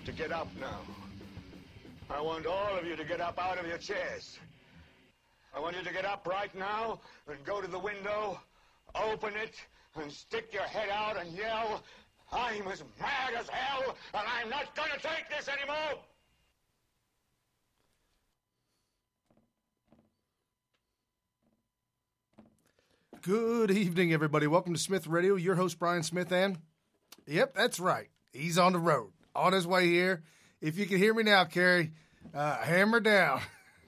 to get up now. I want all of you to get up out of your chairs. I want you to get up right now and go to the window, open it, and stick your head out and yell, "I'm as mad as hell, and I'm not going to take this anymore!" Good evening, everybody. Welcome to Smith Radio. Your host, Brian Smith, and yep, that's right. He's on the road, on his way here. If you can hear me now, Carrie, hammer down.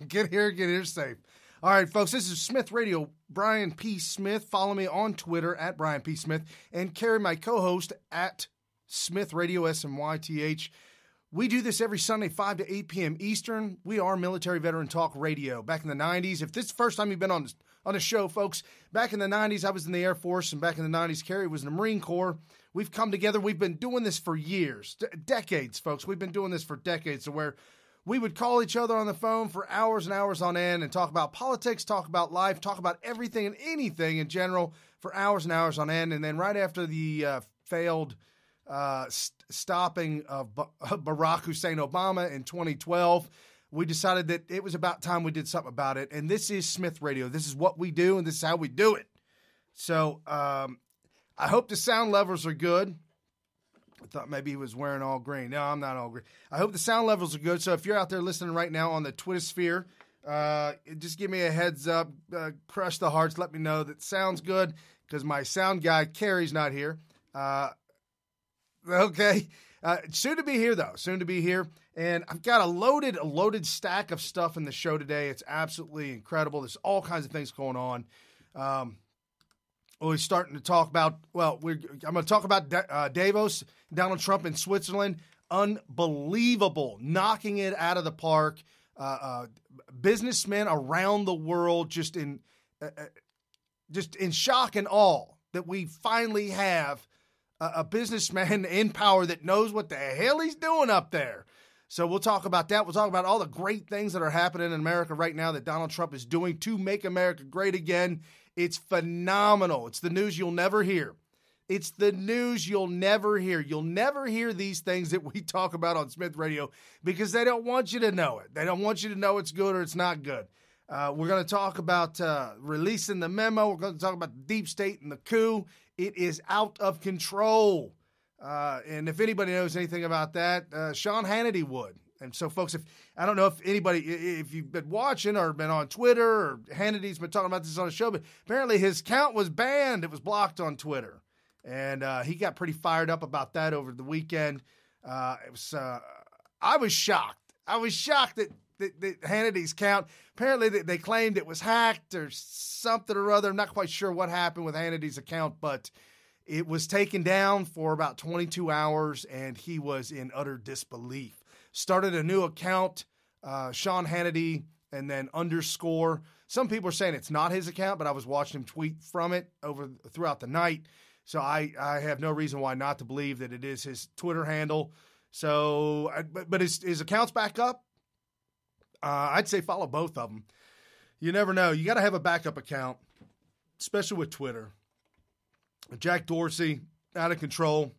Get here safe. All right, folks, this is Smith Radio, Brian P. Smith. Follow me on Twitter at Brian P. Smith, and Carrie, my co-host, at Smith Radio, SMYTH. We do this every Sunday, 5 to 8 p.m. Eastern. We are Military Veteran Talk Radio. Back in the 90s, if this is the first time you've been on the show, folks, back in the 90s, I was in the Air Force, and back in the 90s, Carrie was in the Marine Corps. We've come together. We've been doing this for years, decades, folks. We've been doing this for decades, to where we would call each other on the phone for hours and hours on end and talk about politics, talk about life, talk about everything and anything in general for hours and hours on end. And then right after the failed stopping of Barack Hussein Obama in 2012, we decided that it was about time we did something about it. And this is Smith Radio. This is what we do, and this is how we do it. So I hope the sound levels are good. I thought maybe he was wearing all green. No, I'm not all green. I hope the sound levels are good. So if you're out there listening right now on the Twitter sphere, just give me a heads up, crush the hearts, let me know that sounds good, because my sound guy, Carrie's not here. Okay. Soon to be here, though. Soon to be here. And I've got a loaded stack of stuff in the show today. It's absolutely incredible. There's all kinds of things going on. We're starting to talk about, I'm going to talk about Davos, Donald Trump in Switzerland. Unbelievable. Knocking it out of the park. Businessmen around the world just in shock and awe that we finally have a businessman in power that knows what the hell he's doing up there. So we'll talk about that. We'll talk about all the great things that are happening in America right now that Donald Trump is doing to make America great again. It's phenomenal. It's the news you'll never hear. It's the news you'll never hear. You'll never hear these things that we talk about on Smith Radio because they don't want you to know it. They don't want you to know it's good or it's not good. We're going to talk about releasing the memo. We're going to talk about the deep state and the coup. It is out of control. And if anybody knows anything about that, Sean Hannity would. And so, folks, I don't know if you've been watching or been on Twitter, or Hannity's been talking about this on the show, but apparently his account was banned. It was blocked on Twitter. And he got pretty fired up about that over the weekend. I was shocked. I was shocked that Hannity's account, apparently they claimed it was hacked or something or other. I'm not quite sure what happened with Hannity's account, but it was taken down for about 22 hours, and he was in utter disbelief. Started a new account, Sean Hannity, and then _. Some people are saying it's not his account, but I was watching him tweet from it throughout the night. So I have no reason why not to believe that it is his Twitter handle. So, but his account's back up. I'd say follow both of them. You never know. You got to have a backup account, especially with Twitter. Jack Dorsey, out of control.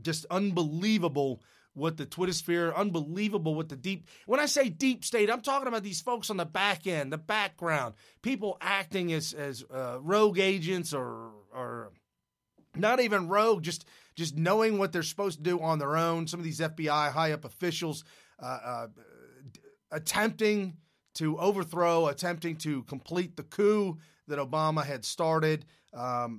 Just unbelievable what the Twitter sphere, unbelievable what the when I say deep state, I'm talking about these folks on the back end, the background, people acting as rogue agents or not even rogue, just knowing what they're supposed to do on their own. Some of these FBI high-up officials attempting to overthrow, attempting to complete the coup that Obama had started. I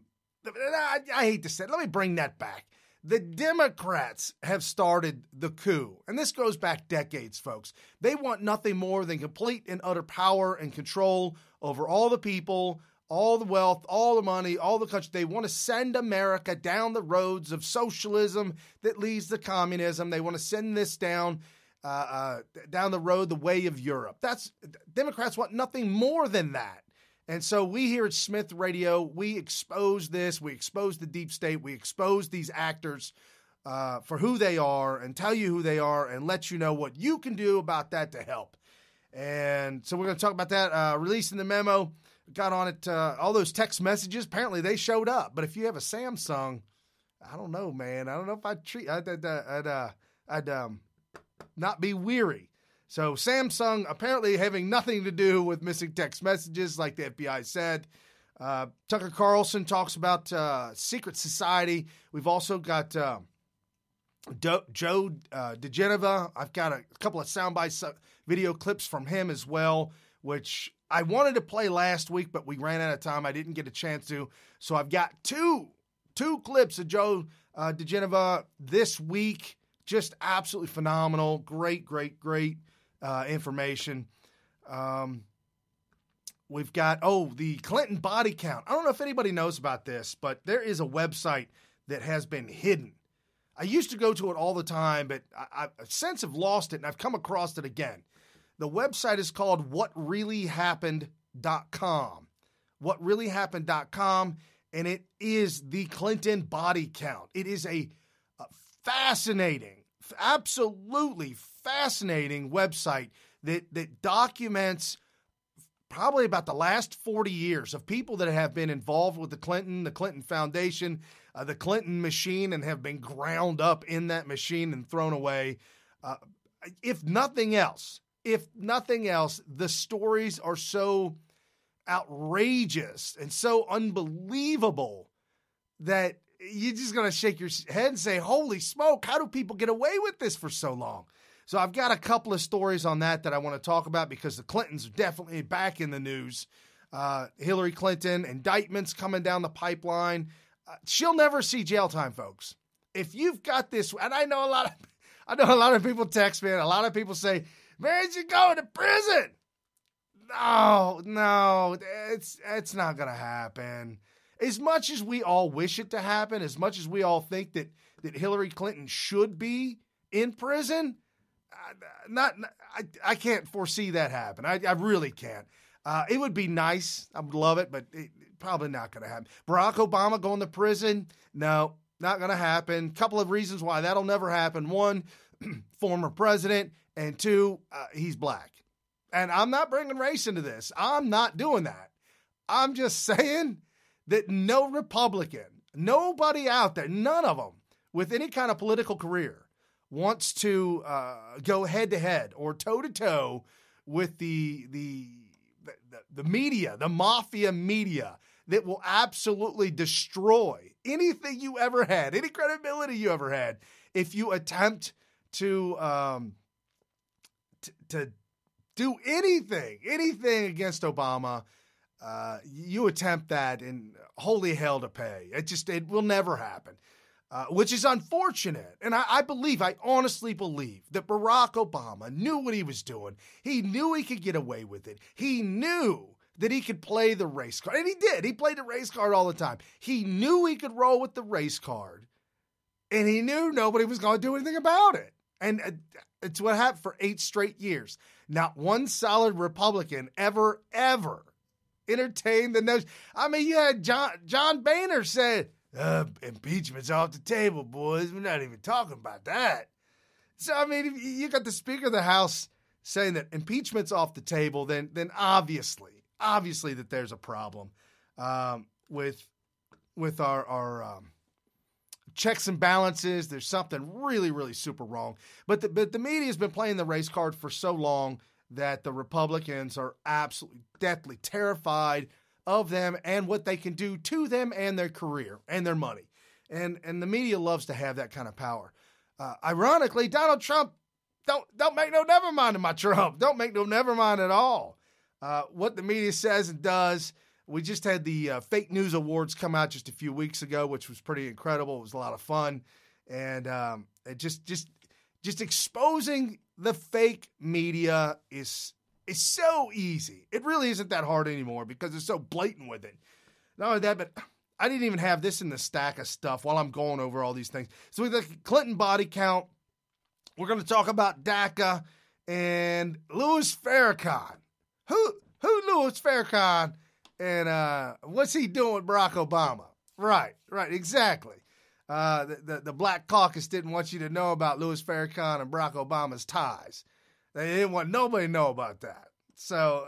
hate to say it. Let me bring that back. The Democrats have started the coup, and this goes back decades, folks. They want nothing more than complete and utter power and control over all the people, all the wealth, all the money, all the country. They want to send America down the roads of socialism that leads to communism. They want to send this down the road, the way of Europe. Democrats want nothing more than that. And so we here at Smith Radio, we expose this, we expose the deep state, we expose these actors for who they are and tell you who they are and let you know what you can do about that to help. And so we're going to talk about that, releasing the memo, got on it, all those text messages, apparently they showed up. But if you have a Samsung, I don't know, man. I don't know if I'd I'd not be weary. So Samsung apparently having nothing to do with missing text messages, like the FBI said. Tucker Carlson talks about secret society. We've also got Joe DeGeneva. I've got a couple of soundbite video clips from him as well, which I wanted to play last week, but we ran out of time. I didn't get a chance to. So I've got two clips of Joe DeGeneva this week. Just absolutely phenomenal. Great information. We've got, the Clinton body count. I don't know if anybody knows about this, but there is a website that has been hidden. I used to go to it all the time, but I've since have lost it, and I've come across it again. The website is called whatreallyhappened.com. Whatreallyhappened.com, and it is the Clinton body count. It is a fascinating, absolutely fascinating website that documents probably about the last 40 years of people that have been involved with the Clinton Foundation, the Clinton machine, and have been ground up in that machine and thrown away. If nothing else, the stories are so outrageous and so unbelievable that you're just going to shake your head and say, holy smoke, how do people get away with this for so long? So I've got a couple of stories on that I want to talk about because the Clintons are definitely back in the news. Hillary Clinton, indictments coming down the pipeline. She'll never see jail time, folks. If you've got this, and I know a lot of people text me, and a lot of people say, man, you going to prison. No, it's not going to happen. As much as we all wish it to happen, as much as we all think that Hillary Clinton should be in prison, I can't foresee that happen. I really can't. It would be nice. I would love it, but probably not going to happen. Barack Obama going to prison? No, not going to happen. Couple of reasons why that'll never happen. One, former president, and two, he's black. And I'm not bringing race into this. I'm not doing that. I'm just saying that no Republican, nobody out there, none of them with any kind of political career wants to go head-to-head or toe-to-toe with the media, the mafia media that will absolutely destroy anything you ever had, any credibility you ever had, if you attempt to do anything against Obama. You attempt that, and holy hell to pay. It will never happen. Which is unfortunate. And I honestly believe that Barack Obama knew what he was doing. He knew he could get away with it. He knew that he could play the race card. And he did. He played the race card all the time. He knew he could roll with the race card. And he knew nobody was going to do anything about it. And it's what happened for 8 straight years. Not one solid Republican ever entertained the notion. I mean, you had John Boehner said, impeachment's off the table, boys. We're not even talking about that. So, I mean, if you got the Speaker of the House saying that impeachment's off the table, then obviously that there's a problem with our checks and balances. There's something really, really super wrong. But the media's been playing the race card for so long that the Republicans are absolutely deathly terrified of them and what they can do to them and their career and their money. And the media loves to have that kind of power. Ironically, Donald Trump, don't make no never mind to my Trump. Don't make no never mind at all. What the media says and does. We just had the fake news awards come out just a few weeks ago, which was pretty incredible. It was a lot of fun. And it just exposing the fake media is so easy. It really isn't that hard anymore because it's so blatant with it. Not only that, but I didn't even have this in the stack of stuff while I'm going over all these things. So with the Clinton body count, we're going to talk about DACA and Louis Farrakhan. Who Louis Farrakhan, and what's he doing with Barack Obama? Right, exactly. The Black Caucus didn't want you to know about Louis Farrakhan and Barack Obama's ties. They didn't want nobody to know about that. So,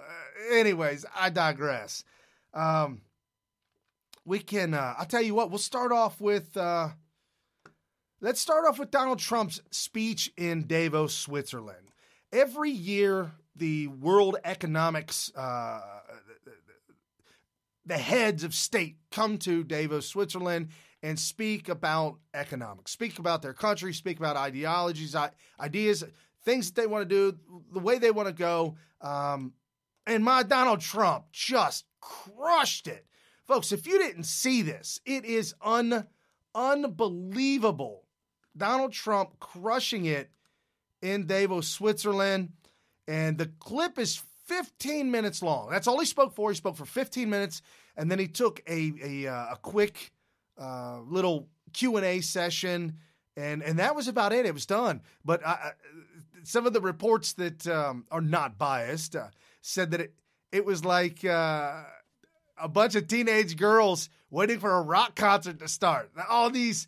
anyways, I digress. We can, I'll tell you what, we'll start off with Let's start off with Donald Trump's speech in Davos, Switzerland. Every year, the World Economics, the heads of state come to Davos, Switzerland, and speak about economics, speak about their country, speak about ideologies, ideas, things that they want to do, the way they want to go. And my Donald Trump just crushed it. Folks, if you didn't see this, it is unbelievable. Donald Trump crushing it in Davos, Switzerland. And the clip is 15 minutes long. That's all he spoke for. He spoke for 15 minutes. And then he took a quick little Q&A session. And that was about it. It was done. But some of the reports that are not biased said that it was like a bunch of teenage girls waiting for a rock concert to start. All these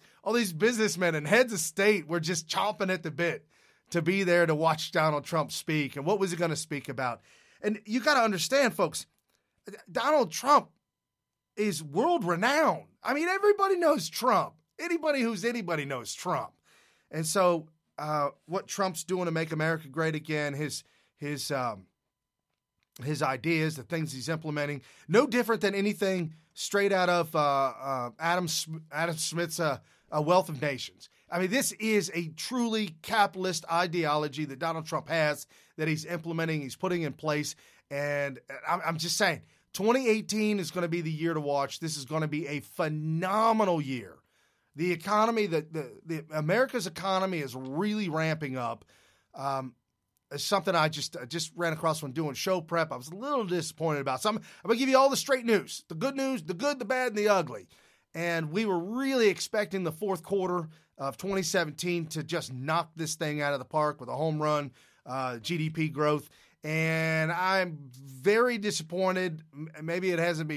businessmen and heads of state were just chomping at the bit to be there to watch Donald Trump speak. And what was he going to speak about? And you got to understand, folks, Donald Trump is world renowned. I mean, everybody knows Trump. Anybody who's anybody knows Trump. And so what Trump's doing to make America great again, his ideas, the things he's implementing, no different than anything straight out of Adam Smith's Wealth of Nations. I mean, this is a truly capitalist ideology that Donald Trump has, that he's implementing, he's putting in place. And I'm just saying, 2018 is going to be the year to watch. This is going to be a phenomenal year. The economy, the America's economy is really ramping up. It's something I just ran across when doing show prep. I was a little disappointed about. So I'm going to give you all the straight news, the good, the bad, and the ugly. And we were really expecting the fourth quarter of 2017 to just knock this thing out of the park with a home run, GDP growth. And I'm very disappointed. Maybe it hasn't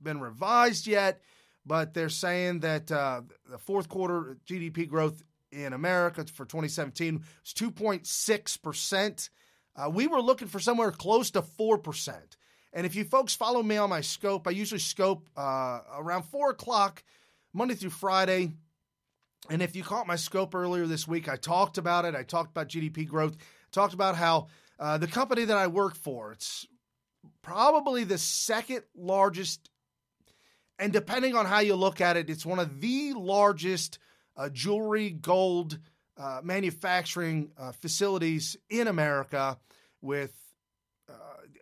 been revised yet, but they're saying that the fourth quarter GDP growth in America for 2017 was 2.6%. We were looking for somewhere close to 4%. And if you folks follow me on my scope, I usually scope around 4 o'clock, Monday through Friday. And if you caught my scope earlier this week, I talked about it. I talked about GDP growth, talked about how the company that I work for, it's probably the second largest, and depending on how you look at it, it's one of the largest jewelry, gold manufacturing facilities in America, with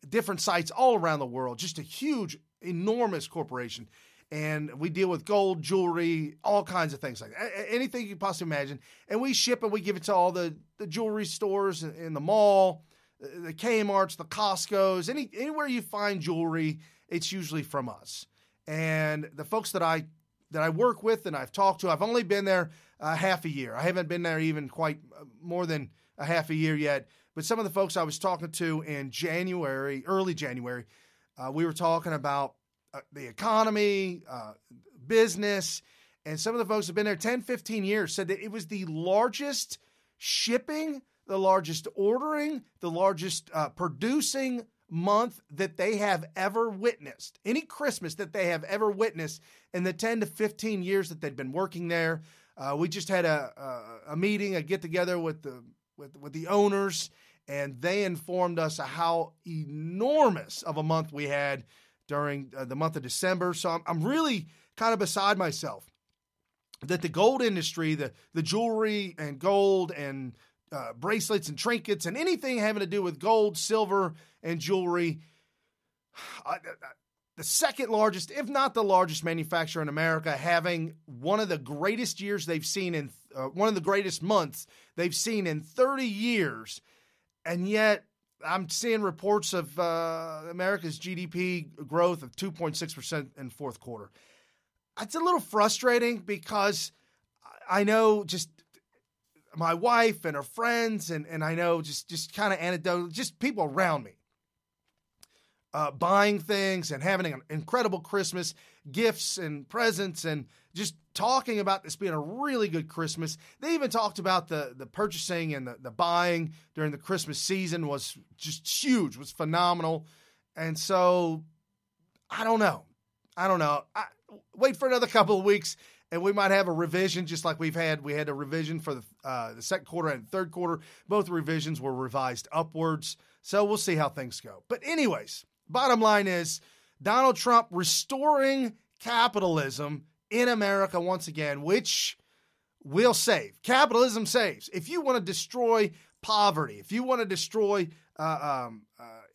different sites all around the world. Just a huge, enormous corporation. And we deal with gold, jewelry, all kinds of things like that. Anything you can possibly imagine. And we ship it, we give it to all the jewelry stores in the mall, the Kmart's, the Costco's, anywhere you find jewelry, it's usually from us. And the folks that I work with and I've talked to, I've only been there half a year. I haven't been there even quite more than a half a year yet. But some of the folks I was talking to in January, early January, we were talking about the economy, business, and some of the folks have been there 10, 15 years, said that it was the largest shipping, the largest ordering, the largest producing month that they have ever witnessed, any Christmas that they have ever witnessed in the 10 to 15 years that they've been working there. We just had a meeting, a get-together with the owners, and they informed us how enormous of a month we had during the month of December. So I'm really kind of beside myself that the gold industry, the jewelry and gold and bracelets and trinkets and anything having to do with gold, silver, and jewelry, the second largest, if not the largest manufacturer in America, having one of the greatest years they've seen in one of the greatest months they've seen in 30 years. And yet I'm seeing reports of America's GDP growth of 2.6% in fourth quarter. It's a little frustrating because I know just my wife and her friends, and I know just kind of anecdotal, just people around me buying things and having an incredible Christmas, gifts and presents, and just talking about this being a really good Christmas. They even talked about the purchasing and the buying during the Christmas season was just huge, was phenomenal. And so I don't know. Wait for another couple of weeks and we might have a revision just like we had a revision for the second quarter and third quarter. Both revisions were revised upwards. So we'll see how things go. But anyways, bottom line is Donald Trump restoring capitalism in America once again, which will save. Capitalism saves. If you want to destroy poverty, if you want to destroy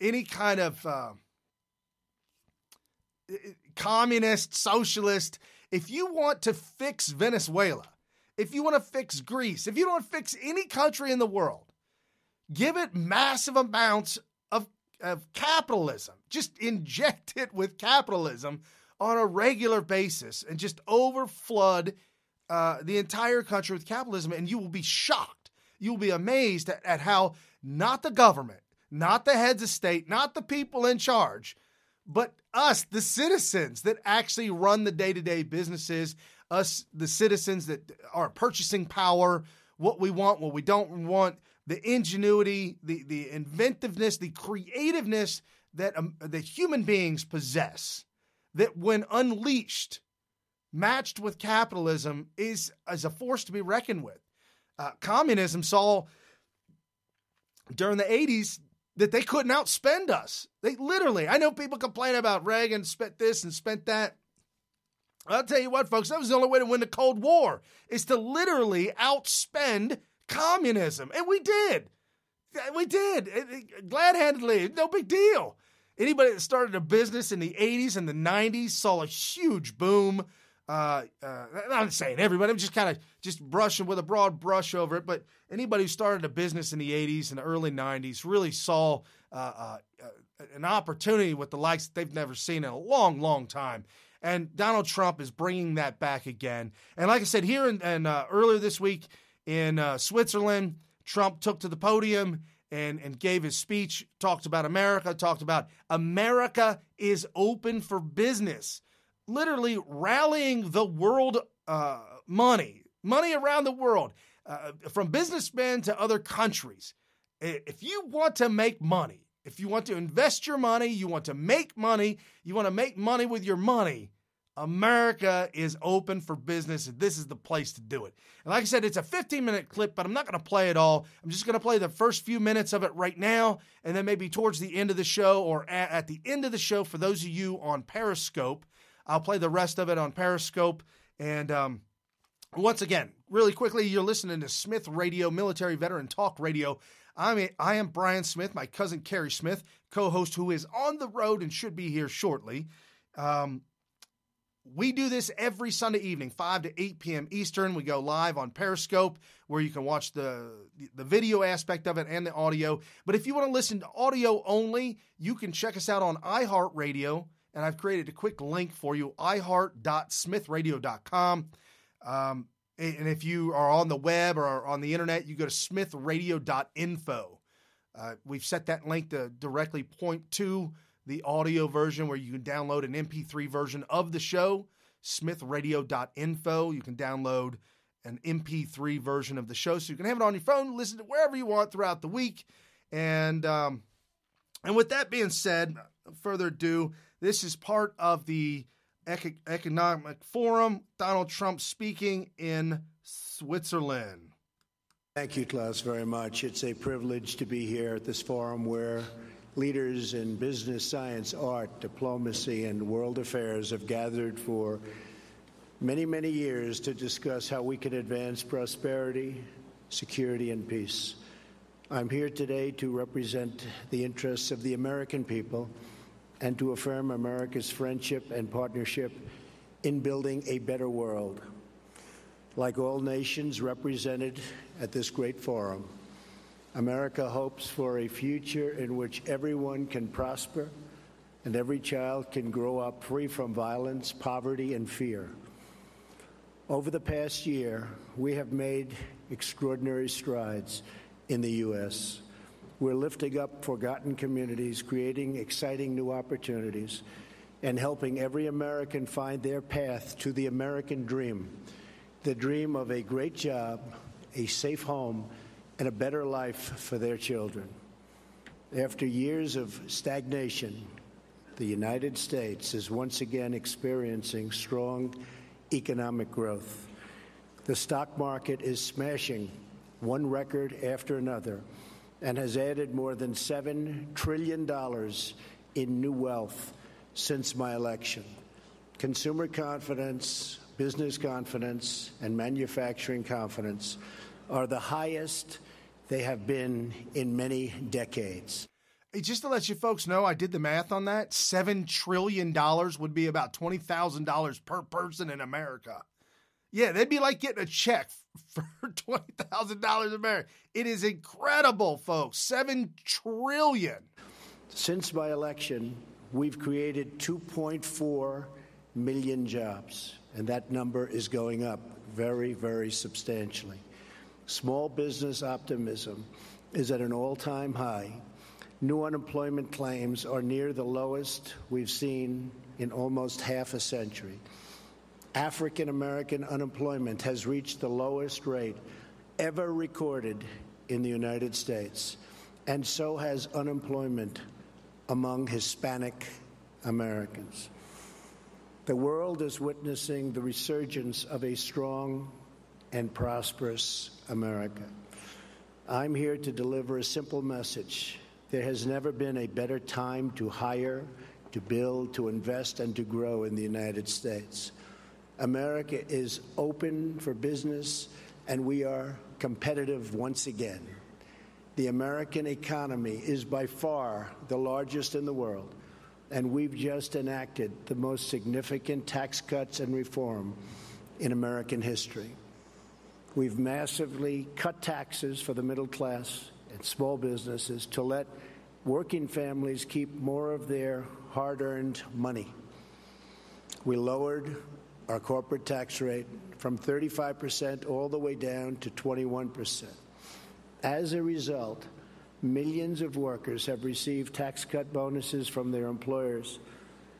any kind of communist, socialist, if you want to fix Venezuela, if you want to fix Greece, if you don't fix any country in the world, give it massive amounts of capitalism. Just inject it with capitalism on a regular basis and just overflood the entire country with capitalism, and you will be shocked. You will be amazed at how not the government, not the heads of state, not the people in charge, but us, the citizens that actually run the day-to-day businesses, us, the citizens that are purchasing power, what we want, what we don't want, the ingenuity, the inventiveness, the creativeness that human beings possess, that when unleashed, matched with capitalism, is a force to be reckoned with. Communism saw during the 80s that they couldn't outspend us. They literally, I know people complain about Reagan spent this and spent that. I'll tell you what, folks, that was the only way to win the Cold War, is to literally outspend communism. And we did. We did. Glad-handedly. No big deal. Anybody that started a business in the 80s and the 90s saw a huge boom. I'm not saying everybody, I'm just kind of just brushing with a broad brush over it, but anybody who started a business in the 80s and the early 90s really saw an opportunity with the likes that they've never seen in a long, long time. And Donald Trump is bringing that back again. And like I said, here and earlier this week in Switzerland, Trump took to the podium and gave his speech, talked about America is open for business. Literally rallying the world money around the world, from businessmen to other countries. If you want to make money, if you want to invest your money, you want to make money, you want to make money with your money, America is open for business, and this is the place to do it. And like I said, it's a 15-minute clip, but I'm not going to play it all. I'm just going to play the first few minutes of it right now, and then maybe towards the end of the show or at the end of the show for those of you on Periscope. I'll play the rest of it on Periscope. And once again, really quickly, you're listening to Smith Radio, Military Veteran Talk Radio. I am Brian Smith, my cousin Carrie Smith, co-host who is on the road and should be here shortly. We do this every Sunday evening, 5 to 8 p.m. Eastern. We go live on Periscope where you can watch the video aspect of it and the audio. But if you want to listen to audio only, you can check us out on iHeartRadio. And I've created a quick link for you, iHeart.smithradio.com. And if you are on the web or on the internet, you go to smithradio.info. We've set that link to directly point to the audio version where you can download an MP3 version of the show, smithradio.info. You can download an MP3 version of the show so you can have it on your phone, listen to wherever you want throughout the week. And with that being said, further ado, this is part of the Economic Forum, Donald Trump speaking in Switzerland. Thank you, Klaus, very much. It's a privilege to be here at this forum where leaders in business, science, art, diplomacy, and world affairs have gathered for many, many years to discuss how we can advance prosperity, security, and peace. I'm here today to represent the interests of the American people and to affirm America's friendship and partnership in building a better world. Like all nations represented at this great forum, America hopes for a future in which everyone can prosper and every child can grow up free from violence, poverty, and fear. Over the past year, we have made extraordinary strides in the U.S. We're lifting up forgotten communities, creating exciting new opportunities, and helping every American find their path to the American dream, the dream of a great job, a safe home, and a better life for their children. After years of stagnation, the United States is once again experiencing strong economic growth. The stock market is smashing one record after another and has added more than $7 trillion in new wealth since my election. Consumer confidence, business confidence, and manufacturing confidence are the highest they have been in many decades. Hey, just to let you folks know, I did the math on that. $7 trillion would be about $20,000 per person in America. Yeah, they'd be like getting a check for $20,000 in America. It is incredible, folks. $7 trillion. Since my election, we've created 2.4 million jobs, and that number is going up very, very substantially. Small business optimism is at an all-time high. New unemployment claims are near the lowest we've seen in almost half a century. African-American unemployment has reached the lowest rate ever recorded in the United States, and so has unemployment among Hispanic Americans. The world is witnessing the resurgence of a strong and prosperous America. I'm here to deliver a simple message. There has never been a better time to hire, to build, to invest, and to grow in the United States. America is open for business, and we are competitive once again. The American economy is by far the largest in the world, and we've just enacted the most significant tax cuts and reform in American history. We've massively cut taxes for the middle class and small businesses to let working families keep more of their hard-earned money. We lowered our corporate tax rate from 35% all the way down to 21%. As a result, millions of workers have received tax cut bonuses from their employers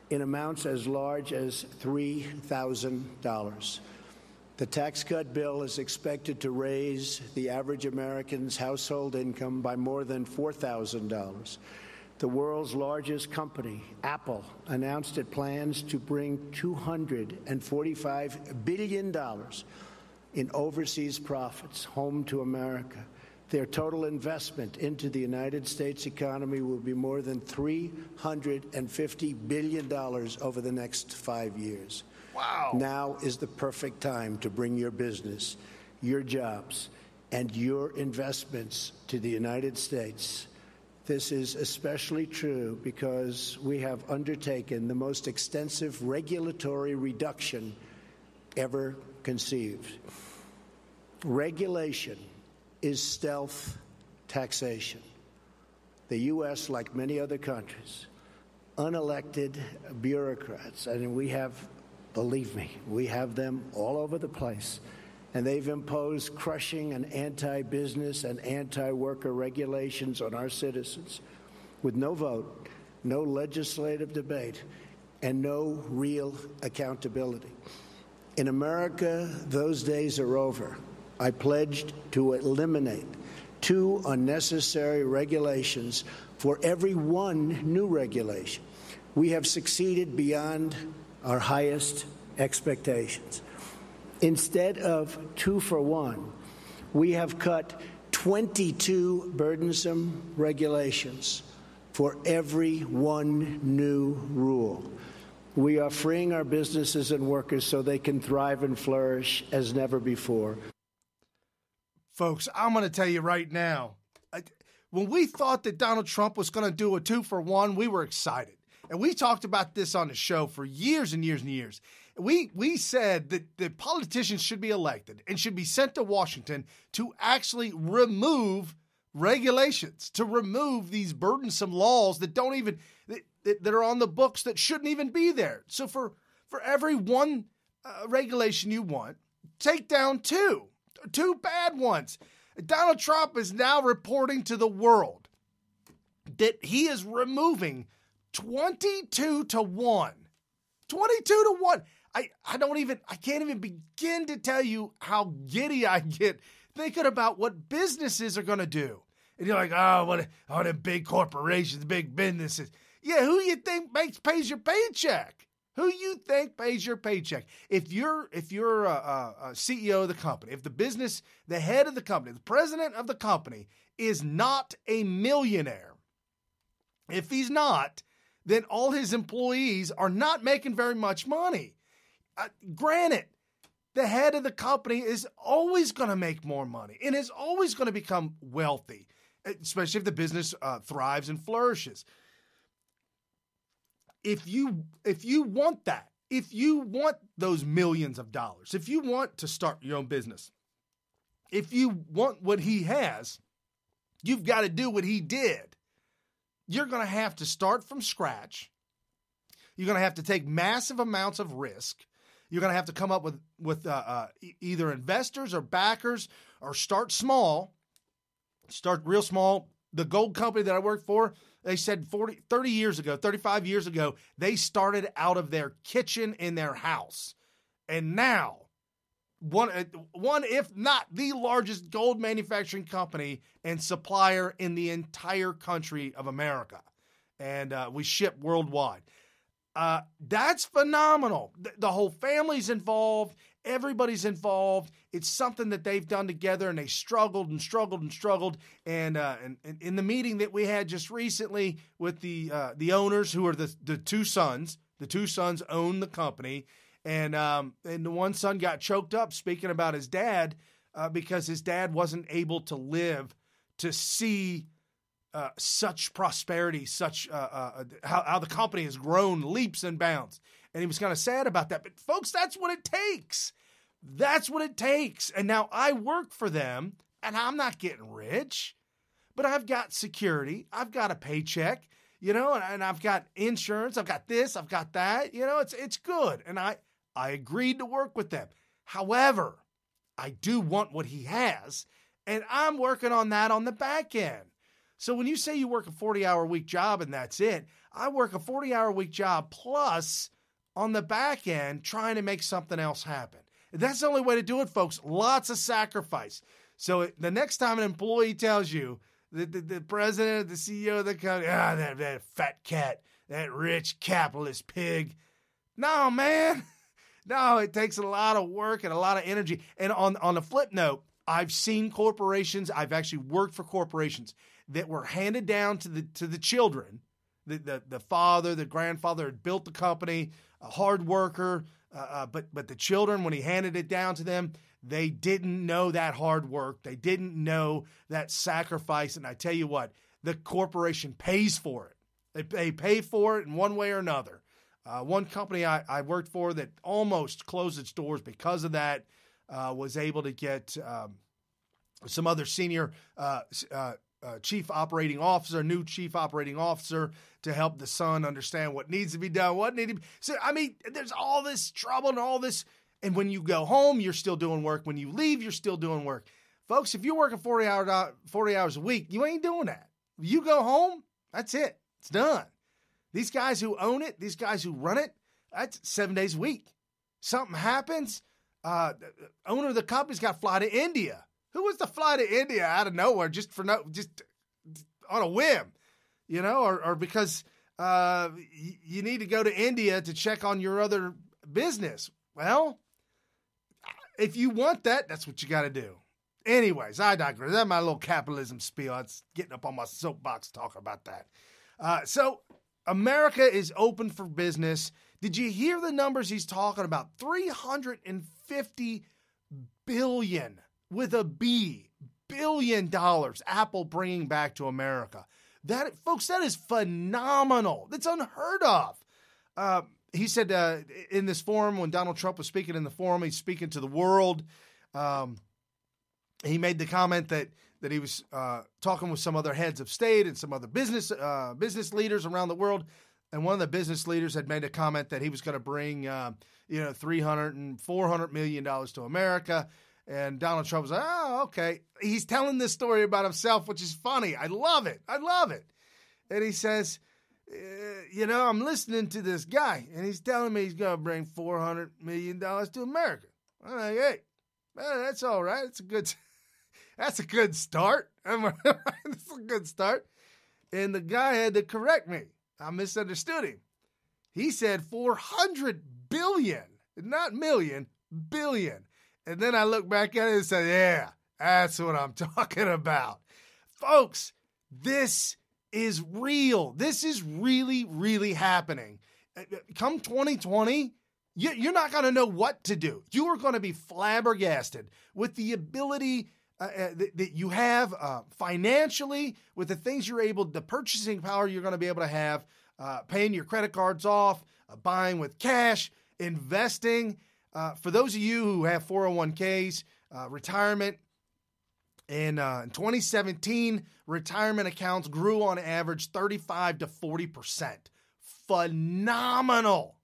in amounts as large as $3,000. The tax cut bill is expected to raise the average American's household income by more than $4,000. The world's largest company, Apple, announced it plans to bring $245 billion in overseas profits home to America. Their total investment into the United States economy will be more than $350 billion over the next 5 years. Wow. Now is the perfect time to bring your business, your jobs, and your investments to the United States. This is especially true because we have undertaken the most extensive regulatory reduction ever conceived. Regulation is stealth taxation. The U.S., like many other countries, unelected bureaucrats, and we have, believe me, we have them all over the place, and they've imposed crushing and anti-business and anti-worker regulations on our citizens with no vote, no legislative debate, and no real accountability. In America, those days are over. I pledged to eliminate 2 unnecessary regulations for every 1 new regulation. We have succeeded beyond our highest expectations. Instead of 2 for 1, we have cut 22 burdensome regulations for every 1 new rule. We are freeing our businesses and workers so they can thrive and flourish as never before. Folks, I'm going to tell you right now, when we thought that Donald Trump was going to do a 2 for 1, we were excited. And we talked about this on the show for years and years and years. We said that the politicians should be elected and should be sent to Washington to actually remove regulations, to remove these burdensome laws that don't even, that are on the books that shouldn't even be there. So for every 1 regulation you want, take down 2 bad ones. Donald Trump is now reporting to the world that he is removing 22 to 1. 22 to 1. I can't even begin to tell you how giddy I get thinking about what businesses are going to do. And you're like, what the big corporations, big businesses. Yeah, who you think pays your paycheck? Who you think pays your paycheck? If you're a CEO of the company, if the head of the company, the president of the company is not a millionaire, if he's not, then all his employees are not making very much money. Granted, the head of the company is always going to make more money and is always going to become wealthy, especially if the business thrives and flourishes. If you want that, if you want those millions of dollars, if you want to start your own business, if you want what he has, you've got to do what he did. You're going to have to start from scratch. You're going to have to take massive amounts of risk. You're going to have to come up with either investors or backers, or start small, start real small. The gold company that I worked for, they said 35 years ago, they started out of their kitchen in their house. And now, one, if not the largest gold manufacturing company and supplier in the entire country of America. And we ship worldwide. That's phenomenal. The whole family's involved. Everybody's involved. It's something that they've done together, and they struggled and struggled and struggled. And in the meeting that we had just recently with the owners, who are the two sons own the company, and the one son got choked up speaking about his dad because his dad wasn't able to live to see such prosperity, such how the company has grown leaps and bounds. And he was kind of sad about that. But folks, that's what it takes. That's what it takes. And now I work for them, and I'm not getting rich, but I've got security. I've got a paycheck, and I've got insurance. I've got this. I've got that. It's good. And I agreed to work with them. However, I do want what he has, and I'm working on that on the back end. So when you say you work a 40-hour week job and that's it, I work a 40-hour week job plus on the back end trying to make something else happen. And that's the only way to do it, folks. Lots of sacrifice. So the next time an employee tells you that the president, the CEO of the company, that fat cat, that rich capitalist pig. No, man. No, it takes a lot of work and a lot of energy. And on a flip note, I've seen corporations, I've actually worked for corporations that were handed down to the children. The father, the grandfather had built the company, a hard worker, but the children, when he handed it down to them, they didn't know that hard work. They didn't know that sacrifice. And I tell you what, the corporation pays for it. They pay for it in one way or another. One company I worked for that almost closed its doors because of that was able to get some other senior chief operating officer to help the son understand what needs to be done, So, there's all this trouble and all this. And when you go home, you're still doing work. When you leave, you're still doing work. Folks, if you're working 40 hours a week, you ain't doing that. You go home, that's it. It's done. These guys who own it, these guys who run it, that's 7 days a week. Something happens, the owner of the company's got to fly to India. Who wants to fly to India out of nowhere just on a whim, or because you need to go to India to check on your other business? Well, if you want that, that's what you got to do. Anyways, I digress. That's my little capitalism spiel. It's getting up on my soapbox talking about that. So America is open for business. Did you hear the numbers he's talking about? $350 billion with a B, $1 billion Apple bringing back to America. That, folks, that is phenomenal. That's unheard of. He said in this forum, when Donald Trump was speaking in the forum, he's speaking to the world. He made the comment that he was talking with some other heads of state and some other business leaders around the world. And one of the business leaders had made a comment that he was going to bring, $300 and $400 million to America. And Donald Trump was like, oh, okay. He's telling this story about himself, which is funny. I love it. And he says, I'm listening to this guy, and he's telling me he's going to bring $400 million to America. I'm like, hey, that's all right. That's a good start. That's a good start. And the guy had to correct me. I misunderstood him. He said 400 billion, not million, billion. And then I look back at it and say, yeah, that's what I'm talking about. Folks, this is real. This is really, really happening. Come 2020, you're not going to know what to do. You are going to be flabbergasted with the ability that you have financially, with the things you're able, the purchasing power you're going to be able to have, paying your credit cards off, buying with cash, investing. For those of you who have 401ks, retirement, in 2017, retirement accounts grew on average 35 to 40%. Phenomenal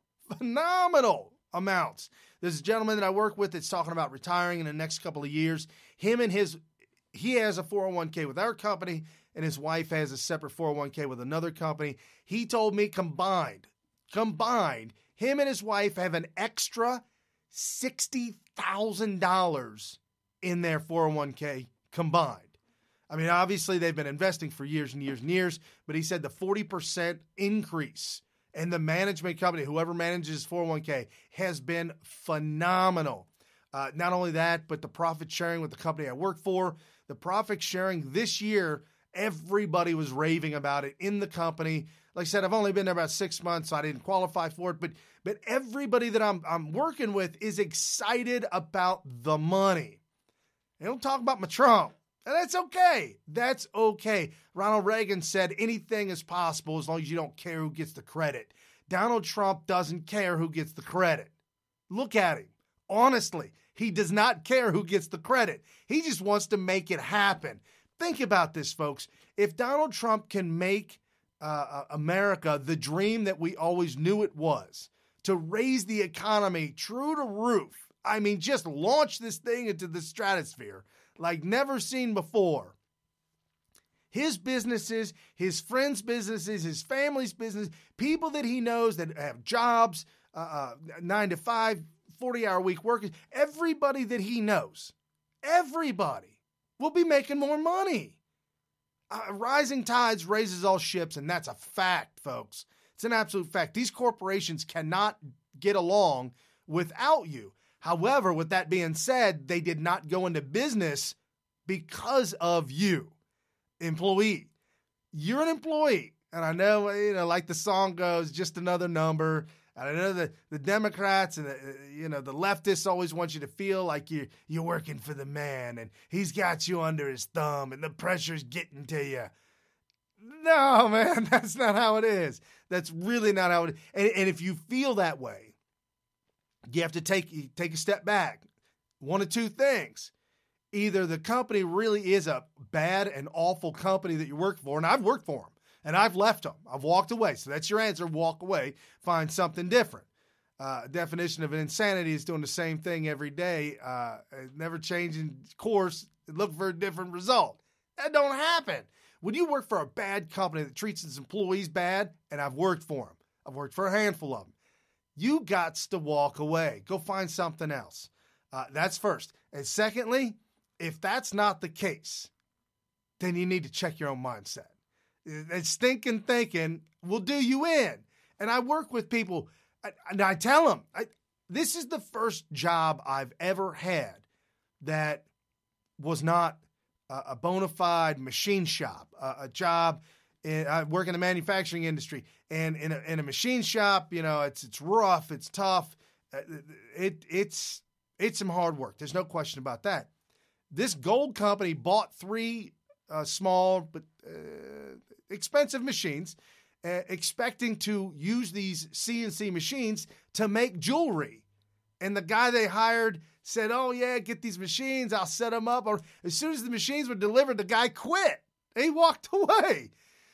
amounts. There's a gentleman that I work with that's talking about retiring in the next couple of years. He has a 401k with our company, and his wife has a separate 401k with another company. He told me combined, him and his wife have an extra $60,000 in their 401k combined. I mean, obviously they've been investing for years and years and years, but he said the 40% increase in the management company, whoever manages 401k, has been phenomenal. Not only that, but the profit sharing with the company I work for, the profit sharing this year, everybody was raving about it in the company. Like I said, I've only been there about 6 months, so I didn't qualify for it, but everybody that I'm working with is excited about the money. They don't talk about my Trump. And that's okay. That's okay. Ronald Reagan said anything is possible as long as you don't care who gets the credit. Donald Trump doesn't care who gets the credit. Look at him. Honestly, he does not care who gets the credit. He just wants to make it happen. Think about this, folks. If Donald Trump can make America the dream that we always knew it was, to raise the economy true to roof, I mean, just launch this thing into the stratosphere like never seen before. His businesses, his friends' businesses, his family's business, people that he knows that have jobs, 9 to 5, 40-hour week workers, everybody that he knows, everybody will be making more money. Rising tides raises all ships, and that's a fact, folks. It's an absolute fact. These corporations cannot get along without you. However, with that being said, they did not go into business because of you, employee. You're an employee. And I know, like the song goes, just another number. And I know that the Democrats and the leftists always want you to feel like you're working for the man and he's got you under his thumb and the pressure's getting to you. No, man, that's not how it is. That's really not how it is. And if you feel that way, you have to take a step back. One of two things. Either the company really is a bad and awful company that you work for, and I've worked for them, and I've left them. I've walked away. So that's your answer. Walk away. Find something different. Definition of insanity is doing the same thing every day, never changing course, look for a different result. That don't happen. When you work for a bad company that treats its employees bad, and I've worked for them. I've worked for a handful of them. You got to walk away. Go find something else. That's first. And secondly, if that's not the case, then you need to check your own mindset. And stinking thinking will do you in. And I work with people, and I tell them, this is the first job I've ever had that was not a bona fide machine shop, a job. I work in the manufacturing industry, and in a machine shop, it's rough, it's tough, it's some hard work. There's no question about that. This gold company bought 3 small but expensive machines, expecting to use these CNC machines to make jewelry. And the guy they hired said, "Oh yeah, get these machines, I'll set them up." Or as soon as the machines were delivered, the guy quit. He walked away.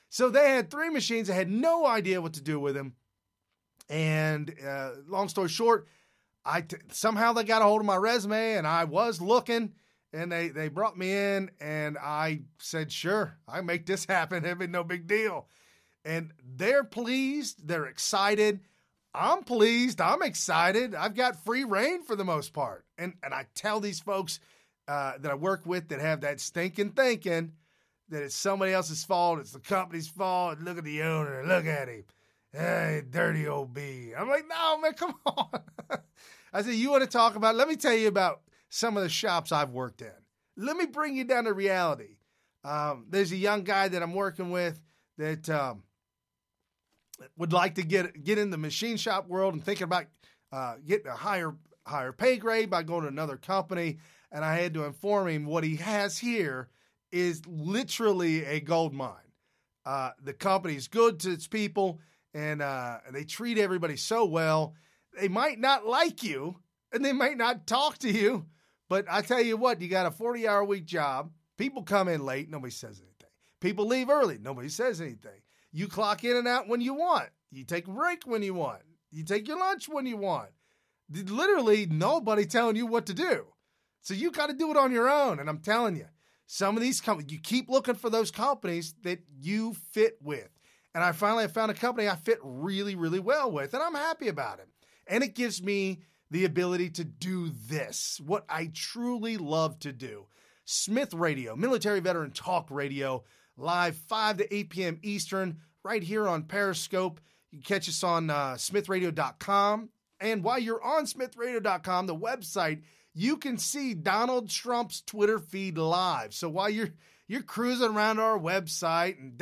So they had 3 machines. They had no idea what to do with them. And long story short, somehow they got a hold of my resume, and I was looking, and they brought me in, and I said, sure, I make this happen. It'd be no big deal. And they're pleased. They're excited. I'm pleased. I'm excited. I've got free reign for the most part. And I tell these folks that I work with that have that stinking thinking that it's somebody else's fault, it's the company's fault, look at the owner, look at him. Hey, dirty old B. I'm like, no, man, come on. I said, you want to talk about, let me tell you about some of the shops I've worked in. Let me bring you down to reality. There's a young guy that I'm working with that would like to get in the machine shop world and thinking about getting a higher pay grade by going to another company. And I had to inform him what he has here is literally a gold mine. The company's good to its people, and they treat everybody so well. They might not like you, and they might not talk to you, but I tell you what, you got a 40-hour-a-week job. People come in late, nobody says anything. People leave early, nobody says anything. You clock in and out when you want. You take a break when you want. You take your lunch when you want. Literally nobody telling you what to do. So you got to do it on your own, and I'm telling you, some of these companies, you keep looking for those companies that you fit with. And I finally found a company I fit really, really well with, and I'm happy about it. And it gives me the ability to do this, what I truly love to do. Smith Radio, Military Veteran Talk Radio, live 5 to 8 p.m. Eastern, right here on Periscope. You can catch us on smithradio.com. And while you're on smithradio.com, the website, you can see Donald Trump's Twitter feed live. So while you're cruising around our website and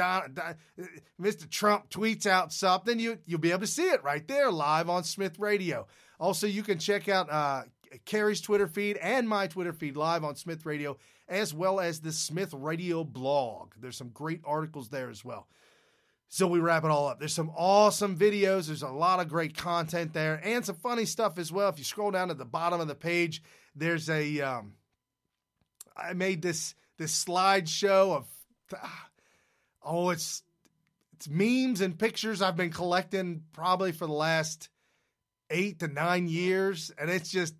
Mr. Trump tweets out something, you'll be able to see it right there live on Smith Radio. Also, you can check out Carrie's Twitter feed and my Twitter feed live on Smith Radio, as well as the Smith Radio blog. There's some great articles there as well. So we wrap it all up. There's some awesome videos. There's a lot of great content there and some funny stuff as well. If you scroll down to the bottom of the page, there's I made this slideshow of, it's memes and pictures I've been collecting probably for the last 8 to 9 years. And it's just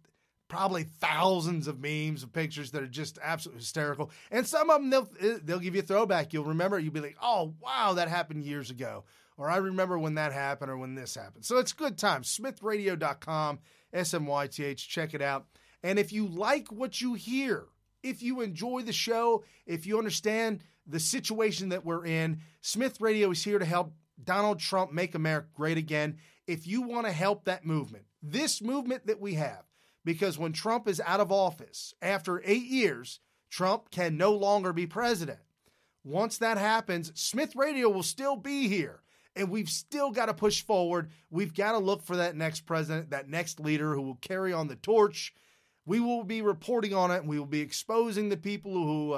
probably thousands of memes and pictures that are just absolutely hysterical. And some of them, they'll give you a throwback. You'll remember, you'll be like, oh, wow, that happened years ago. Or I remember when that happened or when this happened. So it's good times. smithradio.com, SMYTH, check it out. And if you like what you hear, if you enjoy the show, if you understand the situation that we're in, Smith Radio is here to help Donald Trump make America great again. If you want to help that movement, this movement that we have, because when Trump is out of office, after 8 years, Trump can no longer be president. Once that happens, Smith Radio will still be here, and we've still got to push forward. We've got to look for that next president, that next leader who will carry on the torch. We will be reporting on it, and we will be exposing the people who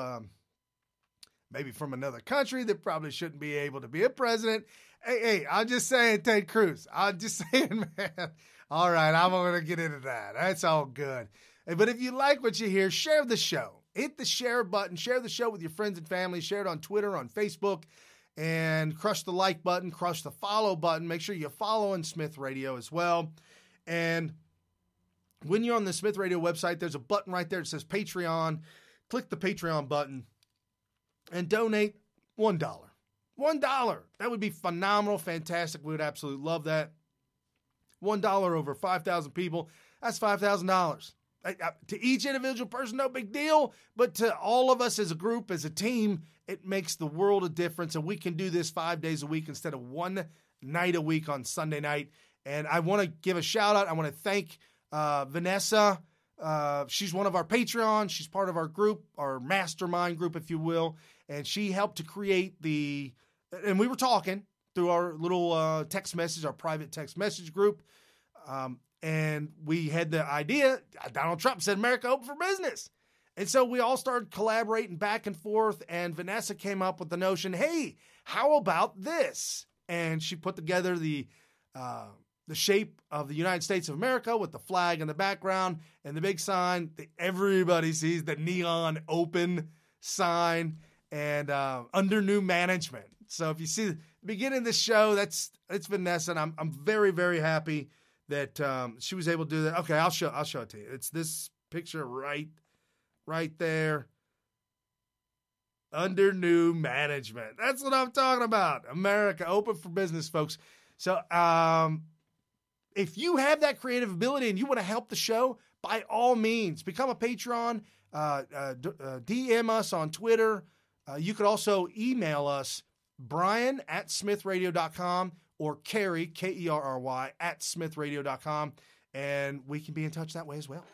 maybe from another country that probably shouldn't be able to be a president. Hey, I'm just saying, Ted Cruz. I'm just saying, man. All right, I'm going to get into that. That's all good. But if you like what you hear, share the show. Hit the share button. Share the show with your friends and family. Share it on Twitter, on Facebook, and crush the like button, crush the follow button. Make sure you're following Smith Radio as well. And when you're on the Smith Radio website, there's a button right there that says Patreon. Click the Patreon button and donate $1. $1. That would be phenomenal, fantastic. We would absolutely love that. $1 over 5,000 people, that's $5,000. To each individual person, no big deal, but to all of us as a group, as a team, it makes the world a difference, and we can do this 5 days a week instead of one night a week on Sunday night. And I want to give a shout-out. I want to thank Vanessa. She's one of our Patreons. She's part of our group, our mastermind group, if you will, and she helped to create and we were talking through our little text message, our private text message group. And we had the idea, Donald Trump said, America open for business. And so we all started collaborating back and forth, and Vanessa came up with the notion, hey, how about this? And she put together the shape of the United States of America with the flag in the background and the big sign that everybody sees, the neon open sign, and under new management. So if you see the beginning of the show, it's Vanessa, and I'm very, very happy that she was able to do that. Okay, I'll show it to you. It's this picture right there. Under new management. That's what I'm talking about. America open for business, folks. So if you have that creative ability and you want to help the show, by all means, become a Patreon. DM us on Twitter. You could also email us, Brian@smithradio.com, or Kerry, Kerry, at smithradio.com, and we can be in touch that way as well.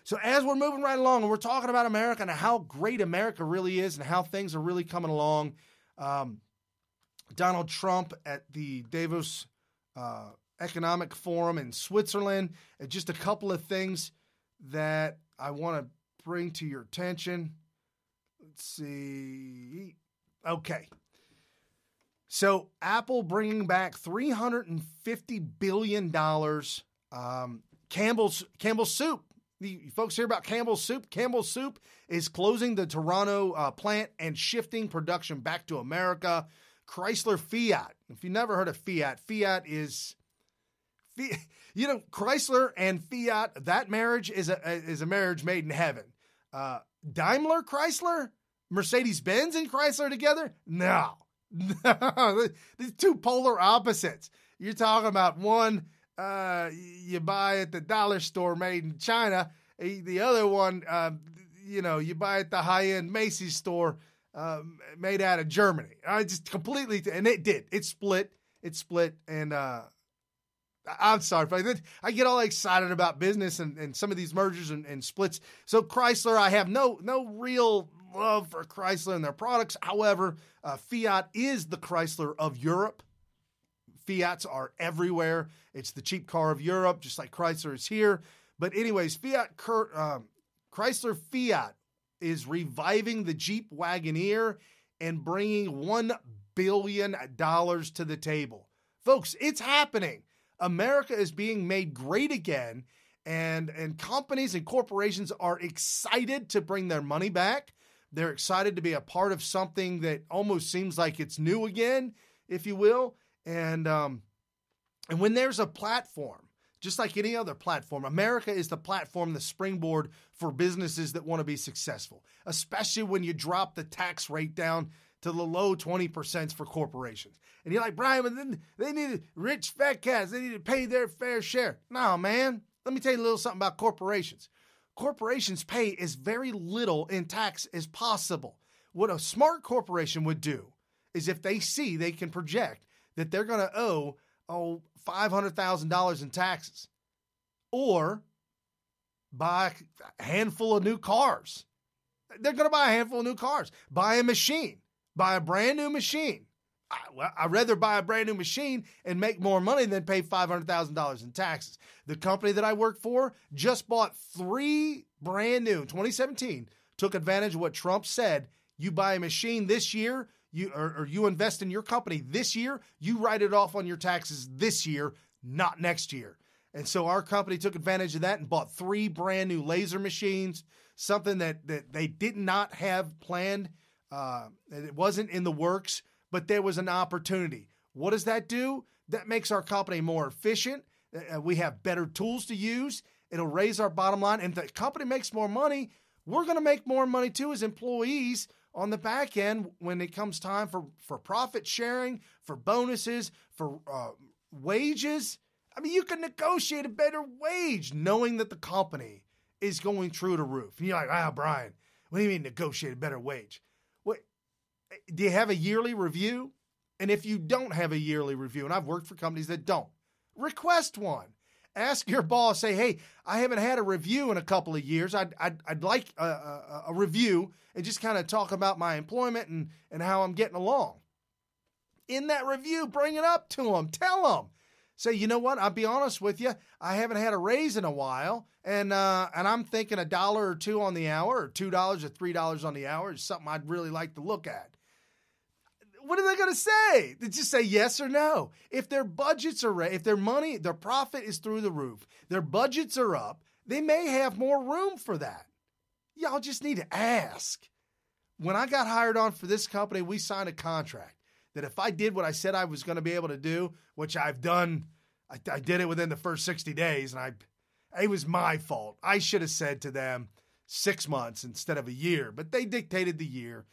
So as we're moving right along and we're talking about America and how great America really is and how things are really coming along, Donald Trump at the Davos Economic Forum in Switzerland, and just a couple of things that I want to bring to your attention. Let's see. Okay. So Apple bringing back $350 billion. Cambells Soup. You folks hear about Cambells Soup? Cambells Soup is closing the Toronto plant and shifting production back to America. Chrysler Fiat. If you've never heard of Fiat, Fiat is, Chrysler and Fiat, that marriage is a marriage made in heaven. Daimler Chrysler, Mercedes-Benz and Chrysler together? No. These two polar opposites. You're talking about one you buy at the dollar store made in China. The other one, you buy at the high-end Macy's store made out of Germany. I just completely, and it did. It split, and I'm sorry, but I get all excited about business and some of these mergers and splits. So Chrysler, I have no real love for Chrysler and their products. However, Fiat is the Chrysler of Europe. Fiats are everywhere. It's the cheap car of Europe, just like Chrysler is here. But anyways, Chrysler Fiat is reviving the Jeep Wagoneer and bringing $1 billion to the table. Folks, it's happening. America is being made great again, and companies and corporations are excited to bring their money back. They're excited to be a part of something that almost seems like it's new again, if you will. And when there's a platform, just like any other platform, America is the platform, the springboard for businesses that want to be successful, especially when you drop the tax rate down to the low 20% for corporations. And you're like, Brian, but then they need rich fat cats. They need to pay their fair share. No, man. Let me tell you a little something about corporations. Corporations pay as very little in tax as possible. What a smart corporation would do is if they see they can project that they're going to owe $500,000 in taxes, or buy a handful of new cars. They're going to buy a handful of new cars. Buy a machine. Buy a brand new machine. I'd rather buy a brand new machine and make more money than pay $500,000 in taxes. The company that I work for just bought 3 brand new, 2017, took advantage of what Trump said. You buy a machine this year, you invest in your company this year, you write it off on your taxes this year, not next year. And so our company took advantage of that and bought 3 brand new laser machines, something that they did not have planned. It wasn't in the works, but there was an opportunity. What does that do? That makes our company more efficient. We have better tools to use. It'll raise our bottom line. And if the company makes more money, we're going to make more money too as employees on the back end when it comes time for profit sharing, for bonuses, for wages. I mean, you can negotiate a better wage knowing that the company is going through the roof. And you're like, Brian, what do you mean negotiate a better wage? What, do you have a yearly review? And if you don't have a yearly review, and I've worked for companies that don't, request one. Ask your boss, say, hey, I haven't had a review in a couple of years. I'd like a review and just kind of talk about my employment and how I'm getting along. In that review, bring it up to them. Tell them. Say, you know what? I'll be honest with you. I haven't had a raise in a while, and I'm thinking $1 or $2 on the hour, or $2 or $3 on the hour is something I'd really like to look at. What are they going to say? They just say yes or no. If their budgets are, if their money, their profit is through the roof, their budgets are up, they may have more room for that. Y'all just need to ask. When I got hired on for this company, we signed a contract that if I did what I said I was going to be able to do, which I've done, I did it within the first 60 days, and it was my fault. I should have said to them 6 months instead of a year, but they dictated the year.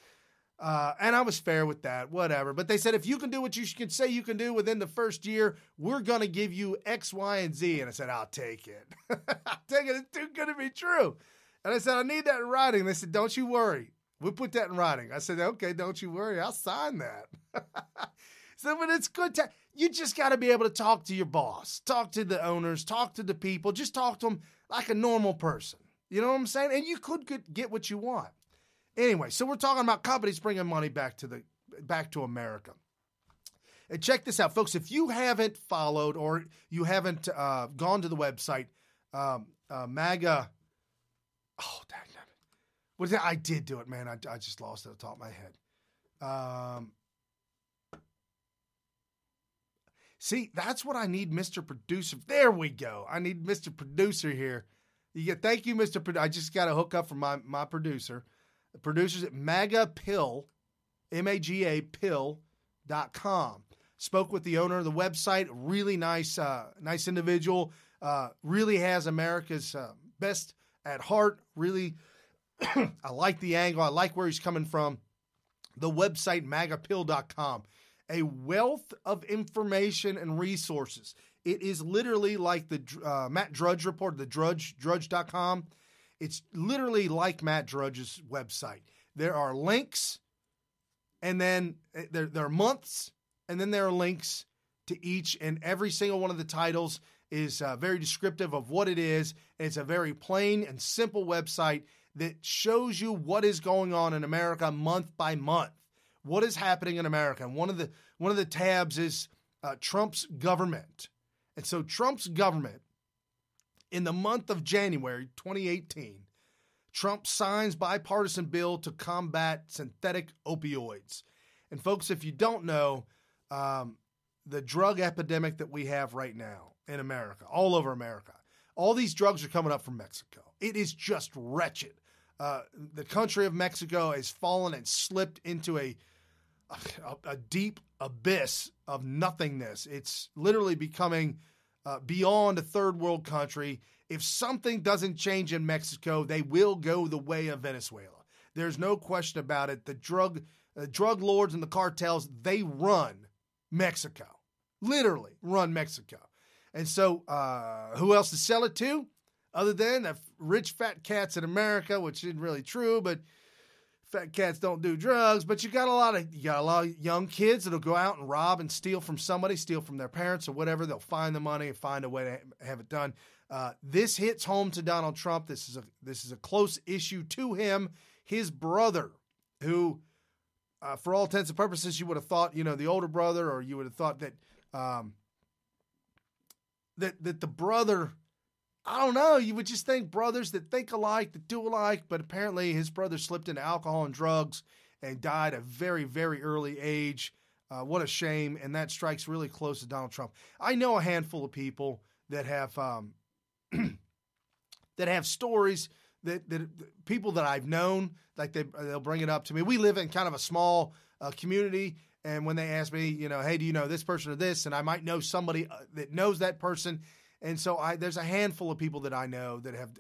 And I was fair with that, whatever. But they said, if you can do what you can say you can do within the first year, we're going to give you X, Y, and Z. And I said, I'll take it. I'll take it. It's too good to be true. And I said, I need that in writing. They said, don't you worry. We'll put that in writing. I said, okay, don't you worry. I'll sign that. So when it's good time, you just got to be able to talk to your boss, talk to the owners, talk to the people, just talk to them like a normal person. You know what I'm saying? And you could get what you want. Anyway, so we're talking about companies bringing money back to America. And check this out, folks. If you haven't followed or you haven't gone to the website, MAGA. Oh, dang it. What is that? I did do it, man. I just lost it at the top of my head. See, that's what I need, Mr. Producer. There we go. I need Mr. Producer here. Thank you, Mr. Producer. I just got to hook up from my producer. The producer's at MAGAPill, MAGA pill.com. Spoke with the owner of the website. Really nice individual. Really has America's best at heart. Really, I like the angle. I like where he's coming from. The website, MAGAPill.com. A wealth of information and resources. It is literally like the Matt Drudge report, the Drudge.com. It's literally like Matt Drudge's website. There are links, and then there are months, and then there are links to each and every single one of the titles is very descriptive of what it is. And it's a very plain and simple website that shows you what is going on in America month by month. What is happening in America? And one of the tabs is Trump's government. And so Trump's government, in the month of January 2018, Trump signs bipartisan bill to combat synthetic opioids. And folks, if you don't know, the drug epidemic that we have right now in America, all over America, all these drugs are coming up from Mexico. It is just wretched. The country of Mexico has fallen and slipped into a deep abyss of nothingness. It's literally becoming beyond a third world country. If something doesn't change in Mexico, they will go the way of Venezuela. There's no question about it. The drug lords and the cartels, they run Mexico. Literally run Mexico. And so who else to sell it to? Other than the rich fat cats in America, which isn't really true, but fat cats don't do drugs. But you got a lot of young kids that'll go out and rob and steal from somebody, steal from their parents or whatever. They'll find the money and find a way to have it done. This hits home to Donald Trump. This is a close issue to him. His brother, who, for all intents and purposes, you would have thought, the older brother, or you would have thought that that the brother. I don't know. You would just think brothers that think alike, that do alike, but apparently his brother slipped into alcohol and drugs and died at a very, very early age. What a shame, and that strikes really close to Donald Trump. I know a handful of people that have that have stories that people that I've known, like they'll bring it up to me. We live in kind of a small community, and when they ask me, hey, do you know this person or this, and I might know somebody that knows that person. And so there's a handful of people that I know that have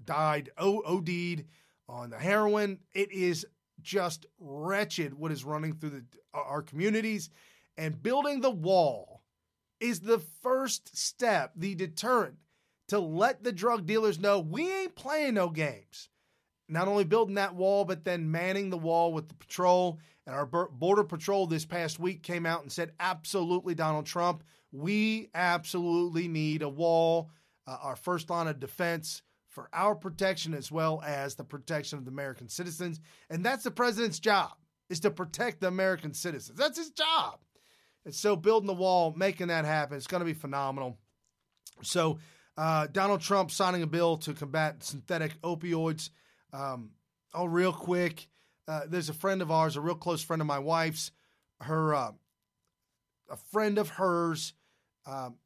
died, OD'd on the heroin. It is just wretched what is running through our communities. And building the wall is the first step, the deterrent, to let the drug dealers know we ain't playing no games. Not only building that wall, but then manning the wall with the patrol. And our Border Patrol this past week came out and said, absolutely, Donald Trump, we absolutely need a wall, our first line of defense for our protection as well as the protection of the American citizens. And that's the president's job, is to protect the American citizens. That's his job. And so building the wall, making that happen, it's going to be phenomenal. So Donald Trump signing a bill to combat synthetic opioids. Real quick, there's a friend of ours, a real close friend of my wife's, a friend of hers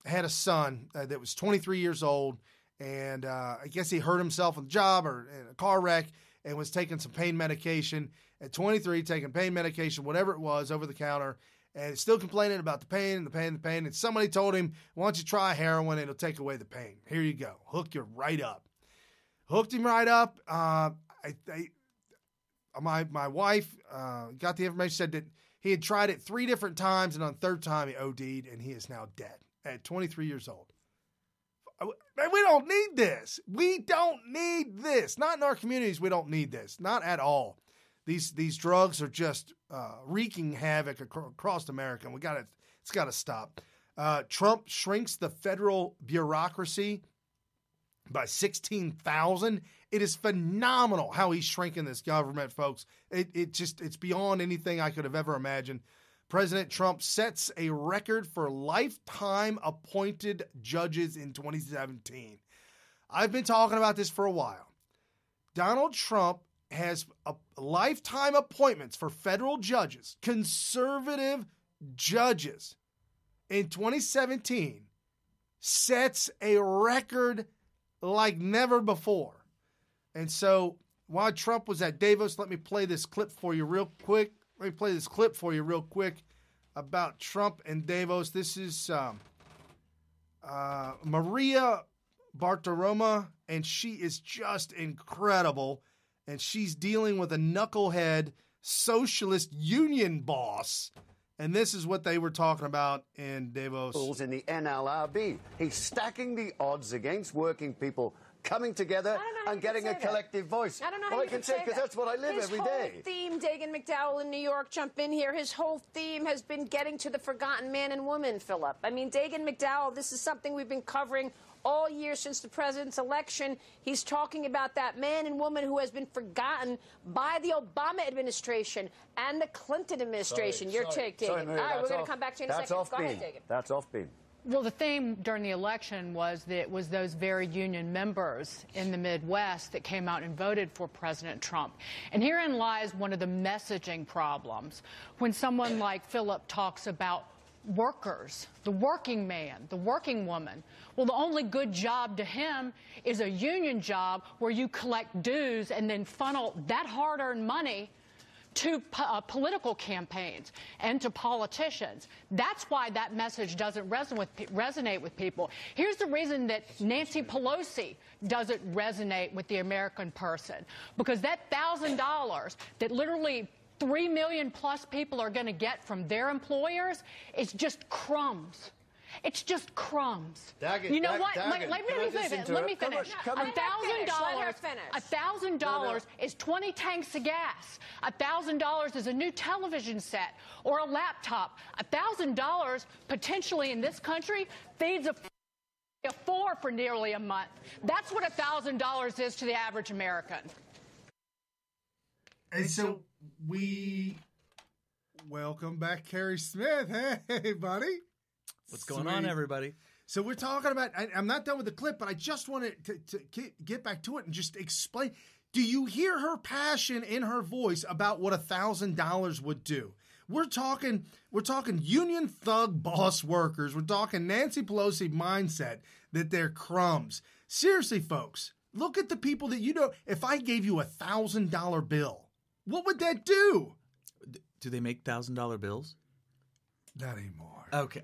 had a son that was 23 years old, and I guess he hurt himself on the job or in a car wreck and was taking some pain medication. At 23, taking pain medication, whatever it was, over the counter, and still complaining about the pain. And somebody told him, why don't you try heroin? It'll take away the pain. Here you go. Hook you right up. Hooked him right up. My wife got the information, said that he had tried it 3 different times, and on the 3rd time he OD'd, and he is now dead at 23 years old. Man, we don't need this. We don't need this. Not in our communities. We don't need this. Not at all. These drugs are just wreaking havoc across America, and it's got to stop. Trump shrinks the federal bureaucracy by 16,000. It is phenomenal how he's shrinking this government, folks. It's beyond anything I could have ever imagined. President Trump sets a record for lifetime appointed judges in 2017. I've been talking about this for a while. Donald Trump has lifetime appointments for federal judges, conservative judges, in 2017, sets a record like never before. And so while Trump was at Davos, let me play this clip for you real quick. About Trump and Davos. This is Maria Bartiromo, and she is just incredible. And she's dealing with a knucklehead socialist union boss. And this is what they were talking about in Davos. In the NLRB. He's stacking the odds against working people coming together and getting a collective voice. I don't know how you can say that. Because that's what I live every day. His whole theme, Dagan McDowell in New York, jump in here. His whole theme has been getting to the forgotten man and woman, Philip. I mean, Dagan McDowell, this is something we've been covering all year since the president's election. He's talking about that man and woman who has been forgotten by the Obama administration and the Clinton administration. Your take, Dagan. All right, we're going to come back to you in a second. Go ahead, Dagan. That's off beam. Well, the theme during the election was that it was those very union members in the Midwest that came out and voted for President Trump. And herein lies one of the messaging problems. When someone like Philip talks about workers, the working man, the working woman, well, the only good job to him is a union job where you collect dues and then funnel that hard-earned money to political campaigns and to politicians. That's why that message doesn't resonate with people. Here's the reason that Nancy Pelosi doesn't resonate with the American person. Because that $1,000 that literally 3 million plus people are going to get from their employers is just crumbs. It's just crumbs. You know what? Let me finish. $1,000 is 20 tanks of gas. $1,000 is a new television set or a laptop. $1,000 potentially in this country feeds a four for nearly a month. That's what $1,000 is to the average American. And so we welcome back Kerry Smith. Hey, buddy. What's going on, everybody? So we're talking about, I'm not done with the clip, but I just wanted to get back to it and just explain. Do you hear her passion in her voice about what $1,000 would do? We're talking union thug boss workers. We're talking Nancy Pelosi mindset that they're crumbs. Seriously, folks, look at the people that you know. If I gave you $1,000 bill, what would that do? Do they make $1,000 bills? Not anymore. Okay.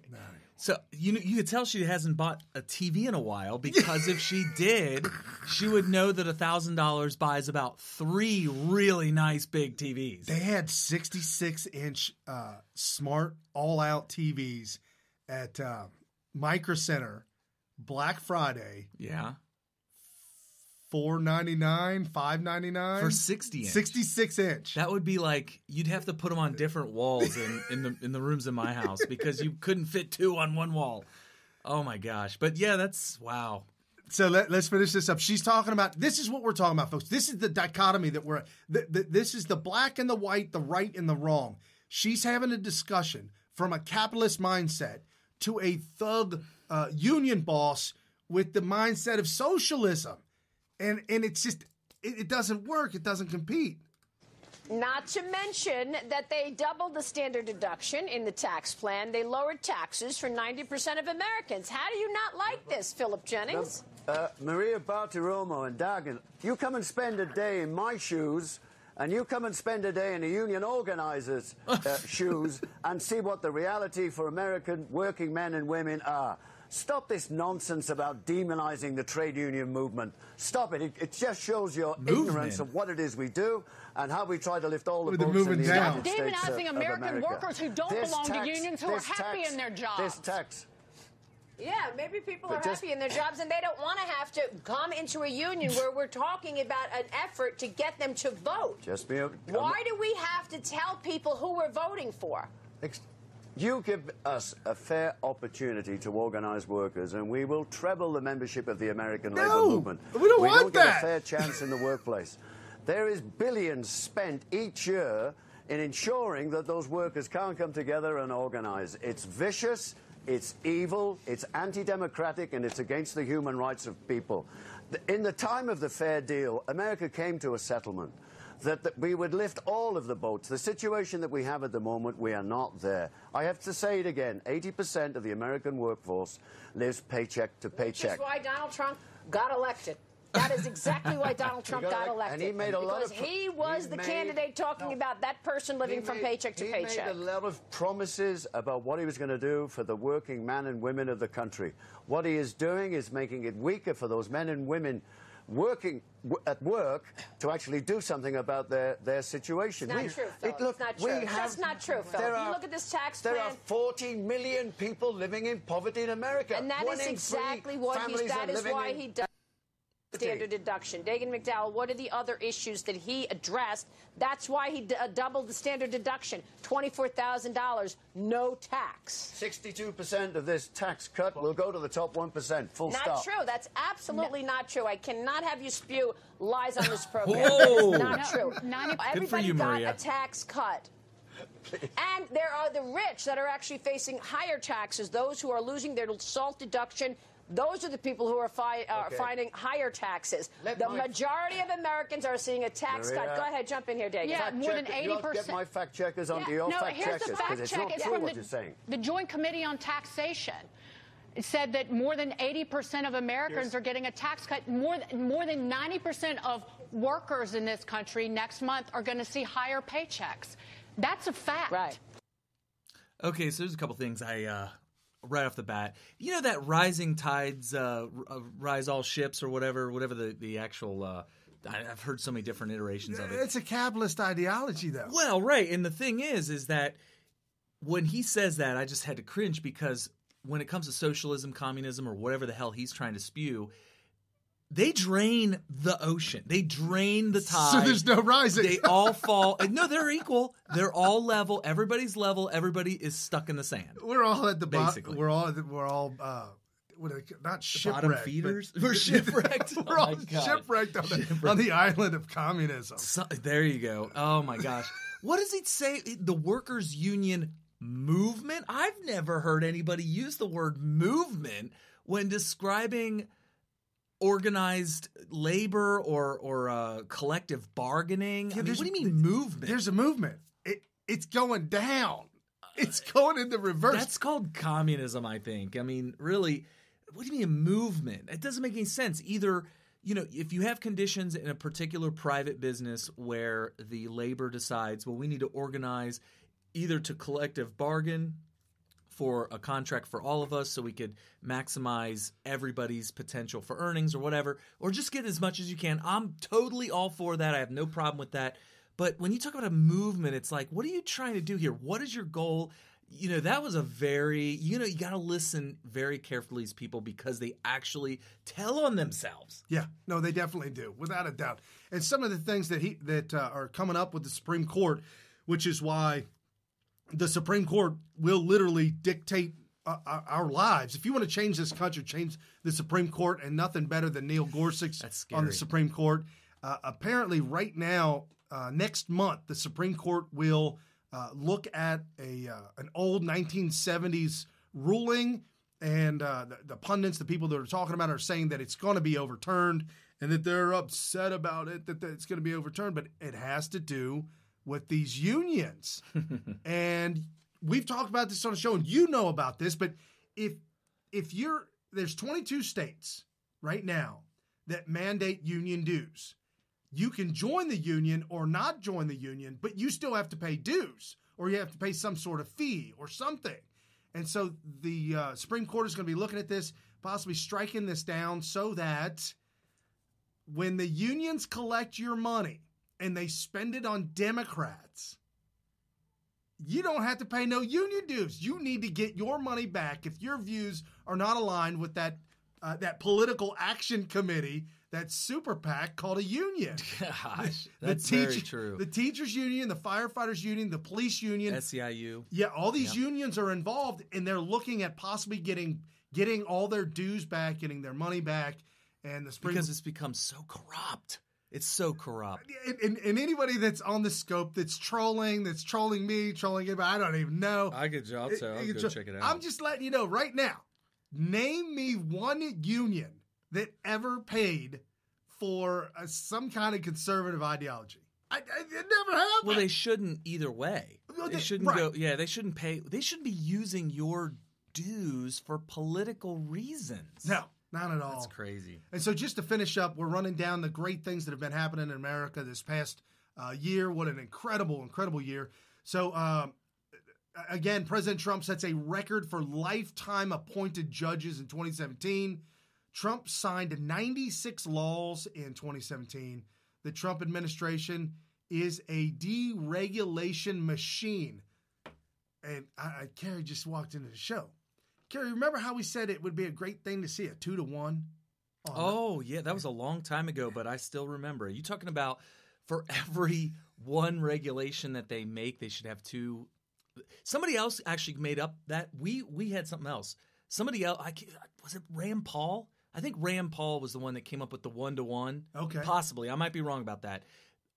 So you could tell she hasn't bought a TV in a while, because if she did, she would know that $1,000 buys about 3 really nice big TVs. They had 66-inch smart all-out TVs at Micro Center Black Friday. Yeah. $4.99, $5.99 for 60-inch, 66-inch. That would be like you'd have to put them on different walls in the rooms in my house, because you couldn't fit 2 on one wall. Oh my gosh! But yeah, that's wow. So let's finish this up. She's talking about, this is what we're talking about, folks. This is the dichotomy that we're. This is the black and the white, the right and the wrong. She's having a discussion from a capitalist mindset to a thug union boss with the mindset of socialism. And it's just, it doesn't work. It doesn't compete. Not to mention that they doubled the standard deduction in the tax plan. They lowered taxes for 90% of Americans. How do you not like this, Philip Jennings? Maria Bartiromo and Dagan, you come and spend a day in my shoes, and you come and spend a day in a union organizer's shoes, and see what the reality for American working men and women are. Stop this nonsense about demonizing the trade union movement. Stop it. It just shows your ignorance of what it is we do and how we try to lift all the boats in the United States demonizing American workers who don't belong to unions, who are happy in their jobs. This tax. Yeah, maybe people are happy in their jobs and they don't want to have to come into a union where we're talking about an effort to get them to vote. Why do we have to tell people who we're voting for? You give us a fair opportunity to organize workers, and we will treble the membership of the American labor movement. We don't want get that. a fair chance in the workplace. There is billions spent each year in ensuring that those workers can't come together and organize. It's vicious, it's evil, it's anti-democratic, and it's against the human rights of people. In the time of the fair deal, America came to a settlement that we would lift all of the boats. The situation that we have at the moment, we are not there. I have to say it again, 80% of the American workforce lives paycheck to paycheck. Which is why Donald Trump got elected. That is exactly why Donald Trump got elected. And he made a lot of... he was the candidate talking about that person living from paycheck to paycheck. He made a lot of promises about what he was going to do for the working men and women of the country. What he is doing is making it weaker for those men and women working at work to actually do something about their situation. It's not true, Philip. It's not true. That's not true, Philip. You look at this tax plan. There are 40 million people living in poverty in America. And that is exactly what that is why he does standard deduction. Dagan McDowell, what are the other issues that he addressed? That's why he doubled the standard deduction, $24,000, no tax. 62% of this tax cut will go to the top 1%, full stop. Not true. That's absolutely not true. I cannot have you spew lies on this program. It's not true. Everybody got a tax cut. And there are the rich that are actually facing higher taxes, those who are losing their SALT deduction. Those are the people who are finding higher taxes. The majority of Americans are seeing a tax cut. Go ahead, jump in here, Dagan. Yeah, more than 80%. Get my fact checkers onto your fact checkers, because it's not true what you're saying. The Joint Committee on Taxation. It said that more than 80% of Americans are getting a tax cut. More than 90% of workers in this country next month are going to see higher paychecks. That's a fact. Right. Okay, so there's a couple things right off the bat. You know that rising tides rise all ships, or whatever the actual I've heard so many different iterations of it. It's a capitalist ideology, though. Well, right. And the thing is that when he says that, I just had to cringe, because when it comes to socialism, communism, or whatever the hell he's trying to spew, they drain the ocean. They drain the tide. So there's no rising. They all fall. No, they're equal. They're all level. Everybody's level. Everybody is stuck in the sand. We're all at the bottom. Basically. We're all not shipwrecked. Bottom feeders? We're shipwrecked. We're all shipwrecked on the island of communism. There you go. Oh, my gosh. What does it say? The workers' union movement? I've never heard anybody use the word movement when describing organized labor or collective bargaining. Yeah, what do you mean movement? There's a movement. It's going down. It's going in the reverse. That's called communism, I think. I mean, really, what do you mean a movement? It doesn't make any sense. Either, if you have conditions in a particular private business where the labor decides, well, we need to organize either to collective bargain for a contract for all of us so we could maximize everybody's potential for earnings or whatever, or just get as much as you can. I'm totally all for that. I have no problem with that. But when you talk about a movement, it's like, what are you trying to do here? What is your goal? That was a very, you got to listen very carefully to people, because they actually tell on themselves. Yeah, no, they definitely do, without a doubt. And some of the things that are coming up with the Supreme Court, which is why the Supreme Court will literally dictate our lives. If you want to change this country, change the Supreme Court, and nothing better than Neil Gorsuch on the Supreme Court. Apparently, right now, next month, the Supreme Court will look at an old 1970s ruling, and the pundits, the people that are talking about it, are saying that it's going to be overturned, and that they're upset about it, that it's going to be overturned. But it has to do with these unions. And we've talked about this on the show, and you know about this, but if there's 22 states right now that mandate union dues. You can join the union or not join the union, but you still have to pay dues, or you have to pay some sort of fee or something. And so the Supreme Court is going to be looking at this, possibly striking this down, so that when the unions collect your money and they spend it on Democrats, you don't have to pay no union dues. You need to get your money back if your views are not aligned with that political action committee, that super PAC called a union. Gosh, that's very true. The teachers union, the firefighters union, the police union. SEIU. Yeah, all these unions are involved, and they're looking at possibly getting all their dues back, getting their money back. And because it's become so corrupt. It's so corrupt. And anybody that's on the scope that's trolling me, trolling anybody, I don't even know. I'll go check it out. I'm just letting you know right now. Name me one union that ever paid for some kind of conservative ideology. It never happened. Well, they shouldn't either way. They shouldn't go. Yeah, they shouldn't pay. They shouldn't be using your dues for political reasons. No. Not at all. That's crazy. And so just to finish up, we're running down the great things that have been happening in America this past year. What an incredible, incredible year. So, again, President Trump sets a record for lifetime appointed judges in 2017. Trump signed 96 laws in 2017. The Trump administration is a deregulation machine. And Carrie just walked into the show. Kerry, remember how we said it would be a great thing to see a 2-to-1? Oh, yeah, that was a long time ago, but I still remember. Are you talking about for every one regulation that they make, they should have two? Somebody else actually made up that. We had something else. Somebody else, was it Rand Paul? I think Rand Paul was the one that came up with the 1-to-1. Okay. Possibly. I might be wrong about that.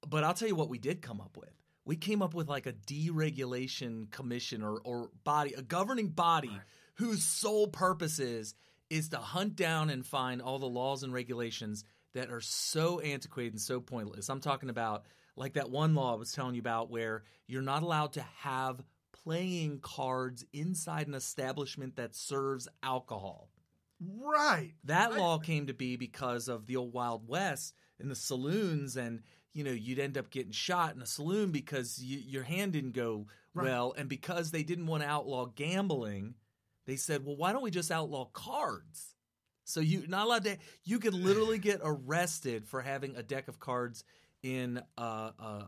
But I'll tell you what we did come up with. We came up with like a deregulation commission or body, a governing body. Right. Whose sole purpose is to hunt down and find all the laws and regulations that are so antiquated and so pointless. I'm talking about like that one law I was telling you about where you're not allowed to have playing cards inside an establishment that serves alcohol. Right. That law came to be because of the old Wild West and the saloons, and you'd end up getting shot in a saloon because your hand didn't go well, and because they didn't want to outlaw gambling, they said, well, why don't we just outlaw cards? So you're not allowed to – you could literally get arrested for having a deck of cards in an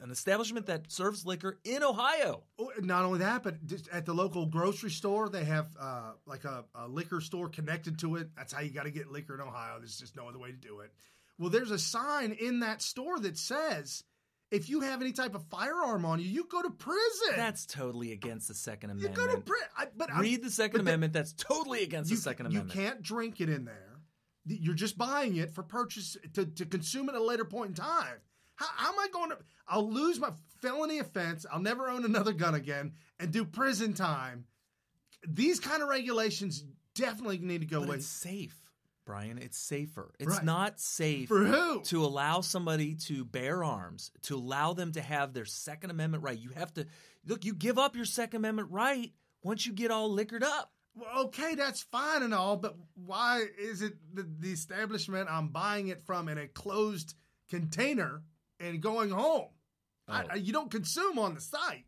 establishment that serves liquor in Ohio. Not only that, but at the local grocery store, they have like a liquor store connected to it. That's how you got to get liquor in Ohio. There's just no other way to do it. Well, there's a sign in that store that says – if you have any type of firearm on you, you go to prison. That's totally against the Second Amendment. You go to prison. Read the Second Amendment. That's totally against the Second Amendment. You can't drink it in there. You're just buying it for purchase to consume at a later point in time. How am I going to – I'll lose my felony offense. I'll never own another gun again and do prison time. These kind of regulations definitely need to go away. It's safe. Brian, it's safer. It's not safe for who? To allow somebody to bear arms, to allow them to have their Second Amendment right. You have to look. You give up your Second Amendment right once you get all liquored up. Well, okay, that's fine and all, but why is it the establishment I'm buying it from in a closed container and going home? You don't consume on the site.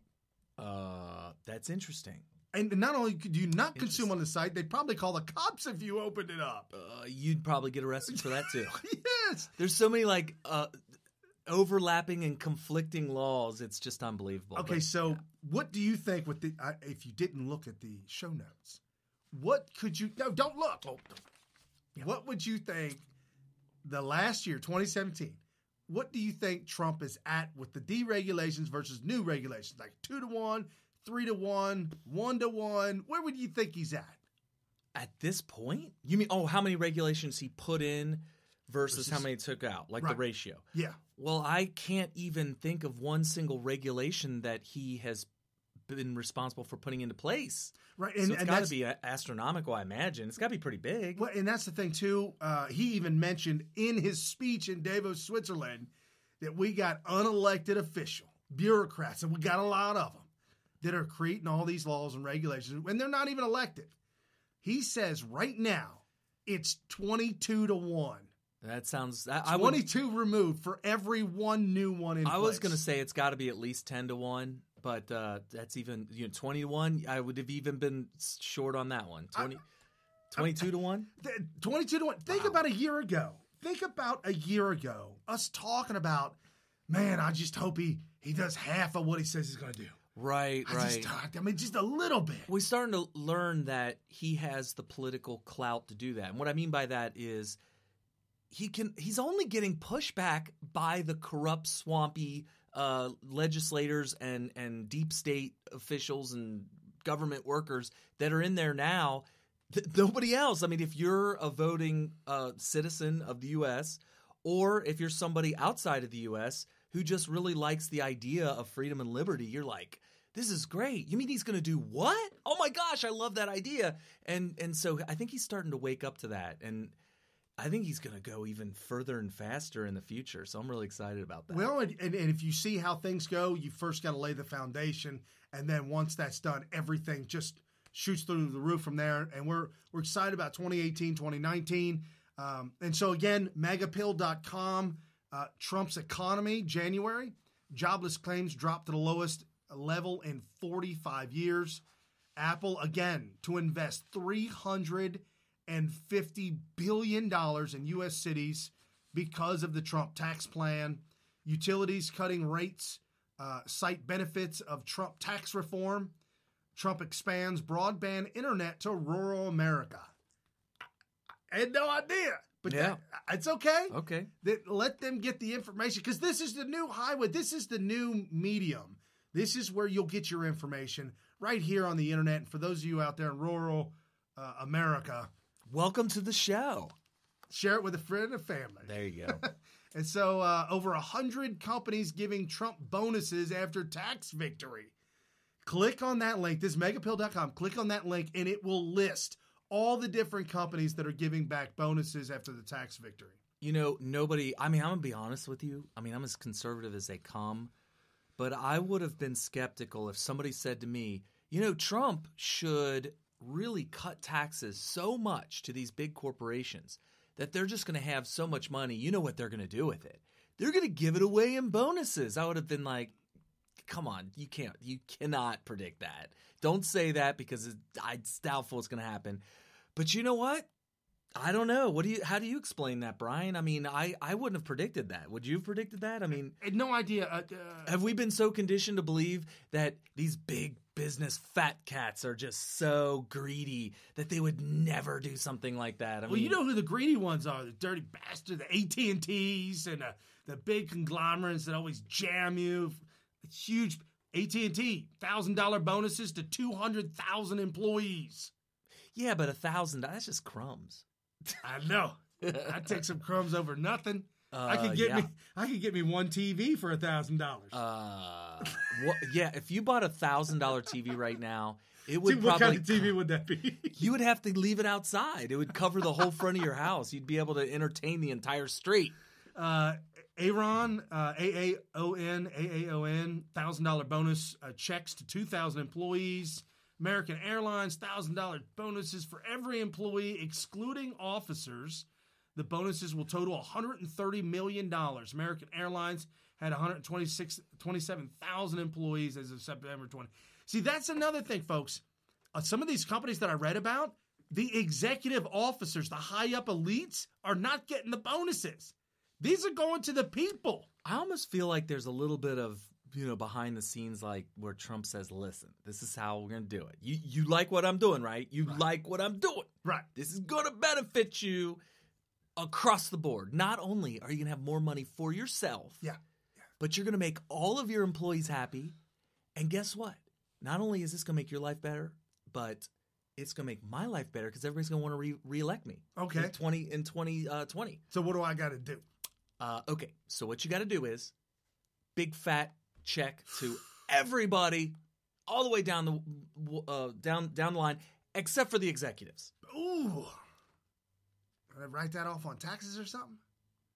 That's interesting. And not only could you not consume on the site, they'd probably call the cops if you opened it up. You'd probably get arrested for that too. Yes. There's so many overlapping and conflicting laws. It's just unbelievable. Okay, what do you think with the if you didn't look at the show notes? What could you – no, don't look. Oh, what would you think the last year, 2017, what do you think Trump is at with the deregulations versus new regulations, like 2-to-1, 3-to-1, 1-to-1? Where would you think he's at? At this point? You mean, how many regulations he put in versus how many he took out, like the ratio? Yeah. Well, I can't even think of one single regulation that he has been responsible for putting into place. Right. So it's got to be astronomical, I imagine. It's got to be pretty big. Well, and that's the thing, too. He even mentioned in his speech in Davos, Switzerland, that we got unelected official bureaucrats, and we got a lot of them, that are creating all these laws and regulations, and they're not even elected. He says right now it's 22-to-1. That sounds 22 removed for every one new one in place. I was going to say it's got to be at least 10-to-1, but that's even 20-to-1. I would have even been short on that one. 22-to-1. 22-to-1. Think about a year ago. Us talking about, man, I just hope he does half of what he says he's going to do. Right. I mean, just a little bit. We're starting to learn that he has the political clout to do that. And what I mean by that is he's only getting pushback by the corrupt, swampy legislators and deep state officials and government workers that are in there now. Nobody else. I mean, if you're a voting citizen of the U.S. or if you're somebody outside of the U.S. who just really likes the idea of freedom and liberty, you're like, this is great. You mean he's going to do what? Oh my gosh, I love that idea. And so I think he's starting to wake up to that. And I think he's going to go even further and faster in the future. So I'm really excited about that. Well, and if you see how things go, you first got to lay the foundation. And then once that's done, everything just shoots through the roof from there. And we're excited about 2018, 2019. And so again, megapill.com, Trump's Economy January. Jobless claims dropped to the lowest level in 45 years. Apple, again, to invest $350 billion in U.S. cities because of the Trump tax plan. Utilities cutting rates, cite benefits of Trump tax reform. Trump expands broadband internet to rural America. I had no idea. But it's okay. Okay. Let them get the information because this is the new highway. This is the new medium. This is where you'll get your information right here on the internet. And for those of you out there in rural America, welcome to the show. Share it with a friend and family. There you go. And so over 100 companies giving Trump bonuses after tax victory. Click on that link. This is megapill.com. Click on that link and it will list all the different companies that are giving back bonuses after the tax victory. You know, nobody, I mean, I'm going to be honest with you. I mean, I'm as conservative as they come, but I would have been skeptical if somebody said to me, you know, Trump should really cut taxes so much to these big corporations that they're just going to have so much money. You know what they're going to do with it? They're going to give it away in bonuses. I would have been like, come on, you cannot predict that. Don't say that because it's doubtful it's going to happen. But you know what? I don't know. How do you explain that, Brian? I mean, I wouldn't have predicted that. Would you have predicted that? I mean, I had no idea. Have we been so conditioned to believe that these big business fat cats are just so greedy that they would never do something like that? I mean, you know who the greedy ones are? The dirty bastard, the AT&Ts and the big conglomerates that always jam you. It's huge. AT&T, $1,000 bonuses to 200,000 employees. Yeah, but $1,000, that's just crumbs. I know. I'd take some crumbs over nothing. I could get me one TV for $1,000. Yeah, if you bought $1,000 TV right now, it would what kind of TV would that be? You would have to leave it outside. It would cover the whole front of your house. You'd be able to entertain the entire street. Aaron, AAON, $1,000 bonus checks to 2,000 employees. American Airlines, $1,000 bonuses for every employee, excluding officers. The bonuses will total $130 million. American Airlines had 27,000 employees as of September 20. See, that's another thing, folks. Some of these companies that I read about, the executive officers, the high-up elites, are not getting the bonuses. These are going to the people. I almost feel like there's a little bit of, behind the scenes, like where Trump says, listen, this is how we're going to do it. You like what I'm doing, right? You like what I'm doing. Right. This is going to benefit you across the board. Not only are you going to have more money for yourself, but you're going to make all of your employees happy. And guess what? Not only is this going to make your life better, but it's going to make my life better because everybody's going to want to reelect me. Okay. In 2020. So what do I got to do? Okay. So what you got to do is big fat check to everybody all the way down the line, except for the executives. Ooh. Can I write that off on taxes or something?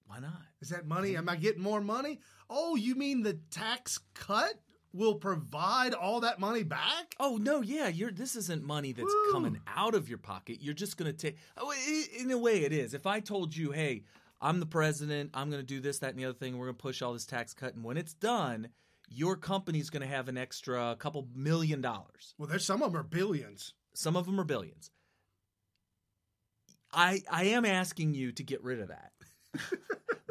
Why not? Is that money? Am I getting more money? Oh, you mean the tax cut will provide all that money back? Oh, no, yeah. This isn't money that's coming out of your pocket. You're just going to take... Oh, in a way, it is. If I told you, hey, I'm the president, I'm going to do this, that, and the other thing, we're going to push all this tax cut, and when it's done, your company's going to have an extra couple $1 million. Well, there's some of them are billions. Some of them are billions. I am asking you to get rid of that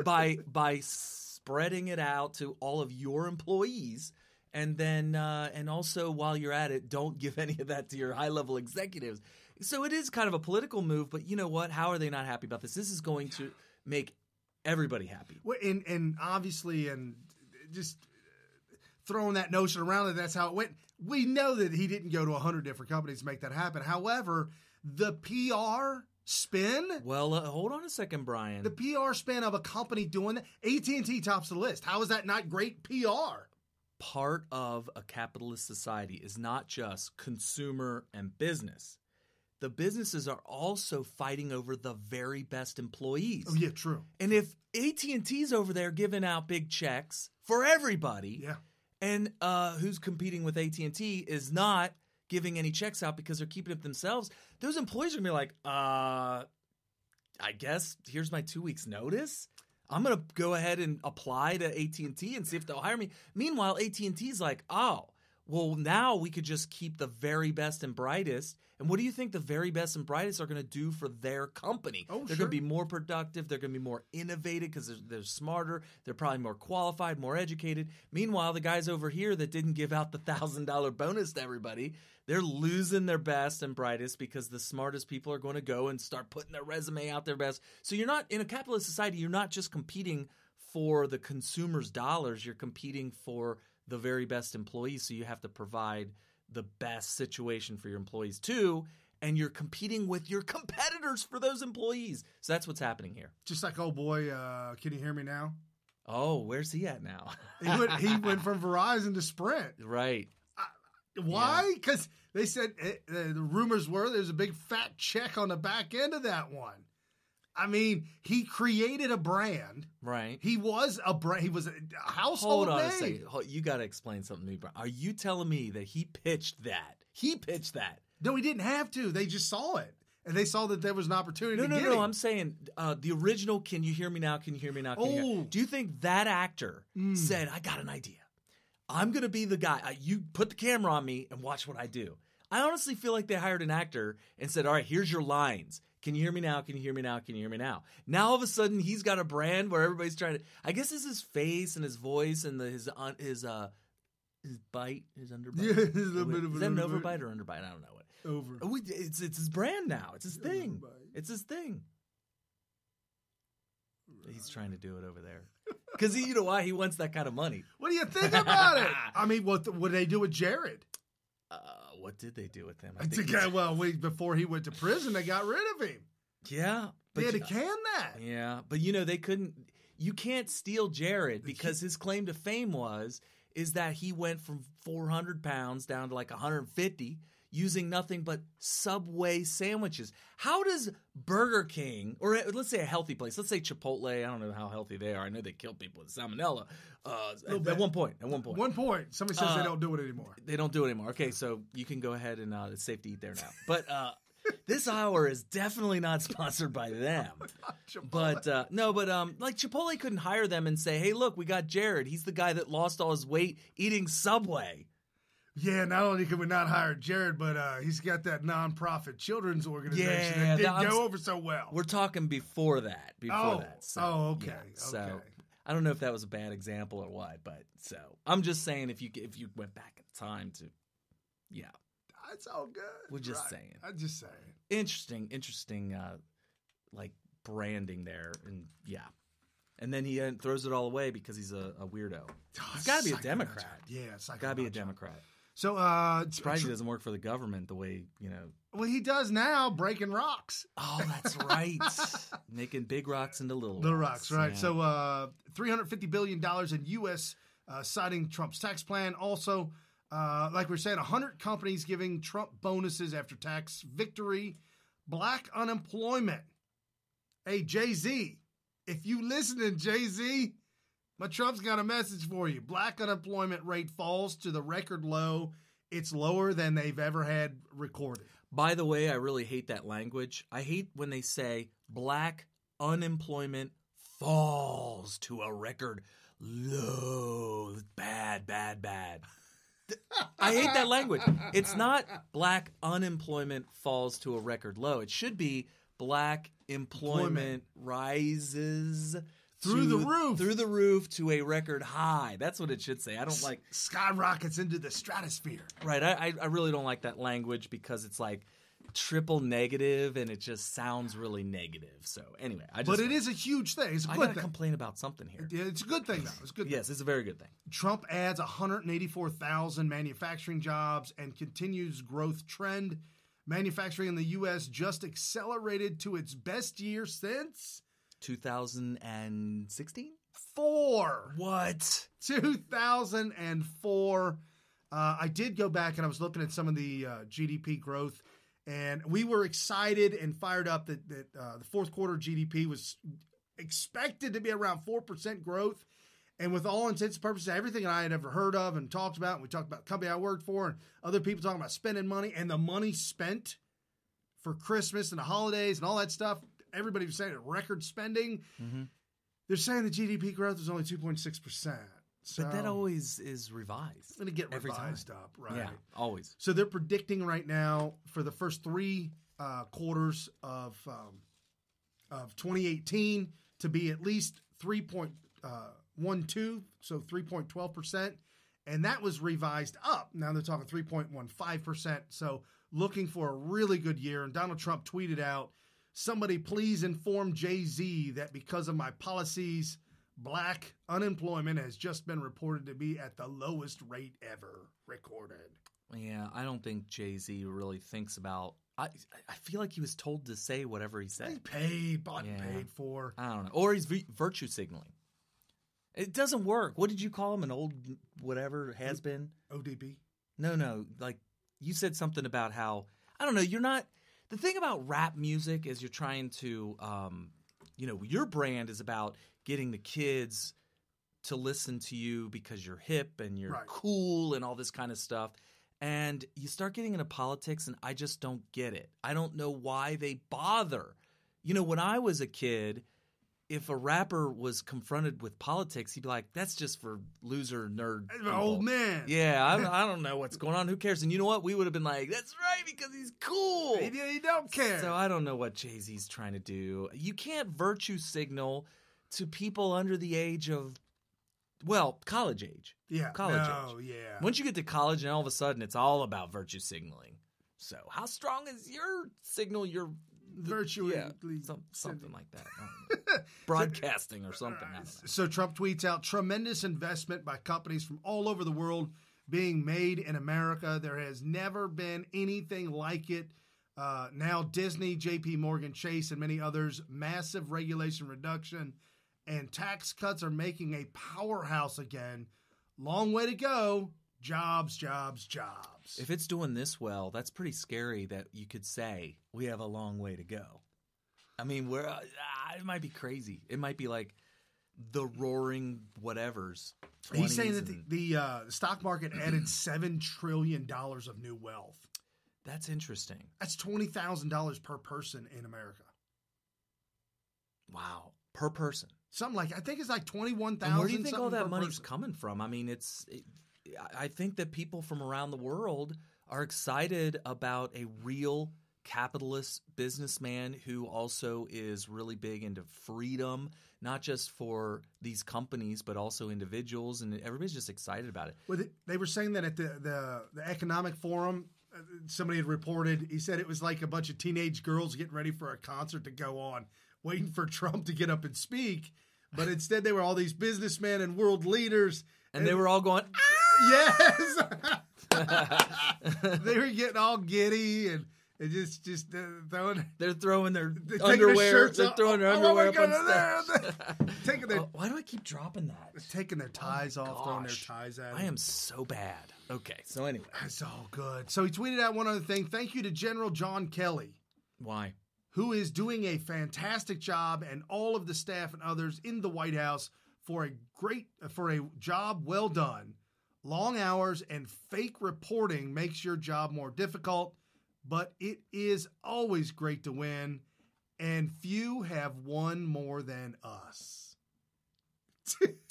by spreading it out to all of your employees And then, and also while you're at it, don't give any of that to your high-level executives. So it is kind of a political move, but you know what? How are they not happy about this? This is going to make everybody happy. Well, and obviously, and just throwing that notion around that that's how it went. We know that he didn't go to 100 different companies to make that happen. However, the PR spin. Well, hold on a second, Brian. The PR spin of a company doing that. AT&T tops the list. How is that not great PR? Part of a capitalist society is not just consumer and business. The businesses are also fighting over the very best employees. Oh, yeah, true. And if AT&T's over there giving out big checks for everybody, yeah, and who's competing with AT&T is not giving any checks out because they're keeping it themselves, those employees are going to be like, I guess here's my 2 weeks notice. I'm going to go ahead and apply to AT&T and see if they'll hire me. Meanwhile, AT&T's like, oh, well, now we could just keep the very best and brightest. And what do you think the very best and brightest are going to do for their company? Oh, they're going to be more productive. They're going to be more innovative because they're smarter. They're probably more qualified, more educated. Meanwhile, the guys over here that didn't give out the $1,000 bonus to everybody, they're losing their best and brightest because the smartest people are going to go and start putting their resume out their best. So you're not, in a capitalist society, you're not just competing for the consumer's dollars. You're competing for the very best employees. So you have to provide the best situation for your employees too. And you're competing with your competitors for those employees. So that's what's happening here. Just like, oh boy, can you hear me now? Oh, where's he at now? He went from Verizon to Sprint. Right. Why? Because they said the rumors were there's a big fat check on the back end of that one. I mean, he created a brand. Right. He was a brand. He was a household name. Hold on a second. You got to explain something to me, Brian. Are you telling me that he pitched that? He pitched that. No, he didn't have to. They just saw it. And they saw that there was an opportunity to get No, him. I'm saying the original Can You Hear Me Now? Can You Hear Me Now? Do you think that actor said, I got an idea. I'm going to be the guy. You put the camera on me and watch what I do. I honestly feel like they hired an actor and said, all right, here's your lines. Can you hear me now? Can you hear me now? Can you hear me now? Now all of a sudden he's got a brand where everybody's trying to. I guess it's his face and his voice and his bite, his underbite. Yeah, is that an overbite or underbite? I don't know what. Over. It's his brand now. It's his thing. It's his thing. He's trying to do it over there because you know why he wants that kind of money. What do you think about it? I mean, what did they do with Jared? What did they do with him? Before he went to prison, they got rid of him. Yeah. They had to can that. Yeah. But, they couldn't – you can't steal Jared because his claim to fame is that he went from 400 pounds down to like 150 using nothing but Subway sandwiches. How does Burger King – or let's say a healthy place. Let's say Chipotle. I don't know how healthy they are. I know they kill people with salmonella at one point. Somebody says they don't do it anymore. They don't do it anymore. Okay, so you can go ahead and it's safe to eat there now. But this hour is definitely not sponsored by them. But like Chipotle couldn't hire them and say, hey, look, we got Jared. He's the guy that lost all his weight eating Subway. Yeah, not only can we not hire Jared, but he's got that nonprofit children's organization that didn't go over so well. We're talking before that. So, okay. So I don't know if that was a bad example or what, but so I'm just saying if you went back in time to, that's all good. We're just saying. I'm just saying. Interesting, like branding there, and and then he throws it all away because he's a weirdo. He's got to be a Democrat. Yeah, it's got to be a Democrat. So, surprised he doesn't work for the government the way, Well, he does now, breaking rocks. Oh, that's right. Making big rocks into little rocks, right. Yeah. So, $350 billion in U.S. Citing Trump's tax plan. Also, like we were saying, 100 companies giving Trump bonuses after tax victory. Black unemployment. Hey, Jay-Z, if you listening, Jay-Z, but Trump's got a message for you. Black unemployment rate falls to the record low. It's lower than they've ever had recorded. By the way, I really hate that language. I hate when they say black unemployment falls to a record low. Bad. I hate that language. It's not black unemployment falls to a record low. It should be black employment rises Through the roof. Through the roof to a record high. That's what it should say. I don't like... Skyrockets into the stratosphere. Right. I really don't like that language because it's like triple negative and it just sounds really negative. So anyway, But it is a huge thing. It's a good thing. I gotta complain about something here. It's a good thing, though. It's a good. Yes, it's a very good thing. Trump adds 184,000 manufacturing jobs and continues growth trend. Manufacturing in the U.S. just accelerated to its best year since 2016? 4. What? 2004. I did go back and I was looking at some of the GDP growth, and we were excited and fired up that the fourth quarter GDP was expected to be around 4% growth. And with all intents and purposes, everything I had ever heard of and talked about, and we talked about the company I worked for and other people talking about spending money, and the money spent for Christmas and the holidays and all that stuff, everybody was saying record spending. Mm-hmm. They're saying the GDP growth is only 2.6%. So, but that always is revised. It's going to get every revised time. up, right? Yeah, always. So they're predicting right now for the first 3 quarters of 2018 to be at least 3.12, so 3.12%, and that was revised up. Now they're talking 3.15%. So looking for a really good year. And Donald Trump tweeted out, "Somebody please inform Jay-Z that because of my policies, Black unemployment has just been reported to be at the lowest rate ever recorded." Yeah, I don't think Jay-Z really thinks about... I feel like he was told to say whatever he said. He's paid, bought and paid for. I don't know. Or he's virtue signaling. It doesn't work. What did you call him? An old whatever has been? ODB? No. Like, you said something about how... I don't know. You're not... The thing about rap music is you're trying to... your brand is about getting the kids to listen to you because you're hip and you're cool and all this kind of stuff. And you start getting into politics, and I just don't get it. I don't know why they bother. When I was a kid, if a rapper was confronted with politics, he'd be like, "That's just for loser nerd people." Old man. Yeah, I don't know what's going on. Who cares? And you know what? We would have been like, "That's right, because he's cool." He don't care. So I don't know what Jay-Z's trying to do. You can't virtue signal to people under the age of, college age. Yeah. College age. Yeah. Once you get to college, and all of a sudden it's all about virtue signaling. So how strong is your signal? Your virtually something like that. I don't know. Broadcasting or something. I don't know. So Trump tweets out, "Tremendous investment by companies from all over the world being made in America. There has never been anything like it. Now Disney, JP Morgan Chase, and many others, massive regulation reduction and tax cuts are making a powerhouse again. Long way to go. Jobs, jobs, jobs." If it's doing this well, that's pretty scary that you could say we have a long way to go. I mean, it might be crazy. It might be like the roaring whatevers. He's saying that the stock market added $7 trillion of new wealth. That's interesting. That's $20,000 per person in America. Wow. Per person. Something like, I think it's like 21,000. Where do you think all that money's coming from? I mean, I think that people from around the world are excited about a real capitalist businessman who also is really big into freedom, not just for these companies, but also individuals. And everybody's just excited about it. Well, they were saying that at the economic forum, somebody had reported, he said it was like a bunch of teenage girls getting ready for a concert to go on, waiting for Trump to get up and speak. But instead, they were all these businessmen and world leaders. And they were all going, yes! They were getting all giddy and just throwing. They're throwing their underwear. They're throwing their underwear up on stage. Why do I keep dropping that? Taking their ties off, throwing their ties at. I am so bad. Okay, so anyway, it's all good. So he tweeted out one other thing. "Thank you to General John Kelly." Why? "Who is doing a fantastic job, and all of the staff and others in the White House for a job well done. Long hours and fake reporting makes your job more difficult, but it is always great to win, and few have won more than us."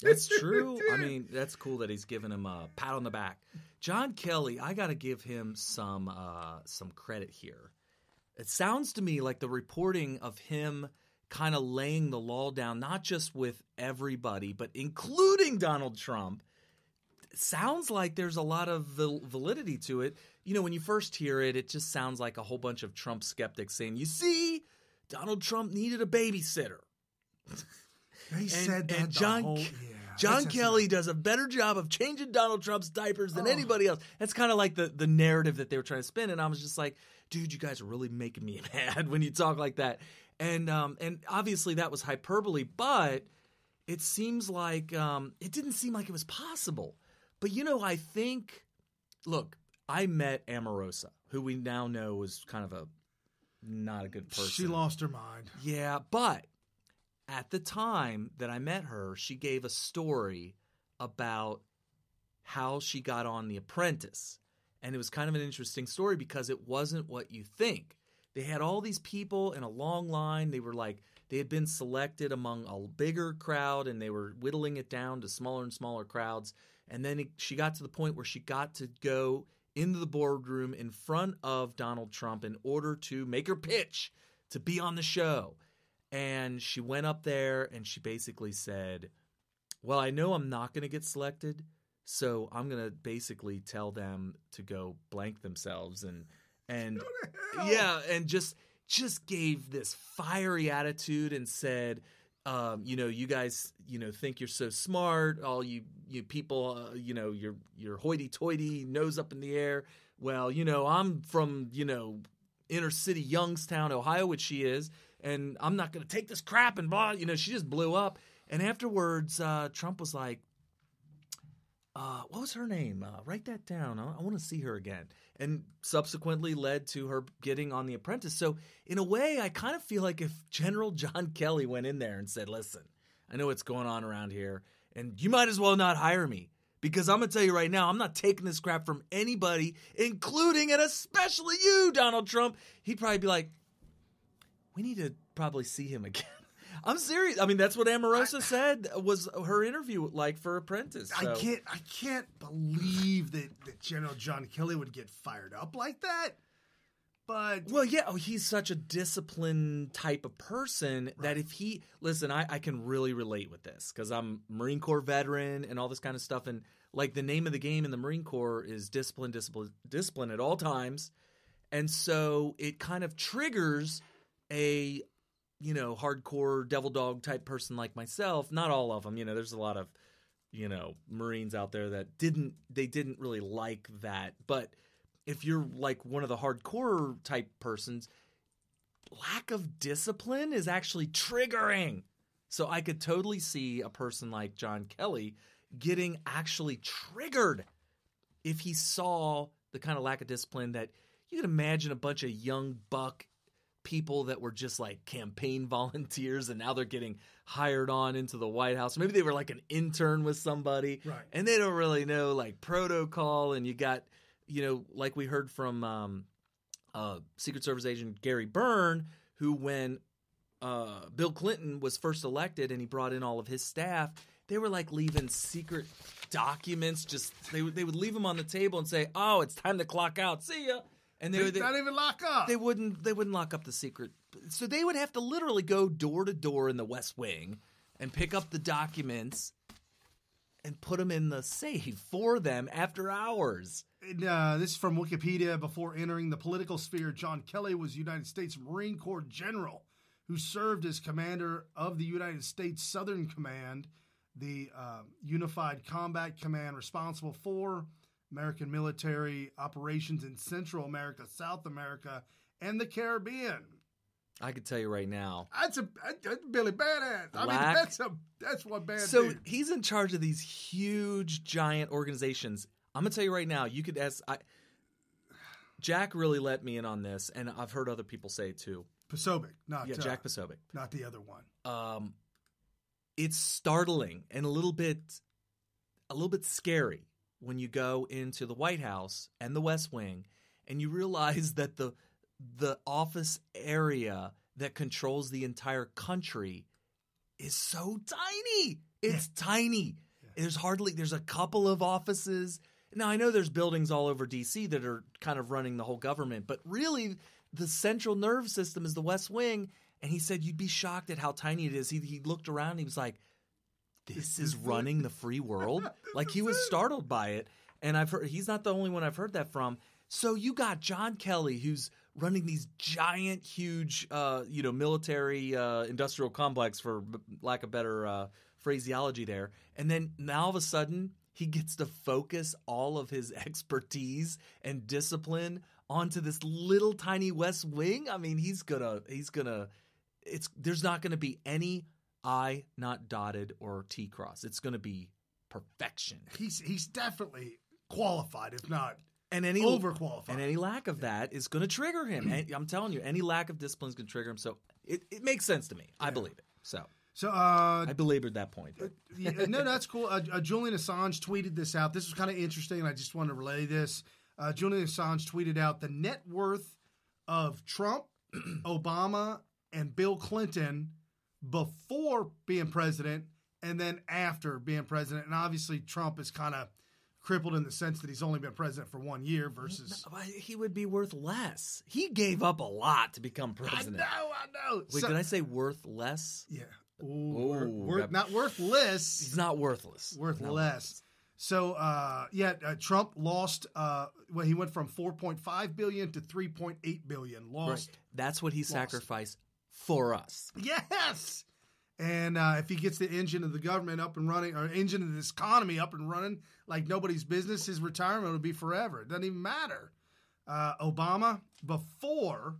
That's true. I mean, that's cool that he's giving him a pat on the back. John Kelly, I got to give him some credit here. It sounds to me like the reporting of him kind of laying the law down, not just with everybody, but including Donald Trump, it sounds like there's a lot of validity to it. You know, when you first hear it, it just sounds like a whole bunch of Trump skeptics saying, you see, Donald Trump needed a babysitter. They said that and John Kelly does a better job of changing Donald Trump's diapers than anybody else. That's kind of like the narrative that they were trying to spin. And I was just like, dude, you guys are really making me mad when you talk like that. And obviously that was hyperbole, but it seems like it didn't seem like it was possible. But, you know, I think, look, I met Omarosa, who we now know was kind of not a good person. She lost her mind. Yeah, but at the time that I met her, she gave a story about how she got on The Apprentice. And it was kind of an interesting story because it wasn't what you think. They had all these people in a long line. They were like, they had been selected among a bigger crowd, and they were whittling it down to smaller and smaller crowds. And then she got to the point where she got to go into the boardroom in front of Donald Trump in order to make her pitch to be on the show. And she went up there and she basically said, well, I know I'm not going to get selected, so I'm going to basically tell them to go blank themselves. And yeah, and just gave this fiery attitude and said, you know, you guys, you know, think you're so smart, all you people, you know, you're hoity-toity, nose up in the air. Well, you know, I'm from, you know, inner city Youngstown, Ohio, which she is, and I'm not going to take this crap and blah. You know, she just blew up. And afterwards, Trump was like, what was her name? Write that down. I want to see her again. And subsequently led to her getting on The Apprentice. So in a way, I kind of feel like if General John Kelly went in there and said, listen, I know what's going on around here, and you might as well not hire me. Because I'm going to tell you right now, I'm not taking this crap from anybody, including and especially you, Donald Trump. He'd probably be like, we need to probably see him again. I'm serious. I mean, that's what Omarosa said was her interview like for Apprentice. So. I can't believe that General John Kelly would get fired up like that. But well, yeah, he's such a disciplined type of person that if he listen, I can really relate with this because I'm a Marine Corps veteran and all this kind of stuff, and like the name of the game in the Marine Corps is discipline at all times, and so it kind of triggers a hardcore devil dog type person like myself. Not all of them, there's a lot of Marines out there that didn't really like that, but if you're like one of the hardcore type persons, lack of discipline is actually triggering. So I could totally see a person like John Kelly getting actually triggered if he saw the kind of lack of discipline that you can imagine a bunch of young buck people that were just like campaign volunteers and now they're getting hired on into the White House. Maybe they were like an intern with somebody, right, and they don't really know like protocol, and you got like we heard from Secret Service agent Gary Byrne, who when Bill Clinton was first elected and he brought in all of his staff, they were like leaving secret documents. Just they would leave them on the table and say, "Oh, it's time to clock out. See ya." And they would not even lock up. They wouldn't lock up the secret. So they would have to literally go door to door in the West Wing and pick up the documents and put them in the safe for them after hours. This is from Wikipedia. Before entering the political sphere, John Kelly was United States Marine Corps general who served as commander of the United States Southern Command, the Unified Combat Command responsible for American military operations in Central America, South America, and the Caribbean. I could tell you right now. That's Billy Badass. I mean, that's one bad So dude. He's in charge of these huge, giant organizations. I'm going to tell you right now, you could ask Jack really let me in on this, and I've heard other people say it too. Posobiec, Jack Posobiec. Not the other one. It's startling and a little bit scary when you go into the White House and the West Wing and you realize that the office area that controls the entire country is so tiny. It's tiny. Yeah. There's a couple of offices. Now, I know there's buildings all over D.C. that are kind of running the whole government, but really the central nerve system is the West Wing, And he said you'd be shocked at how tiny it is. He looked around and he was like, this is running the free world? Like, he was startled by it. And I've heard he's not the only one I've heard that from. So you got John Kelly, who's running these giant, huge, military industrial complex, for lack of better phraseology there. And then now all of a sudden he gets to focus all of his expertise and discipline onto this little tiny West Wing. I mean, there's not going to be any I not dotted or T cross. It's going to be perfection. He's definitely qualified, if not overqualified. And any lack of that is going to trigger him. And I'm telling you, any lack of discipline is going to trigger him. So it makes sense to me. I believe it. So I belabored that point. No, that's cool. Julian Assange tweeted this out. This was kind of interesting, and I just wanted to relay this. Julian Assange tweeted out the net worth of Trump, Obama, and Bill Clinton before being president and then after being president. And obviously Trump is kind of crippled in the sense that he's only been president for 1 year versus... He would be worth less. He gave up a lot to become president. I know. Wait, did I say worth less? Yeah. Not worthless. He's not worthless. Worth less. So, Trump lost, he went from $4.5 billion to $3.8 billion. Lost. Right. That's what he sacrificed for us. Yes. And if he gets the engine of the government up and running, or engine of this economy up and running like nobody's business, his retirement will be forever. It doesn't even matter. Obama before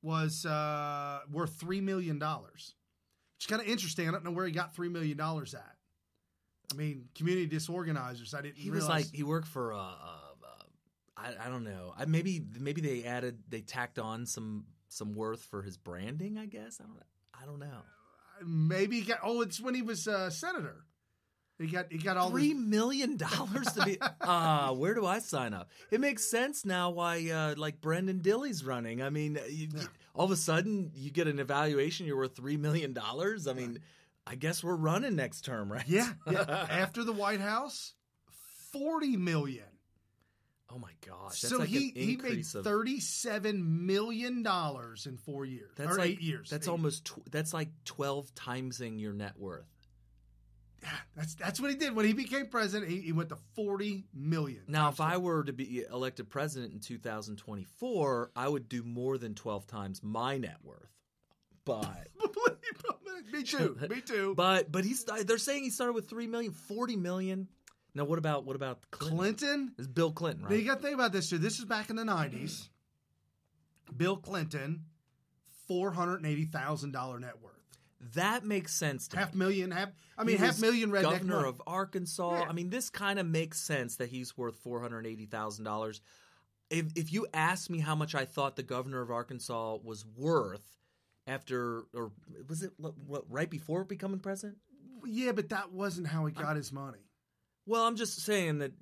was worth $3 million. Which is kind of interesting. I don't know where he got $3 million at. I mean, community disorganizers. I didn't. He realize. Was like he worked for. I don't know. Maybe they tacked on some worth for his branding. I guess I don't know. Maybe he got. Oh, it's when he was senator. He got all $3 million to be. Where do I sign up? It makes sense now why like Brendan Dilley's running. I mean, all of a sudden you get an evaluation. You're worth $3 million. I mean. I guess we're running next term, right? Yeah. After the White House, $40 million. Oh my gosh! That's so like he made $37 million in 4 years. That's 8 years. That's almost that's like 12 timesing your net worth. Yeah, that's what he did when he became president. He went to $40 million. Now, if I were to be elected president in 2024, I would do more than 12 times my net worth. But me too. But they're saying he started with $3 million, $40 million. Now what about Clinton? It's Bill Clinton, right? Now you got to think about this too. This is back in the 90s. Bill Clinton, $480,000 net worth. That makes sense to me. $500,000 redneck. Governor of Arkansas. Yeah. I mean, this kind of makes sense that he's worth $480,000. If you asked me how much I thought the governor of Arkansas was worth. After, or was it right before becoming president? Yeah, but that wasn't how he got his money. Well, I'm just saying that,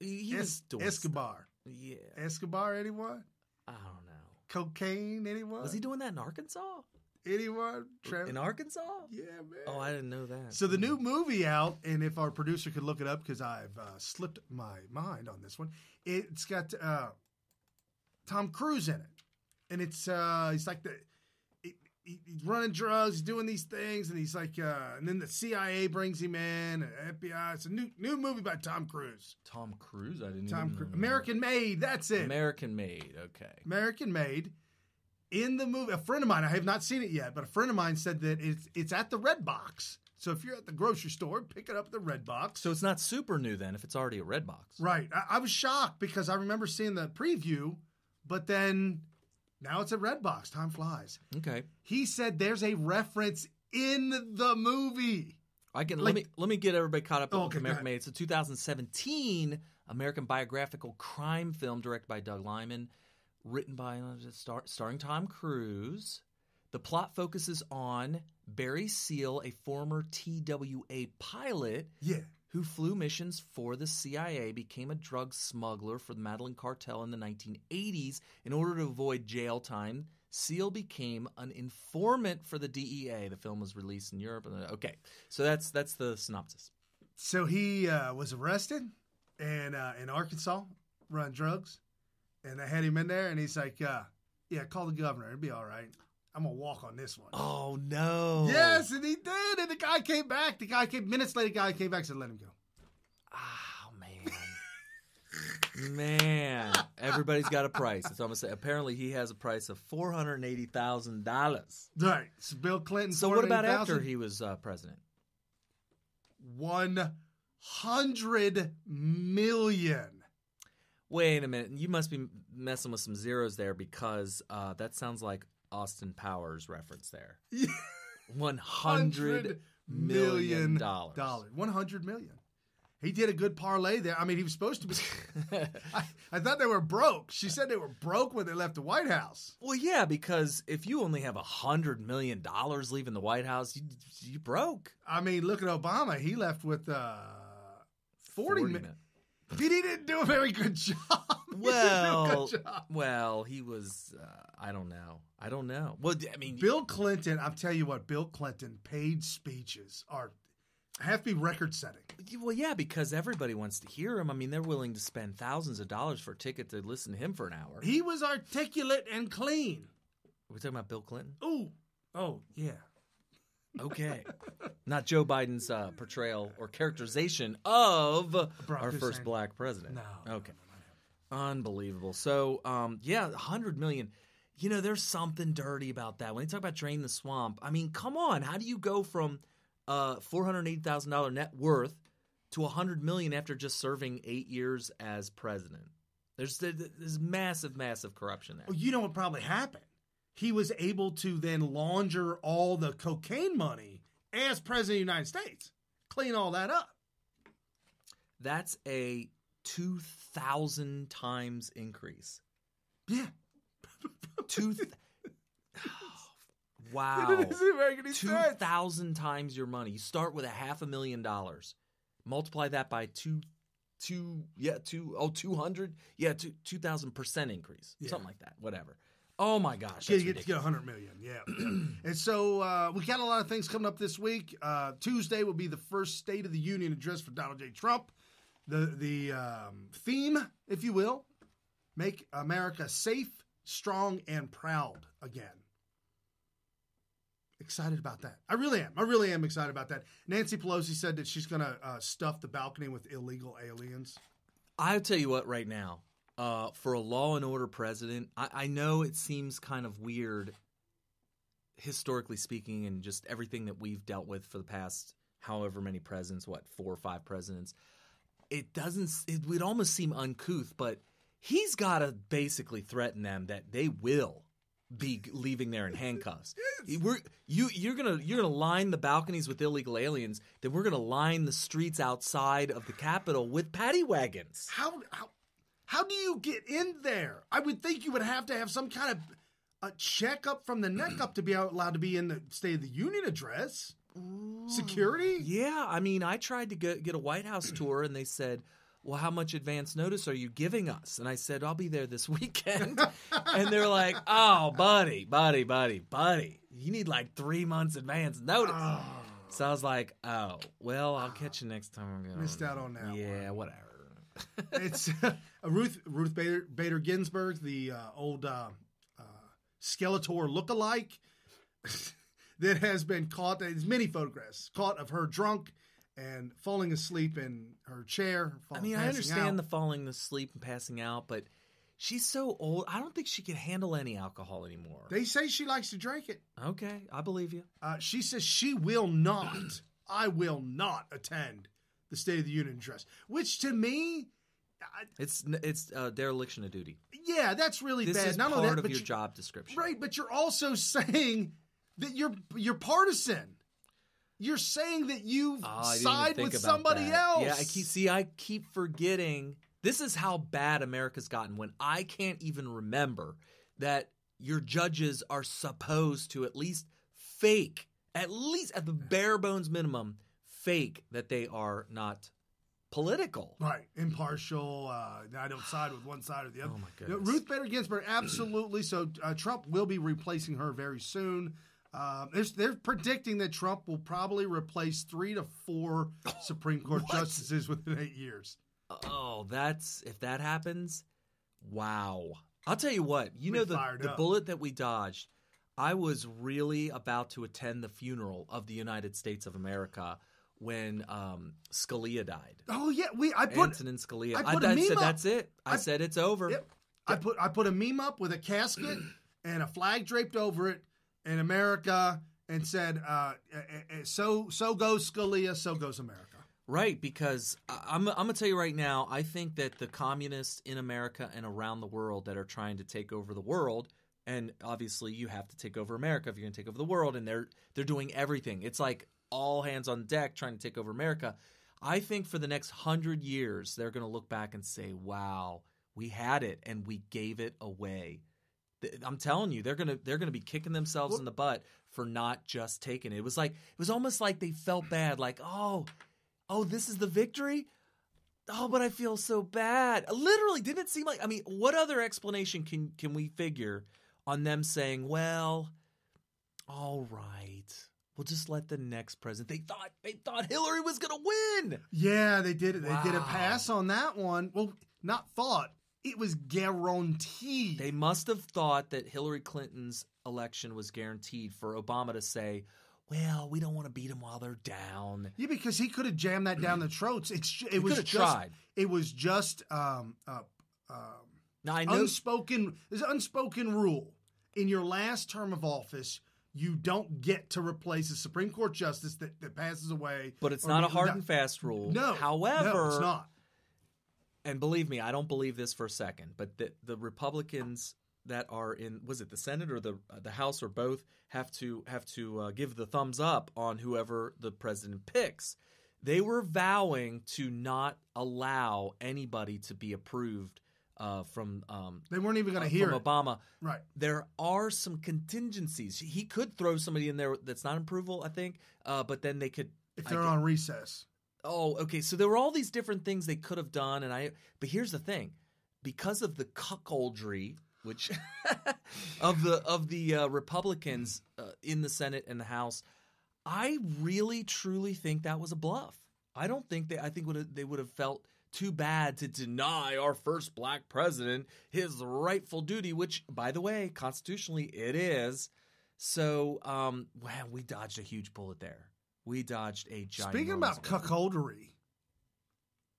he was doing Escobar. Stuff. Yeah. Escobar, anyone? I don't know. Cocaine, anyone? Was he doing that in Arkansas? Anyone? In Arkansas? Yeah, man. Oh, I didn't know that. So the new movie out, and if our producer could look it up, because I've slipped my mind on this one, it's got Tom Cruise in it. And it's he's like he's running drugs, he's doing these things, and he's like, and then the CIA brings him in, and FBI. It's a new movie by Tom Cruise. Tom Cruise? I didn't Tom even Cruise. know. American Made, that's it. American Made, okay. American Made. In the movie, a friend of mine, I have not seen it yet, but a friend of mine said that it's at the Red Box. So if you're at the grocery store, pick it up at the Red Box. So it's not super new then if it's already a Red Box. Right. I was shocked because I remember seeing the preview, but then... Now it's a Red Box. Time flies. Okay. He said there's a reference in the movie. Let me get everybody caught up with American Made. It's a 2017 American biographical crime film directed by Doug Liman, written by starring Tom Cruise. The plot focuses on Barry Seal, a former TWA pilot. Yeah. Who flew missions for the CIA, became a drug smuggler for the Medellin cartel in the 1980s. In order to avoid jail time, Seal became an informant for the DEA. The film was released in Europe. Okay, so that's the synopsis. So he was arrested in Arkansas, running drugs, and they had him in there, and he's like, yeah, call the governor. It'll be all right. I'm going to walk on this one. Oh, no. Yes, and he did. And the guy came back. Minutes later, the guy came back and said, let him go. Oh, man. Man. Everybody's got a price. It's almost apparently he has a price of $480,000. Right. So Bill Clinton. So what about after he was president? $100 million. Wait a minute. You must be messing with some zeros there because that sounds like Austin Powers reference there. $100 million. $100 million. He did a good parlay there. I mean, he was supposed to be. I thought they were broke. She said they were broke when they left the White House. Well, yeah, because if you only have $100 million leaving the White House, you broke. I mean, look at Obama. He left with 40 million. He didn't do a very good job. Well, he was. I don't know. Well, I mean, Bill Clinton. I'll tell you what. Bill Clinton paid speeches have to be record-setting. Well, yeah, because everybody wants to hear him. I mean, they're willing to spend thousands of dollars for a ticket to listen to him for an hour. He was articulate and clean. Are we talking about Bill Clinton? Oh, yeah. Okay. Not Joe Biden's portrayal or characterization of our first black president. No. Okay. No. Unbelievable. So, yeah, $100 million. You know, there's something dirty about that. When you talk about drain the swamp, I mean, come on. How do you go from $480,000 net worth to $100 million after just serving 8 years as president? There's massive, massive corruption there. Well, you know what probably happened? He was able to then launder all the cocaine money as president of the United States. Clean all that up. That's a 2,000 times increase. Yeah. Wow. It doesn't make any sense. 2,000 times your money. You start with $500,000. Multiply that by 200. Yeah, 2,000% increase. Yeah. Something like that. Whatever. Oh my gosh. You get $100 million. Yeah. And so we got a lot of things coming up this week. Tuesday will be the first State of the Union address for Donald J. Trump. The theme, if you will, make America safe, strong, and proud again. Excited about that. I really am excited about that. Nancy Pelosi said that she's going to stuff the balcony with illegal aliens. I'll tell you what right now. For a law and order president, I know it seems kind of weird, historically speaking, and just everything that we've dealt with for the past however many presidents, 4 or 5 presidents. It would almost seem uncouth, but he's got to basically threaten them that they will be leaving there in handcuffs. You're gonna line the balconies with illegal aliens, then we're gonna line the streets outside of the Capitol with paddy wagons. How do you get in there? I would think you would have to have some kind of a checkup from the neck up to be allowed to be in the State of the Union address. Security? Yeah, I mean, I tried to get a White House tour, and they said, well, how much advance notice are you giving us? And I said, I'll be there this weekend. And they're like, oh, buddy. You need like 3 months advance notice. Oh. So I was like, oh, well, I'll catch you next time. Missed out on that. Yeah, one. Whatever. It's Ruth Bader Ginsburg, the old Skeletor lookalike that has been caught. There's many photographs caught of her drunk and falling asleep in her chair. I understand the falling asleep and passing out, but she's so old. I don't think she can handle any alcohol anymore. They say she likes to drink it. Okay, I believe you. She says she will not. I will not attend the State of the Union address, which to me, it's dereliction of duty. Yeah, that's really this bad. Is not part only that, of your job description, right? But you're also saying that you're partisan. You're saying that you side with somebody else. Yeah, I keep forgetting. This is how bad America's gotten when I can't even remember that your judges are supposed to at least at the bare bones minimum, fake that they are not political. Right. Impartial. I don't side with one side or the other. Oh, my goodness. Ruth Bader Ginsburg, absolutely. So Trump will be replacing her very soon. They're predicting that Trump will probably replace 3 to 4 Supreme Court justices within 8 years. Oh, if that happens, wow. I'll tell you what, the bullet that we dodged, I was really about to attend the funeral of the United States of America when Scalia died. Oh yeah, Antonin Scalia. I put a meme said up. that's it. I said it's over. Yep. I put a meme up with a casket and a flag draped over it in America and said, "So goes Scalia, so goes America." Right, because I'm going to tell you right now, I think that the communists in America and around the world that are trying to take over the world, and obviously you have to take over America if you're going to take over the world, and they're doing everything. It's like all hands on deck trying to take over America. I think for the next 100 years, they're going to look back and say, wow, we had it and we gave it away. I'm telling you, they're gonna be kicking themselves in the butt for not just taking it. It was almost like they felt bad, like, oh, this is the victory? Oh, but I feel so bad. Literally, didn't it seem like, I mean, what other explanation can we figure on them saying, well, all right, we'll just let the next president. They thought Hillary was going to win. Yeah, they did it. Wow. They did a pass on that one. Well, not thought. It was guaranteed. They must have thought that Hillary Clinton's election was guaranteed for Obama to say, well, we don't want to beat them while they're down. Yeah, because he could have jammed that down the throats. He could have tried. It was just now I know unspoken. There's an unspoken rule in your last term of office. You don't get to replace a Supreme Court justice that passes away. But it's not a hard and fast rule. No, however, it's not. And believe me, I don't believe this for a second. But the Republicans that are in, was it the Senate or the House or both, have to give the thumbs up on whoever the president picks. They were vowing to not allow anybody to be approved from. They weren't even going to hear from Obama. Right. There are some contingencies. He could throw somebody in there that's not approval, I think. But then they could, if they're on recess. Oh, okay. So there were all these different things they could have done, but here's the thing: because of the cuckoldry, which of the Republicans in the Senate and the House, I really truly think that was a bluff. I don't think I think they would have felt too bad to deny our first black president his rightful duty, which, by the way, constitutionally it is. So, wow, we dodged a huge bullet there. We dodged a giant. Speaking about cuckoldry,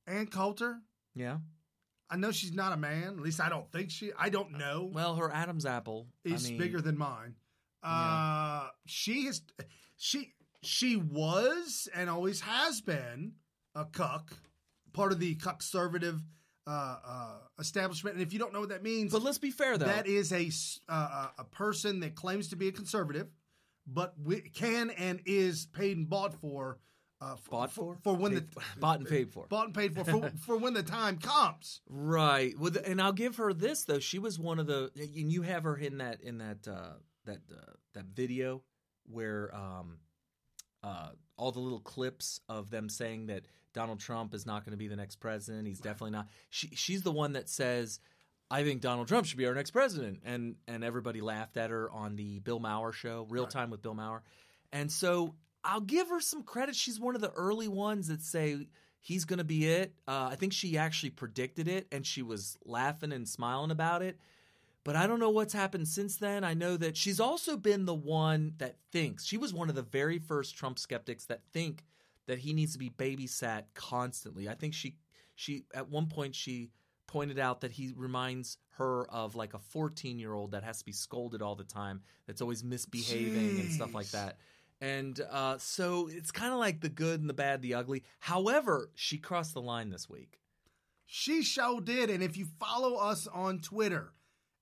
Ann Coulter. Yeah. I know she's not a man. At least I don't think I don't know. Well, her Adam's apple is bigger than mine. Yeah. She was and always has been a cuck, part of the conservative establishment. And if you don't know what that means, but let's be fair though, that is a person that claims to be a conservative, but can and is paid and bought for. Bought and paid for for when the time comes. Right. Well, and I'll give her this though. She was one of the, and you have her in that video where all the little clips of them saying that Donald Trump is not going to be the next president. He's definitely not. She's the one that says, I think Donald Trump should be our next president, and everybody laughed at her on the Bill Maher show, Real Time with Bill Maher, and so. I'll give her some credit. She's one of the early ones that say he's going to be it. I think she actually predicted it, and she was laughing and smiling about it. But I don't know what's happened since then. I know that she's also been the one that thinks. She was one of the very first Trump skeptics that think that he needs to be babysat constantly. I think she at one point she pointed out that he reminds her of like a 14-year-old that has to be scolded all the time, that's always misbehaving and stuff like that. And so it's kind of like the good and the bad, the ugly. However, she crossed the line this week. She sure did. And if you follow us on Twitter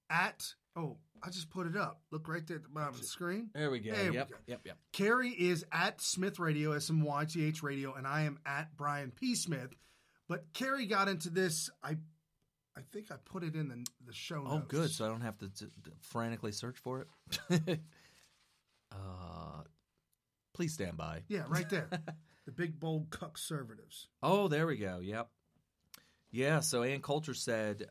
I just put it up. Look right there at the bottom of the screen. There we go. Yep. Carrie is at Smith Radio, SMYTH Radio, and I am at Brian P. Smith. But Carrie got into this. I think I put it in the show notes. Oh, good. So I don't have to frantically search for it. Please stand by. Yeah, right there. The big, bold cuck-servatives. Oh, there we go. Yep. Yeah, so Ann Coulter said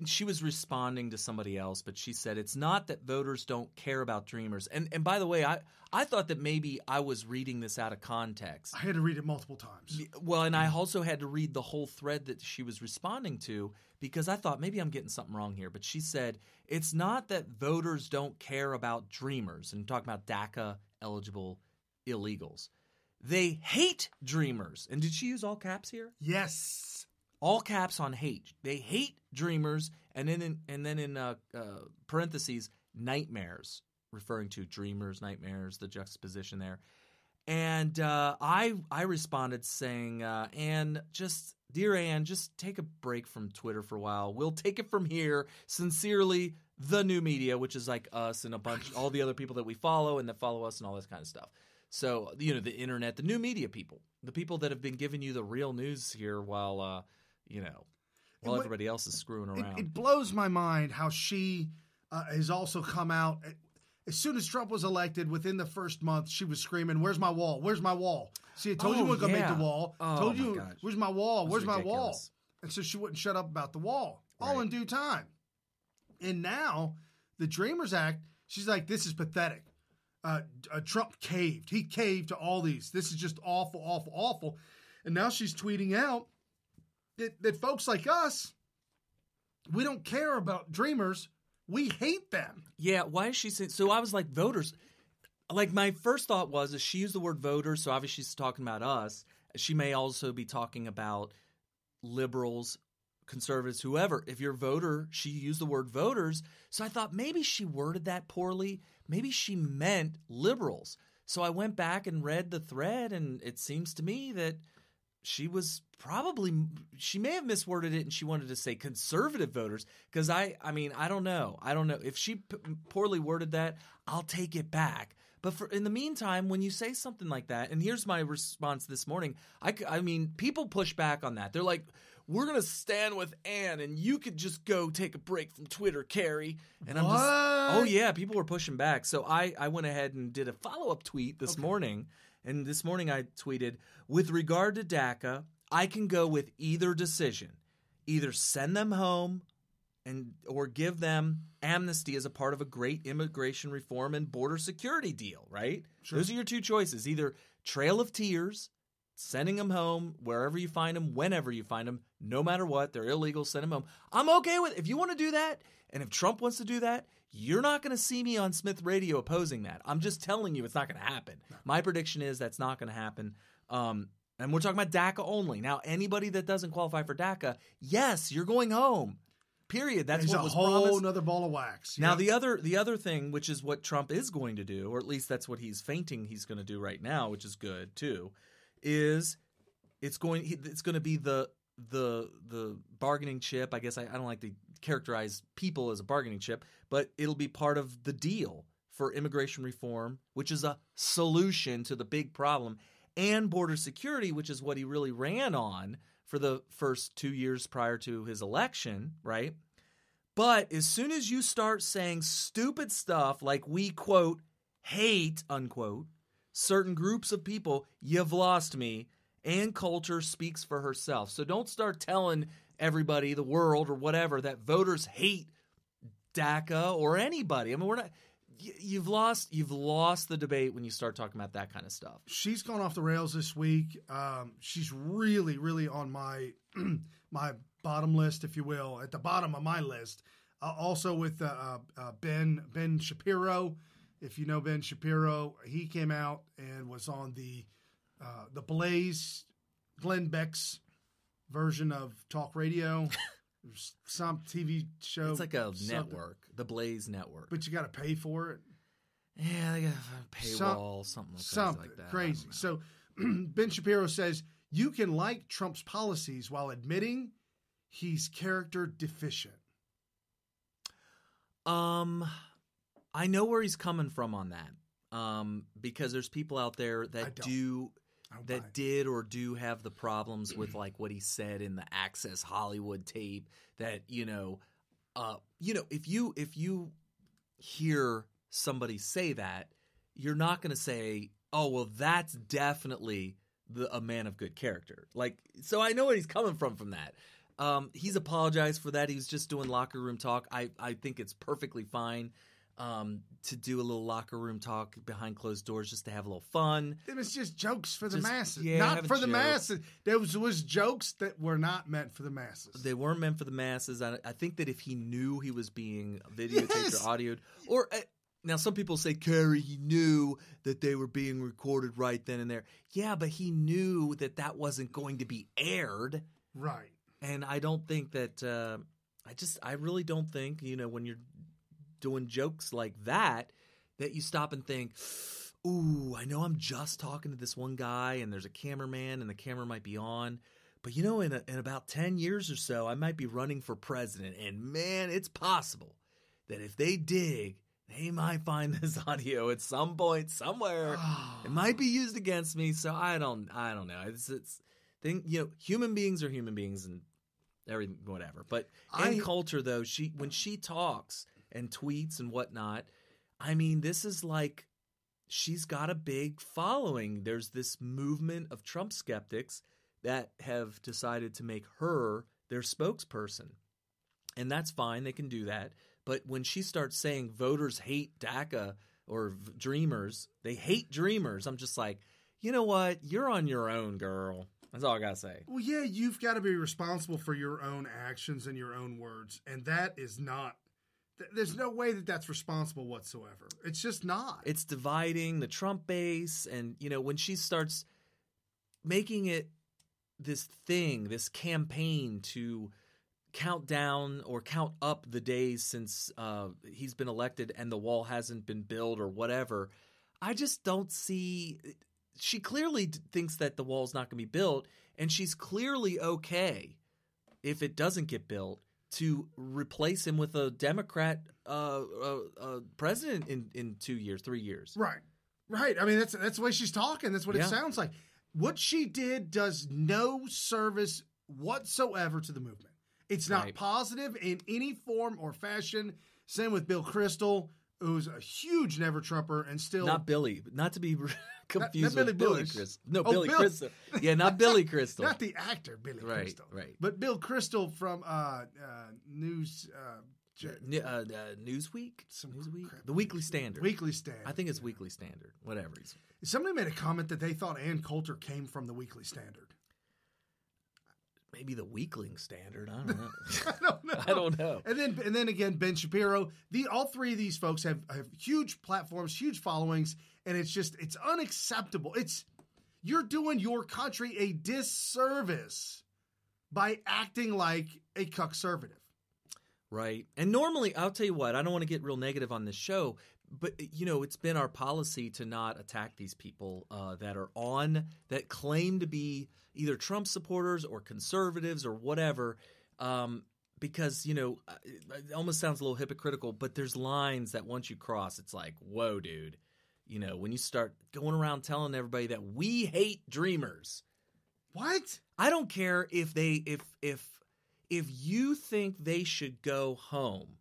she was responding to somebody else, but she said it's not that voters don't care about Dreamers. And by the way, I thought that maybe I was reading this out of context. I had to read it multiple times. Well, and I also had to read the whole thread that she was responding to because I thought maybe I'm getting something wrong here. But she said it's not that voters don't care about Dreamers and talking about DACA eligible illegals. They hate Dreamers. And did she use all caps here? Yes. All caps on hate. They hate Dreamers, and then in parentheses, nightmares, referring to Dreamers, nightmares, the juxtaposition there. And I responded saying, Dear Ann, just take a break from Twitter for a while. We'll take it from here. Sincerely, the new media, which is like us and a bunch, all the other people that we follow and that follow us and all this kind of stuff. So, the internet, the new media people, the people that have been giving you the real news here while everybody else is screwing around. It blows my mind how she has also come out. As soon as Trump was elected, within the first month, she was screaming, "Where's my wall? Where's my wall?" See, I told you we weren't going to make the wall. Told you, gosh. where's my wall? Where's my wall? ridiculous. And so she wouldn't shut up about the wall, all in due time. And now, the Dreamers Act, she's like, this is pathetic. Trump caved. He caved to all these. This is just awful, awful, awful. And now she's tweeting out that folks like us, we don't care about Dreamers. We hate them. Yeah, why is she saying? So I was like, voters. Like my first thought was, is she used the word voters, so obviously she's talking about us. She may also be talking about liberals, conservatives, whoever. If you're a voter, she used the word voters. So I thought maybe she worded that poorly. Maybe she meant liberals. So I went back and read the thread, and it seems to me that she may have misworded it and she wanted to say conservative voters because I don't know. If she poorly worded that, I'll take it back. But in the meantime, when you say something like that, and here's my response this morning, I mean, people push back on that. They're like, we're going to stand with Ann and you could just go take a break from Twitter, Carrie. And I'm just, oh yeah, people were pushing back. So I went ahead and did a follow-up tweet this morning. And this morning I tweeted, with regard to DACA, I can go with either decision. Either send them home or give them amnesty as a part of a great immigration reform and border security deal, right? Sure. Those are your two choices. Either Trail of Tears, sending them home wherever you find them, whenever you find them, no matter what, they're illegal, send them home. I'm okay with it. If you want to do that, and if Trump wants to do that, you're not going to see me on Smith Radio opposing that. I'm just telling you it's not going to happen. No. My prediction is that's not going to happen. And we're talking about DACA only. Now, anybody that doesn't qualify for DACA, yes, you're going home. Period. That's what was promised. It's a whole nother ball of wax. Now, the other thing, which is what Trump is going to do, or at least that's what he's feinting he's going to do right now, which is good too, is it's going to be the bargaining chip. I guess I don't like to characterize people as a bargaining chip, but it'll be part of the deal for immigration reform, which is a solution to the big problem, and border security, which is what he really ran on for the first 2 years prior to his election, right? But as soon as you start saying stupid stuff like we, quote, hate, unquote, certain groups of people, you've lost me. Ann Coulter speaks for herself. So don't start telling everybody, the world or whatever, that voters hate DACA or anybody. I mean, we're not... You've lost the debate when you start talking about that kind of stuff. She's gone off the rails this week. She's really, really on my my bottom list, if you will, at the bottom of my list. Also with Ben Shapiro. If you know Ben Shapiro, he came out and was on the Blaze, Glenn Beck's version of talk radio. Some TV show. It's like a network, the Blaze Network. But you got to pay for it. Yeah, they got a paywall, something like that. Crazy. So Ben Shapiro says you can like Trump's policies while admitting he's character deficient. I know where he's coming from on that. Because there's people out there that did or do have the problems with like what he said in the Access Hollywood tape that, if you hear somebody say that, you're not going to say, oh, well, that's definitely a man of good character. Like, so I know where he's coming from that. He's apologized for that. He was just doing locker room talk. I think it's perfectly fine to do a little locker room talk behind closed doors just to have a little fun. It was just jokes for the masses. Yeah, not for the masses. There was jokes that were not meant for the masses. They weren't meant for the masses. I think that if he knew he was being videotaped or audioed, or now some people say, Kerry, he knew that they were being recorded right then and there. Yeah, but he knew that that wasn't going to be aired. Right. And I don't think that I really don't think, when you're doing jokes like that you stop and think, ooh, I know I'm just talking to this one guy and there's a cameraman and the camera might be on. But, in about 10 years or so, I might be running for president. And, man, it's possible that if they dig, they might find this audio at some point, somewhere. It might be used against me. So I don't know. It's human beings are human beings and everything, whatever. But in culture, though, when she talks and tweets and whatnot, I mean, this is like she's got a big following. There's this movement of Trump skeptics that have decided to make her their spokesperson. And that's fine. They can do that. But when she starts saying voters hate DACA or dreamers, they hate dreamers, I'm just like, you know what? You're on your own, girl. That's all I got to say. Well, yeah, you've got to be responsible for your own actions and your own words. And that is not – there's no way that that's responsible whatsoever. It's just not. It's dividing the Trump base. And, when she starts making it this thing, this campaign to count down or count up the days since he's been elected and the wall hasn't been built or whatever, I just don't see – she clearly thinks that the wall's not going to be built, and she's clearly okay if it doesn't get built to replace him with a Democrat president in 2 years, 3 years. Right. I mean, that's the way she's talking. That's what it sounds like. What she did does no service whatsoever to the movement. It's not positive in any form or fashion. Same with Bill Kristol, who's a huge never Trumper and still not Billy, not to be confused not with Billy Kristol. No, Billy Kristol. Yeah, not Billy Kristol. Not the actor Billy Kristol. Right. But Bill Kristol from Newsweek. The Weekly Standard. Weekly Standard. I think it's Weekly Standard. Whatever. Somebody made a comment that they thought Ann Coulter came from the Weekly Standard. Maybe the Weakling Standard. I don't know. I don't know. And then again, Ben Shapiro. All three of these folks have huge platforms, huge followings, and it's unacceptable. You're doing your country a disservice by acting like a cuckservative. Right. And normally, I'll tell you what, I don't want to get real negative on this show, but, it's been our policy to not attack these people that claim to be either Trump supporters or conservatives or whatever, because, it almost sounds a little hypocritical, but there's lines that once you cross, it's like, whoa, dude. When you start going around telling everybody that we hate dreamers. What? I don't care if you think they should go home.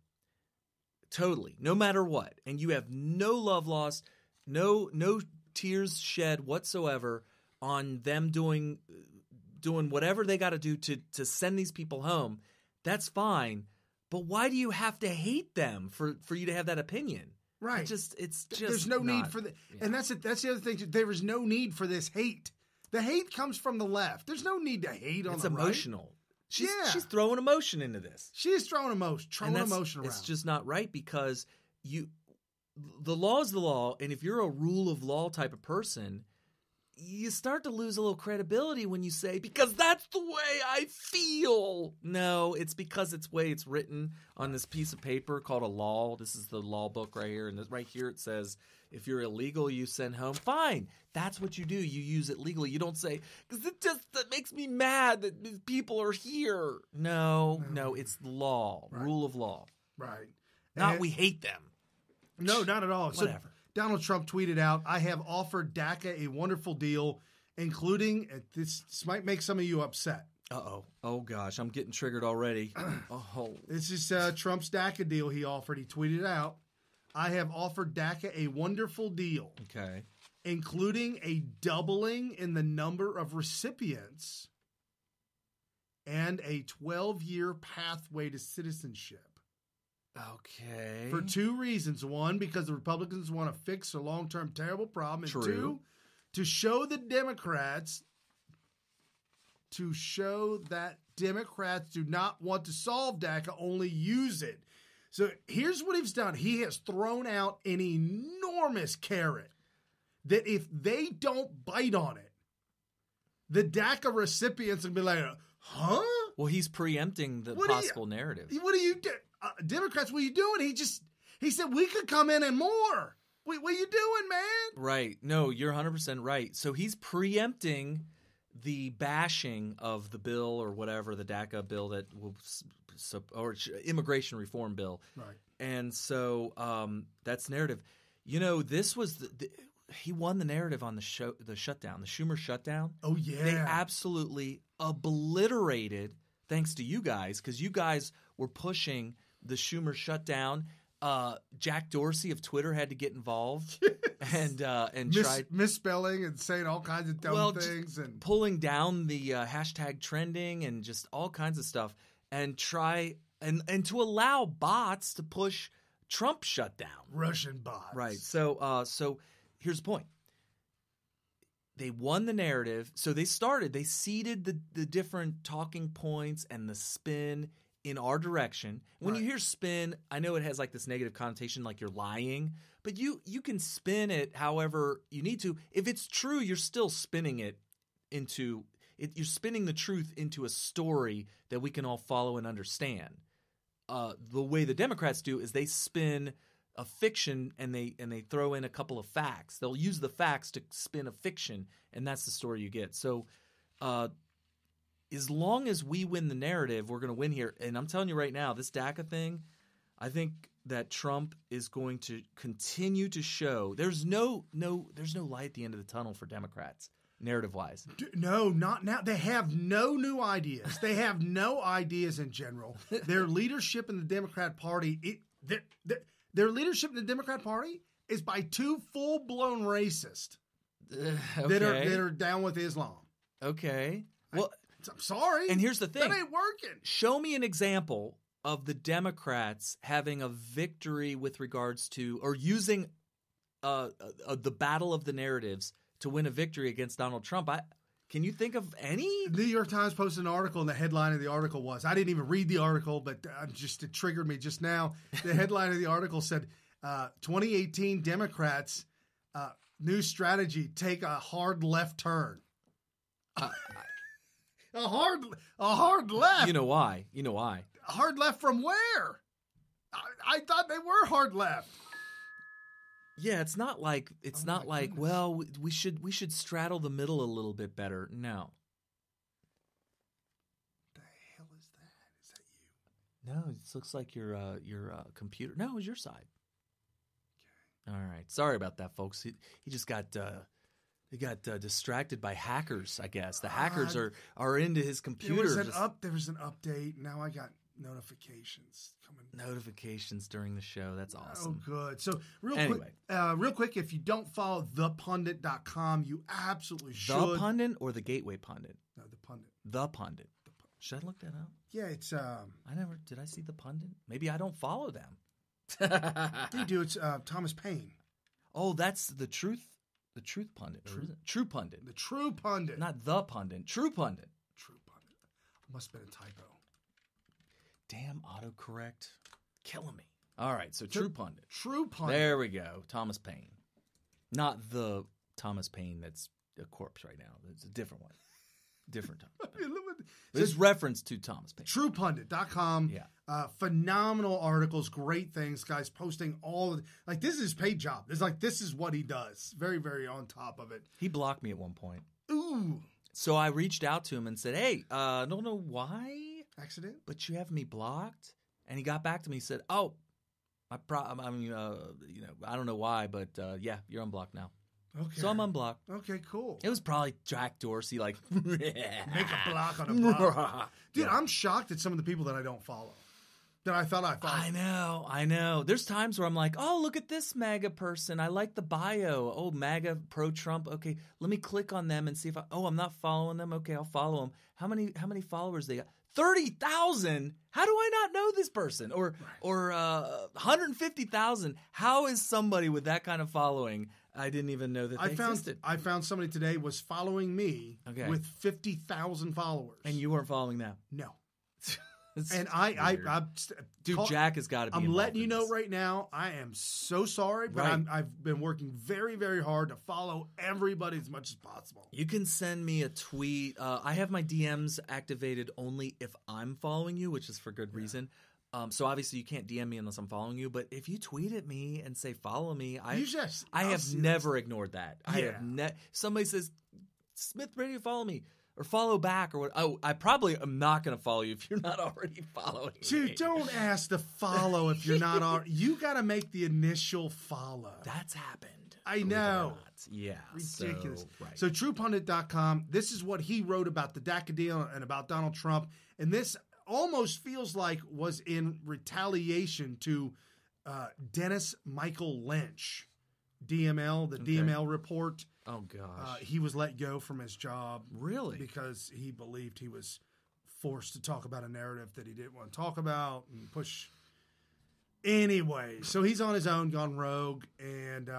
Totally, no matter what, and you have no love lost, no tears shed whatsoever on them doing whatever they got to do to send these people home, that's fine. But why do you have to hate them for you to have that opinion? Right. It's just there's no need for and that's it. That's the other thing. There is no need for this hate. The hate comes from the left. There's no need to hate on the right. It's emotional. She's throwing emotion into this. She is throwing emotion around. It's just not right because the law is the law, and if you're a rule of law type of person, you start to lose a little credibility when you say, because that's the way I feel. No, it's because it's the way it's written on this piece of paper called a law. This is the law book right here, and right here it says, if you're illegal, you send home. Fine. That's what you do. You use it legally. You don't say, because that makes me mad that people are here. No, it's the law, rule of law. Right. Not we hate them. No, not at all. Whatever. So Donald Trump tweeted out, I have offered DACA a wonderful deal, including, this might make some of you upset. Uh-oh. Oh, gosh. I'm getting triggered already. Oh. This is Trump's DACA deal he offered. He tweeted out, I have offered DACA a wonderful deal. Okay. Including a doubling in the number of recipients and a 12-year pathway to citizenship. Okay. For two reasons. One, because the Republicans want to fix a long-term terrible problem. And True. two, to show the Democrats, that Democrats do not want to solve DACA, only use it. So here's what he's done. He has thrown out an enormous carrot that if they don't bite on it, the DACA recipients will be like, huh? Well, he's preempting the possible narrative. What are you doing? Democrats, what are you doing? He said we could come in and more. What are you doing, man? Right. No, you're 100% right. So he's preempting the bashing of the bill or whatever, the DACA bill that will, or immigration reform bill. Right. And so that's narrative. You know, this was he won the narrative on the shutdown, the Schumer shutdown. Oh, yeah. They absolutely obliterated, thanks to you guys, because you guys were pushing the Schumer shutdown. Jack Dorsey of Twitter had to get involved and tried misspelling and saying all kinds of dumb things and pulling down the hashtag trending and just all kinds of stuff and to allow bots to push Trump shutdown. Russian bots. Right. So here's the point. They won the narrative. So they seeded the different talking points and the spin in our direction. When you hear spin, I know it has like this negative connotation, like you're lying, but you can spin it however you need to. If it's true, you're still spinning it into it. You're spinning the truth into a story that we can all follow and understand. The way the Democrats do is they spin a fiction and they throw in a couple of facts. They'll use the facts to spin a fiction, and that's the story you get. So as long as we win the narrative, we're going to win here. And I'm telling you right now, this DACA thing, I think that Trump is going to continue to show there's no light at the end of the tunnel for Democrats, narrative-wise. No, not now. They have no new ideas. They have no ideas in general. Their leadership in the Democrat Party, their leadership in the Democrat Party is by two full-blown racists that are down with Islam. Okay. Well, I'm sorry. And here's the thing. That ain't working. Show me an example of the Democrats having a victory with regards to or using the battle of the narratives to win a victory against Donald Trump. Can you think of any? The New York Times posted an article, and the headline of the article was, I didn't even read the article, but it triggered me just now. The headline of the article said, 2018 Democrats, new strategy, take a hard left turn. A hard left. You know why? Hard left from where? I thought they were hard left. Yeah, it's not like well, we should straddle the middle a little bit better. No. The hell is that? Is that you? No, it looks like your computer. No, it was your side. Okay. All right. Sorry about that, folks. He just got distracted by hackers, I guess. The hackers are into his computer. There was an update. Now I got notifications coming. Notifications during the show. That's awesome. Oh, good. So real quick, if you don't follow thepundit.com, you absolutely should. The Pundit or the Gateway Pundit? No, the Pundit. The Pundit. Should I look that up? Yeah, it's did I see the Pundit? Maybe I don't follow them. You do. It's Thomas Paine. Oh, that's the Truth. The Truth Pundit. True Pundit. The True Pundit. Not the Pundit. True Pundit. True Pundit. Must have been a typo. Damn autocorrect. Killing me. All right, so True Pundit. True Pundit. There we go. Thomas Paine. Not the Thomas Paine that's a corpse right now. It's a different one. Different Thomas Paine. There's reference to Thomas Paine. TruePundit.com. Yeah. Phenomenal articles, great things, guys posting this is his paid job. This is what he does. Very, very on top of it. He blocked me at one point. Ooh. So I reached out to him and said, hey, I don't know why. Accident? But you have me blocked? And he got back to me and said, oh, I don't know why, but yeah, you're unblocked now. Okay. So I'm unblocked. Okay, cool. It was probably Jack Dorsey, like, make a block on a block. Dude, yeah. I'm shocked at some of the people that I don't follow. That I thought I followed. I know. There's times where I'm like, oh, look at this MAGA person. I like the bio. Oh, MAGA, pro-Trump. Okay, let me click on them and see if I'm not following them. Okay, I'll follow them. How many followers they got? 30,000? How do I not know this person? Or 150,000? How is somebody with that kind of following? I didn't even know that they existed. I found somebody today was following me with 50,000 followers. And you weren't following them? No. And Jack has got to be. I'm letting you know right now. I am so sorry, but I've been working very, very hard to follow everybody as much as possible. You can send me a tweet. I have my DMs activated only if I'm following you, which is for good reason. So obviously you can't DM me unless I'm following you. But if you tweet at me and say follow me, I have never ignored that. Yeah. Somebody says, Smith Radio, follow me. Or follow back, or what? Oh, I probably am not going to follow you if you're not already following me. Dude, don't ask to follow if you're not already. You got to make the initial follow. That's happened. I know. Yeah. Ridiculous. So TruePundit.com, this is what he wrote about the DACA deal and about Donald Trump. And this almost feels like was in retaliation to Dennis Michael Lynch, DML, the DML report. Oh, gosh. He was let go from his job. Really? Because he believed he was forced to talk about a narrative that he didn't want to talk about and push. Anyway, so he's on his own, gone rogue. And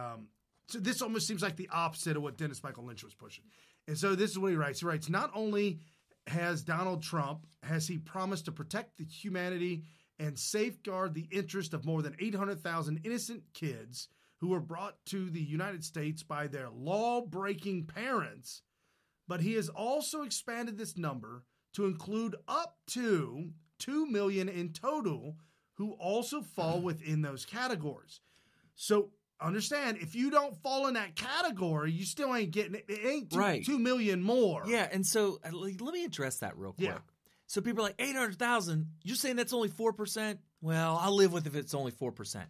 so this almost seems like the opposite of what Dennis Michael Lynch was pushing. And so this is what he writes. He writes, not only has Donald Trump, has he promised to protect the humanity and safeguard the interest of more than 800,000 innocent kids who were brought to the United States by their law-breaking parents, but he has also expanded this number to include up to 2 million in total who also fall within those categories. So understand, if you don't fall in that category, you still ain't getting it. It ain't 2 million more. Yeah, and so let me address that real quick. Yeah. So people are like, 800,000, you're saying that's only 4%? Well, I'll live with if it's only 4%.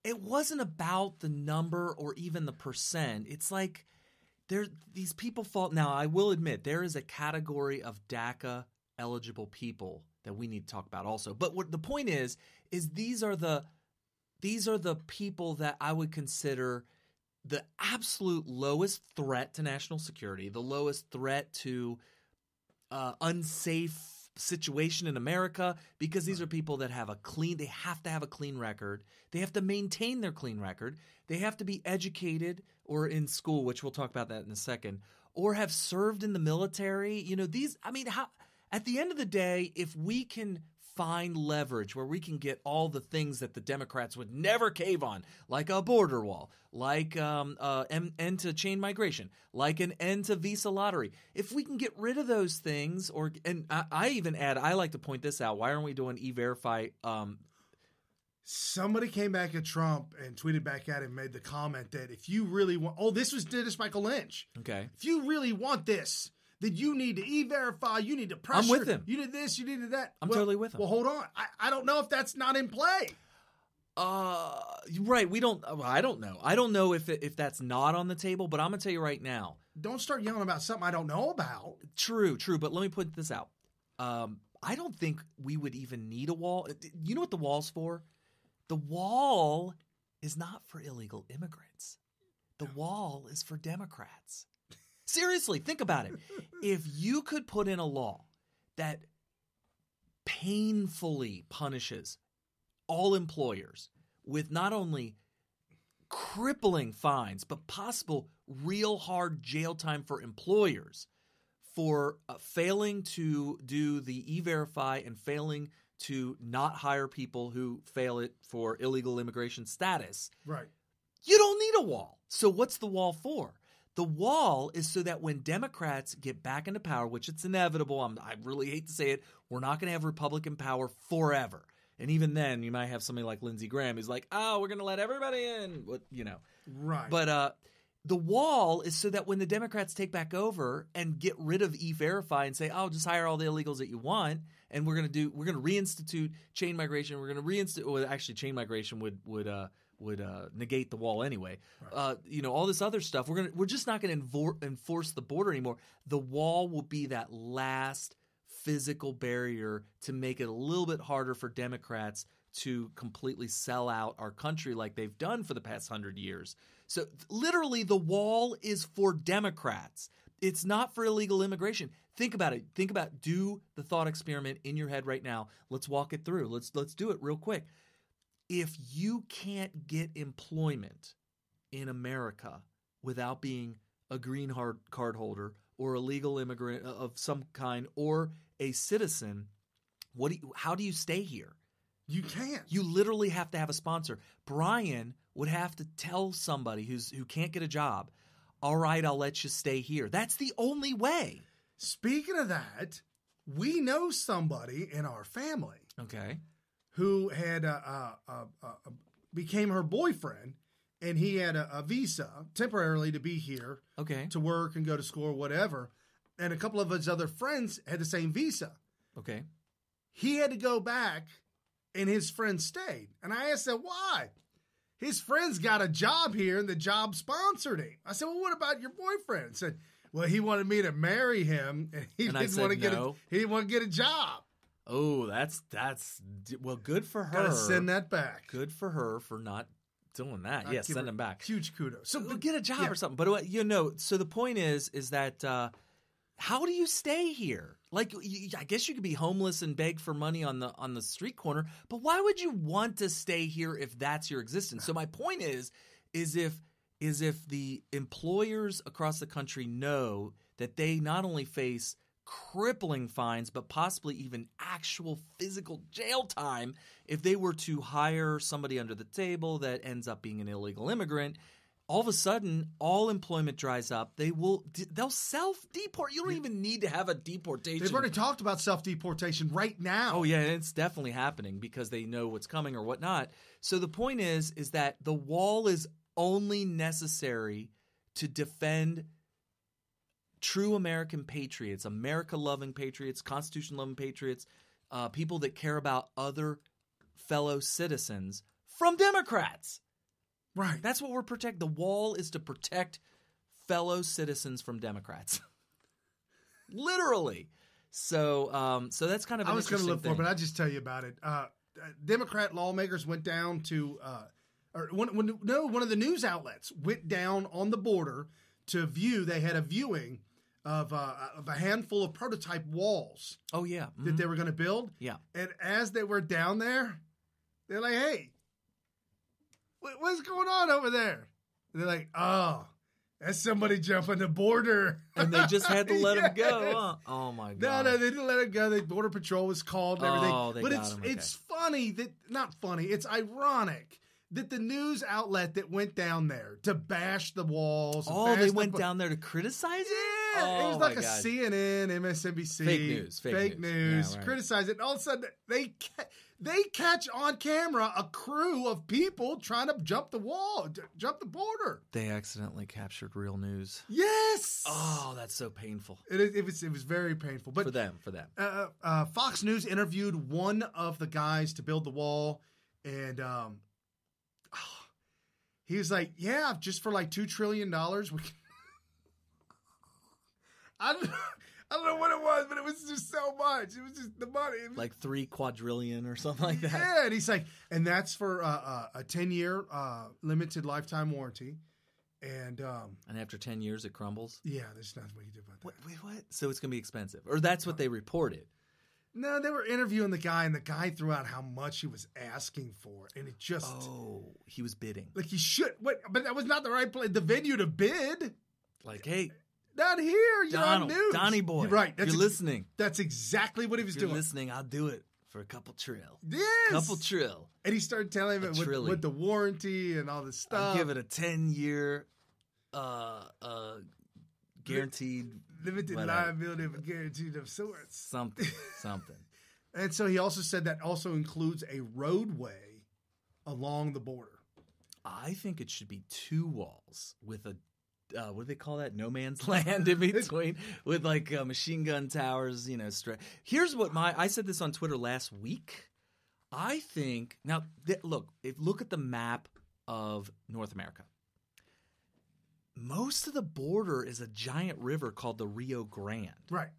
It wasn't about the number or even the percent. It's like these people fall. Now, I will admit there is a category of DACA eligible people that we need to talk about also. But what the point is these are the people that I would consider the absolute lowest threat to national security, the lowest threat to unsafe situation in America, because these are people that have they have to have a clean record. They have to maintain their clean record. They have to be educated or in school, which we'll talk about that in a second, or have served in the military. At the end of the day, if we can find leverage where we can get all the things that the Democrats would never cave on, like a border wall, like an end to chain migration, like an end to visa lottery. If we can get rid of those things, and I even add, I like to point this out. Why aren't we doing E-Verify? Somebody came back at Trump and tweeted back at him, made the comment that if you really want, this was Dennis Michael Lynch. Okay. If you really want this, then you need to E-Verify, you need to pressure. I'm with him. You did this, you did that. I'm totally with him. Well, hold on. I don't know if that's not in play. Right. I don't know. I don't know if that's not on the table, but I'm going to tell you right now. Don't start yelling about something I don't know about. True. But let me put this out. I don't think we would even need a wall. You know what the wall's for? The wall is not for illegal immigrants. The wall is for Democrats. Seriously, think about it. If you could put in a law that painfully punishes all employers with not only crippling fines, but possible real hard jail time for employers for failing to do the E-Verify and failing to not hire people who fail it for illegal immigration status. Right. You don't need a wall. So what's the wall for? The wall is so that when Democrats get back into power, which it's inevitable, I really hate to say it, we're not going to have Republican power forever. And even then, you might have somebody like Lindsey Graham who's like, we're going to let everybody in. Right. But the wall is so that when the Democrats take back over and get rid of E-Verify and say, just hire all the illegals that you want, and we're going to reinstitute chain migration. We're going to reinstitute. Chain migration would negate the wall anyway. Right. All this other stuff. We're just not going to enforce the border anymore. The wall will be that last physical barrier to make it a little bit harder for Democrats to completely sell out our country like they've done for the past 100 years. So literally the wall is for Democrats. It's not for illegal immigration. Think about it. Do the thought experiment in your head right now. Let's walk it through. Let's do it real quick. If you can't get employment in America without being a green card holder or a legal immigrant of some kind or a citizen, how do you stay here? You can't. You literally have to have a sponsor. Brian would have to tell somebody who can't get a job, all right, I'll let you stay here. That's the only way. Speaking of that, we know somebody in our family, who had became her boyfriend, and he had a visa temporarily to be here, to work and go to school or whatever, and a couple of his other friends had the same visa. Okay. He had to go back, and his friend stayed. And I asked him why. His friends got a job here, and the job sponsored him. I said, well, what about your boyfriend? He said, well, he wanted me to marry him, and he didn't want to get a job. Oh, that's well, good for her. Gotta send that back. Good for her for not doing that. Yes, send him back. Huge kudos. So get a job or something. But so the point is that how do you stay here? Like, I guess you could be homeless and beg for money on the street corner, but why would you want to stay here if that's your existence? So my point is if the employers across the country know that they not only face crippling fines, but possibly even actual physical jail time if they were to hire somebody under the table that ends up being an illegal immigrant, all of a sudden, all employment dries up. They'll self-deport. You don't even need to have a deportation. They've already talked about self-deportation right now. Oh, yeah, it's definitely happening because they know what's coming or whatnot. So the point is that the wall is only necessary to defend true American patriots, America-loving patriots, Constitution-loving patriots, people that care about other fellow citizens from Democrats. Right. That's what we're protecting. The wall is to protect fellow citizens from Democrats. Literally. So that's kind of an interesting thing. I was going to look for it, but I'll just tell you about it. Democrat lawmakers went down to one of the news outlets went down on the border to view. They had a viewing of a handful of prototype walls. Oh, yeah. Mm-hmm. That they were going to build. Yeah. And as they were down there, they're like, hey, what's going on over there? And they're like, oh, that's somebody jumping the border. And they just had to let him go. Huh? Oh, my God. No, they didn't let him go. The Border Patrol was called and everything. Oh, they got him. It's funny that, not funny, it's ironic that the news outlet that went down there to bash the walls. Oh, they went down there to criticize it? Yeah, it was like a CNN, MSNBC. Fake news. Yeah, right. Criticize it. And all of a sudden, they catch on camera a crew of people trying to jump the wall, jump the border. They accidentally captured real news. Yes. Oh, that's so painful. It was very painful. But for them. Fox News interviewed one of the guys to build the wall, and he was like, yeah, just for like $2 trillion, we can... I don't know what it was, but it was just so much. It was just the money. Like 3 quadrillion or something like that. Yeah, and he's like, and that's for a 10-year limited lifetime warranty. And after 10 years, it crumbles? Yeah, there's nothing we can do about that. Wait, what? So it's going to be expensive. Or that's what they reported. No, they were interviewing the guy, and the guy threw out how much he was asking for, and it just... Oh, he was bidding. Like he should... Wait, but that was not the right place, the venue to bid. Like, hey... Not here. You're on news. Donnie boy. You're right. You're listening. That's exactly what he was doing. You're listening. I'll do it for a couple trill. Yes. Couple trill. And he started telling him with the warranty and all this stuff. I'll give it a 10-year guaranteed. Limited liability of guaranteed of sorts. Something. And so he also said that also includes a roadway along the border. I think it should be 2 walls with a what do they call that? No man's land in between with like machine gun towers, Here's what I said this on Twitter last week. I think now look at the map of North America. Most of the border is a giant river called the Rio Grande. Right.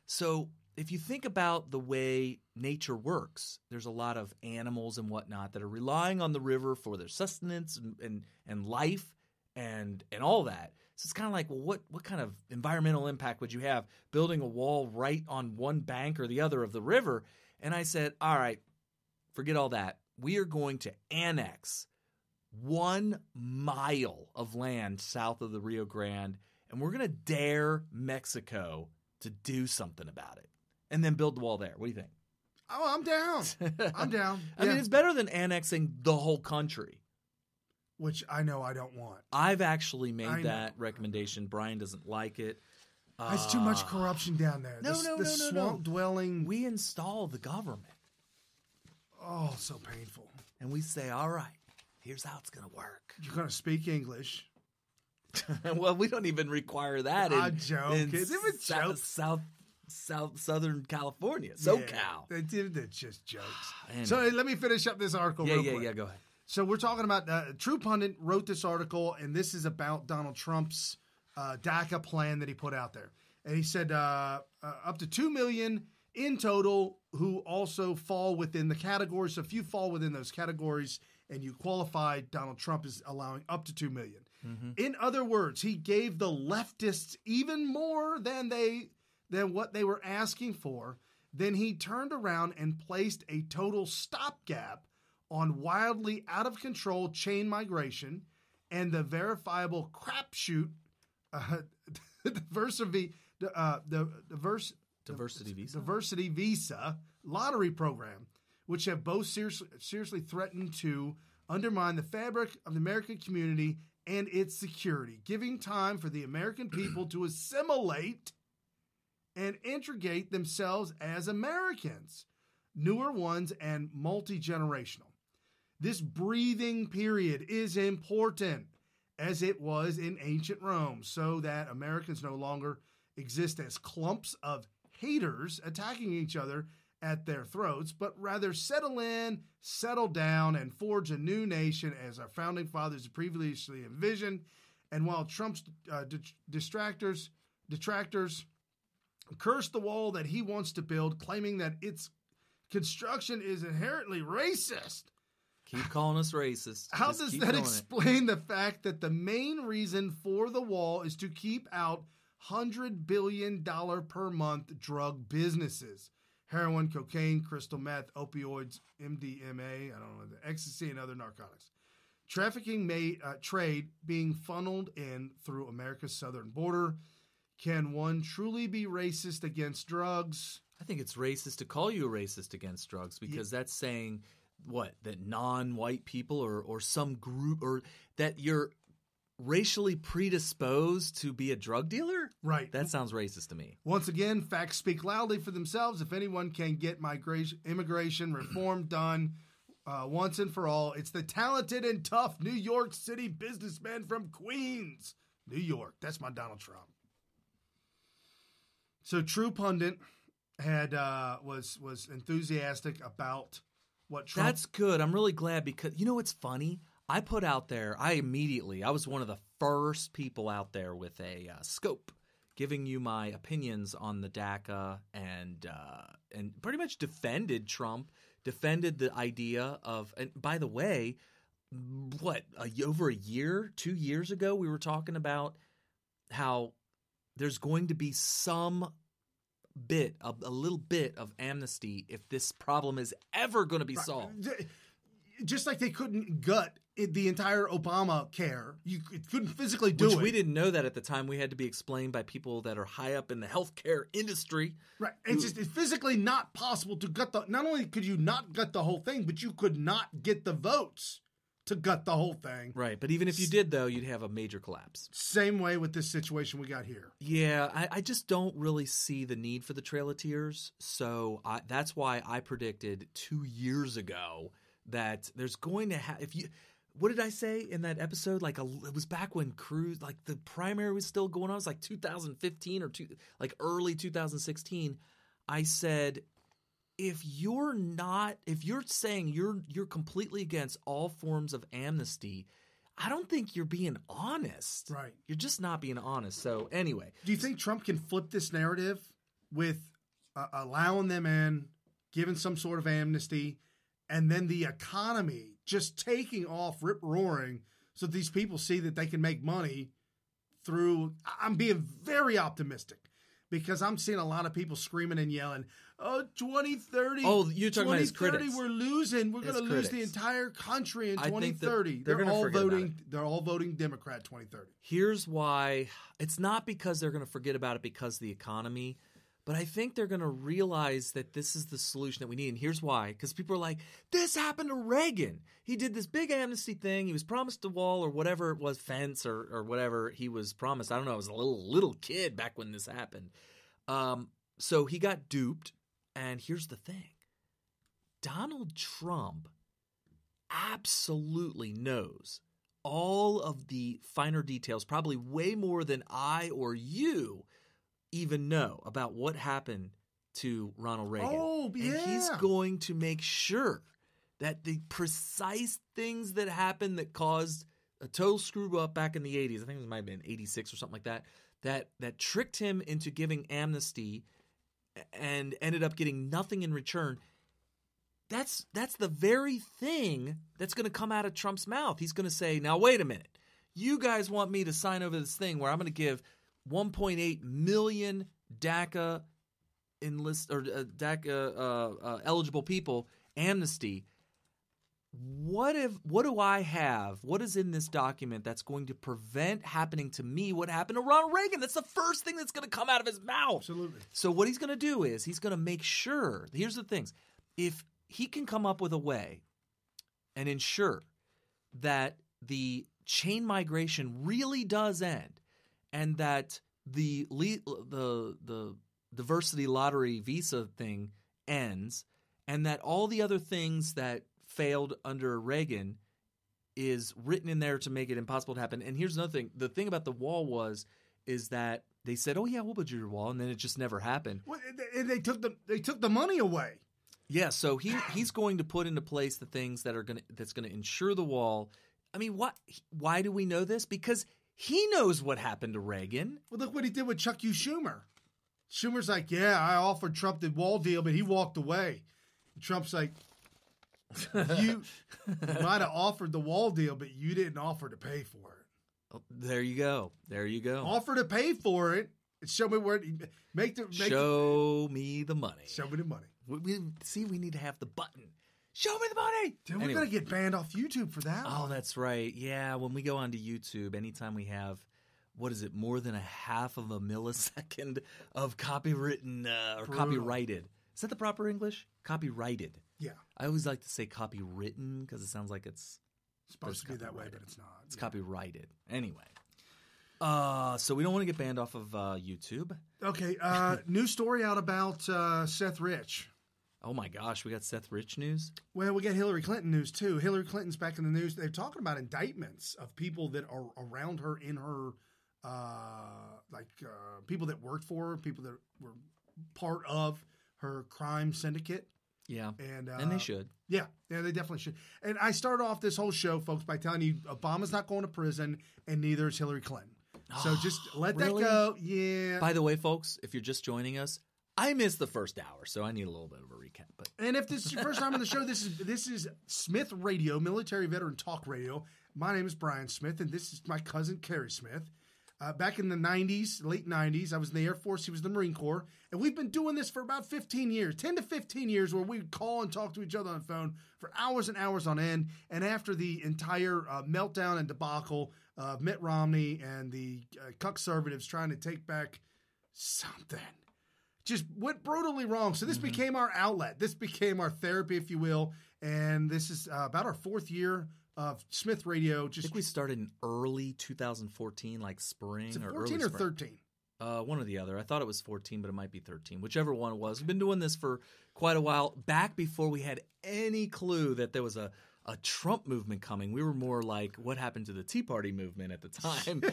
So if you think about the way nature works, there's a lot of animals and whatnot that are relying on the river for their sustenance and life. and all that. So it's kind of like, well, what kind of environmental impact would you have building a wall right on one bank or the other of the river? And I said, all right, forget all that. We are going to annex 1 mile of land south of the Rio Grande, and we're going to dare Mexico to do something about it and then build the wall there. What do you think? Oh, I'm down. I'm down. I mean, it's better than annexing the whole country. Which I know I don't want. I've actually made that recommendation. Brian doesn't like it. There's too much corruption down there. No. Swamp dwelling. We install the government. Oh, so painful. And we say, all right, here's how it's going to work. You're going to speak English. Well, we don't even require that in Southern California, SoCal. It's just jokes. So let me finish up this article real quick. Yeah, go ahead. So we're talking about True Pundit wrote this article, and this is about Donald Trump's DACA plan that he put out there. And he said up to 2 million in total who also fall within the categories. So if you fall within those categories and you qualify, Donald Trump is allowing up to 2 million. Mm-hmm. In other words, he gave the leftists even more than what they were asking for. Then he turned around and placed a total stopgap on wildly out of control chain migration and the verifiable crapshoot diversity visa lottery program, which have both seriously threatened to undermine the fabric of the American community and its security, giving time for the American people to assimilate and integrate themselves as Americans, newer ones and multi-generational. This breathing period is important, as it was in ancient Rome, so that Americans no longer exist as clumps of haters attacking each other at their throats, but rather settle in, settle down, and forge a new nation as our founding fathers previously envisioned. And while Trump's detractors curse the wall that he wants to build, claiming that its construction is inherently racist. Keep calling us racist. How does that explain the fact that the main reason for the wall is to keep out $100 billion per month drug businesses? Heroin, cocaine, crystal meth, opioids, MDMA, ecstasy, and other narcotics. Trafficking trade being funneled in through America's southern border. Can one truly be racist against drugs? I think it's racist to call you a racist against drugs because that's saying that non-white people or some group or that you're racially predisposed to be a drug dealer? Right. That sounds racist to me. Once again, facts speak loudly for themselves. If anyone can get immigration reform done once and for all, it's the talented and tough New York City businessman from Queens, New York. That's my Donald Trump. So True Pundit had was enthusiastic about what Trump... That's good. I'm really glad because, you know what's funny? I put out there, I was one of the first people out there with a scope giving you my opinions on the DACA and pretty much defended Trump, defended the idea of, and by the way, over 2 years ago, we were talking about how there's going to be some a little bit of amnesty if this problem is ever going to be solved. Just like they couldn't gut the entire Obamacare. You couldn't physically do it. We didn't know that at the time. We had to be explained by people that are high up in the healthcare industry. Right. It's physically not possible to gut not only could you not gut the whole thing, but you could not get the votes to gut the whole thing. Right. But even if you did, though, you'd have a major collapse. Same way with this situation we got here. Yeah. I just don't really see the need for the Trail of Tears. So that's why I predicted 2 years ago that there's going to have what did I say in that episode? It was back when Cruz, the primary was still going on. It was like 2015 or early 2016. I said, if you're saying you're completely against all forms of amnesty, I don't think you're being honest. Right. You're just not being honest. So anyway. Do you think Trump can flip this narrative with allowing them in, giving some sort of amnesty, and then the economy just taking off rip-roaring so these people see that they can make money through. I'm being very optimistic because I'm seeing a lot of people screaming and yelling, "Oh, 2030! Oh, you're talking about his 2030, critics. we're losing. We're going to lose the critics. entire country in I think that 2030." they're gonna all forget about voting. it. They're all voting Democrat 2030. Here's why. It's not because they're going to forget about it because of the economy, but I think they're going to realize that this is the solution that we need. And here's why. Because people are like, this happened to Reagan. He did this big amnesty thing. He was promised a wall or whatever it was, fence or whatever he was promised. I don't know. I was a little kid back when this happened. So he got duped. And here's the thing. Donald Trump absolutely knows all of the finer details, probably way more than I or you even know about what happened to Ronald Reagan. Oh, yeah. And he's going to make sure that the precise things that happened that caused a total screw up back in the 80s, I think it might have been 86 or something like that, that tricked him into giving amnesty and ended up getting nothing in return. That's the very thing that's going to come out of Trump's mouth. He's going to say, now, wait a minute. You guys want me to sign over this thing where I'm going to give 1.8 million DACA eligible people amnesty. What do I have? What is in this document that's going to prevent happening to me what happened to Ronald Reagan? That's the first thing that's going to come out of his mouth. Absolutely. So what he's going to do is he's going to make sure. Here's the things. If he can come up with a way and ensure that the chain migration really does end, and that the diversity lottery visa thing ends, and that all the other things that failed under Reagan is written in there to make it impossible to happen. And here's another thing. The thing about the wall is that they said, "Oh yeah, we'll build your wall," and then it just never happened. Well, they took the money away. Yeah, so he's going to put into place the things that's going to ensure the wall. I mean, why do we know this? Because he knows what happened to Reagan. Well, look what he did with Chuck U. Schumer. Schumer's like, yeah, I offered Trump the wall deal, but he walked away. And Trump's like, you might have offered the wall deal, but you didn't offer to pay for it. Oh, there you go. Offer to pay for it. And show me where show me the money. Show me the money. We need to have the button. Show me the money. Dude, we're going to get banned off YouTube for that. Oh, that's right. Yeah, when we go onto YouTube, anytime we have, what is it, more than a half of a millisecond of copywritten or copyrighted. Is that the proper English? Copyrighted. Yeah. I always like to say copywritten because it sounds like it's supposed to be that way, but it's not. It's copyrighted. Anyway. So we don't want to get banned off of YouTube. Okay. New story out about Seth Rich. Oh my gosh, we got Seth Rich news? Well, we got Hillary Clinton news too. Hillary Clinton's back in the news. They're talking about indictments of people that are around her in her, people that worked for her, people that were part of her crime syndicate. Yeah, and they should. Yeah, they definitely should. And I started off this whole show, folks, by telling you Obama's not going to prison, and neither is Hillary Clinton. So just let that go. Yeah. By the way, folks, if you're just joining us, I missed the first hour, so I need a little bit of a recap. And if this is your first time on the show, this is Smith Radio, Military Veteran Talk Radio. My name is Brian Smith, and this is my cousin Kerry Smith. Back in the 90s, late 90s, I was in the Air Force. He was in the Marine Corps. And we've been doing this for about 15 years, 10 to 15 years, where we call and talk to each other on the phone for hours and hours on end. And after the entire meltdown and debacle of Mitt Romney and the conservatives trying to take back something, just went brutally wrong. So this became our outlet. This became our therapy, if you will. And this is about our fourth year of Smith Radio. I think we started in early 2014, like spring or 14 early or spring. 13? One or the other. I thought it was 14, but it might be 13. Whichever one it was. We've been doing this for quite a while. Back before we had any clue that there was a Trump movement coming. We were more like, what happened to the Tea Party movement at the time?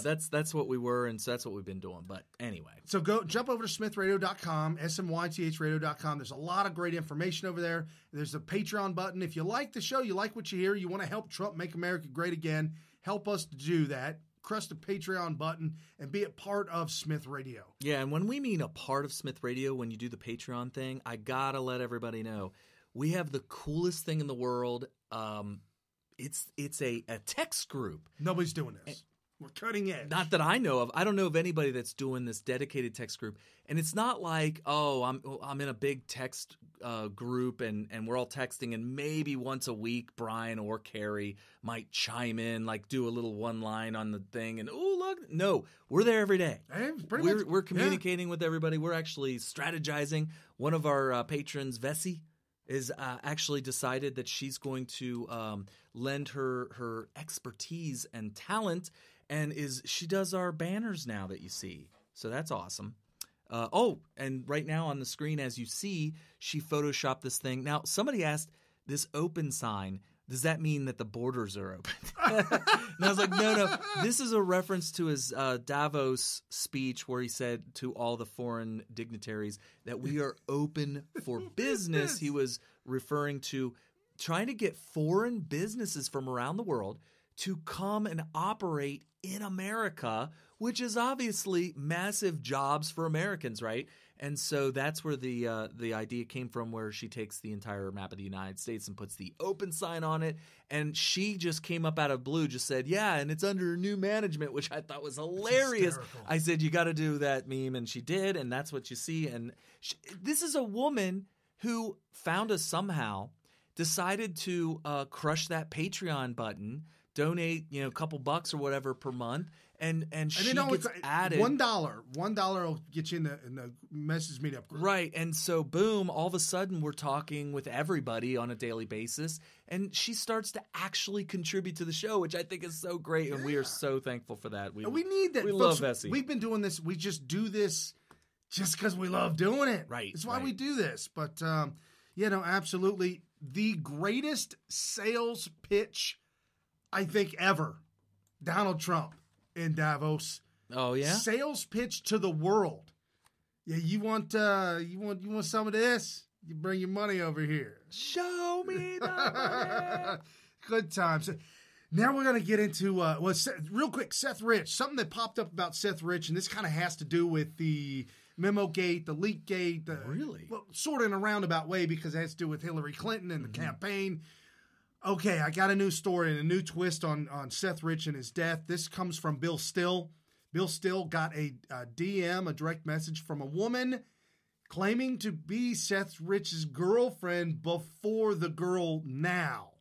That's what we were, and so that's what we've been doing. But anyway. So jump over to smithradio.com, smythradio.com. There's a lot of great information over there. There's a Patreon button. If you like the show, you like what you hear, you want to help Trump make America great again, help us to do that. Press the Patreon button and be a part of Smith Radio. Yeah, and when we mean a part of Smith Radio, when you do the Patreon thing, I got to let everybody know. We have the coolest thing in the world. It's a text group. Nobody's doing this. We're cutting edge. Not that I know of. I don't know of anybody that's doing this dedicated text group. And it's not like, oh, I'm in a big text group and we're all texting, and maybe once a week Brian or Carrie might chime in, like do a little one line on the thing, and oh look, no, we're there every day. We're communicating with everybody. We're actually strategizing. One of our patrons, Vessi, is actually decided that she's going to lend her expertise and talent, and she does our banners now that you see. So that's awesome. And right now on the screen, as you see, she photoshopped this thing. Now, somebody asked, this open sign, does that mean that the borders are open? And I was like, no. This is a reference to his Davos speech where he said to all the foreign dignitaries that we are open for business. He was referring to trying to get foreign businesses from around the world to come and operate in America, which is obviously massive jobs for Americans, right? And so that's where the idea came from, where she takes the entire map of the United States and puts the open sign on it. And she just came up out of blue, just said, yeah, and it's under new management, which I thought was hilarious. I said, you got to do that meme. And she did. And that's what you see. And this is a woman who found us somehow, decided to crush that Patreon button, donate, a couple bucks or whatever per month, and she gets added. $1 will get you in the message meetup group. Right. And so boom, all of a sudden we're talking with everybody on a daily basis, and she starts to actually contribute to the show, which I think is so great, and we are so thankful for that. We need that. We love Vessi. We've been doing this. We just do this just because we love doing it. Right. That's why we do this. But absolutely the greatest sales pitch I think ever, Donald Trump in Davos. Oh yeah, sales pitch to the world. Yeah, you want some of this? You bring your money over here. Show me the money. Good times. Now we're gonna get into real quick, Seth Rich. Something that popped up about Seth Rich, and this kind of has to do with the memo gate, the leak gate. Really? Well, sort of in a roundabout way, because it has to do with Hillary Clinton and the campaign. Okay, I got a new story and a new twist on Seth Rich and his death. This comes from Bill Still. Bill Still got a DM, a direct message from a woman claiming to be Seth Rich's girlfriend before the girl now.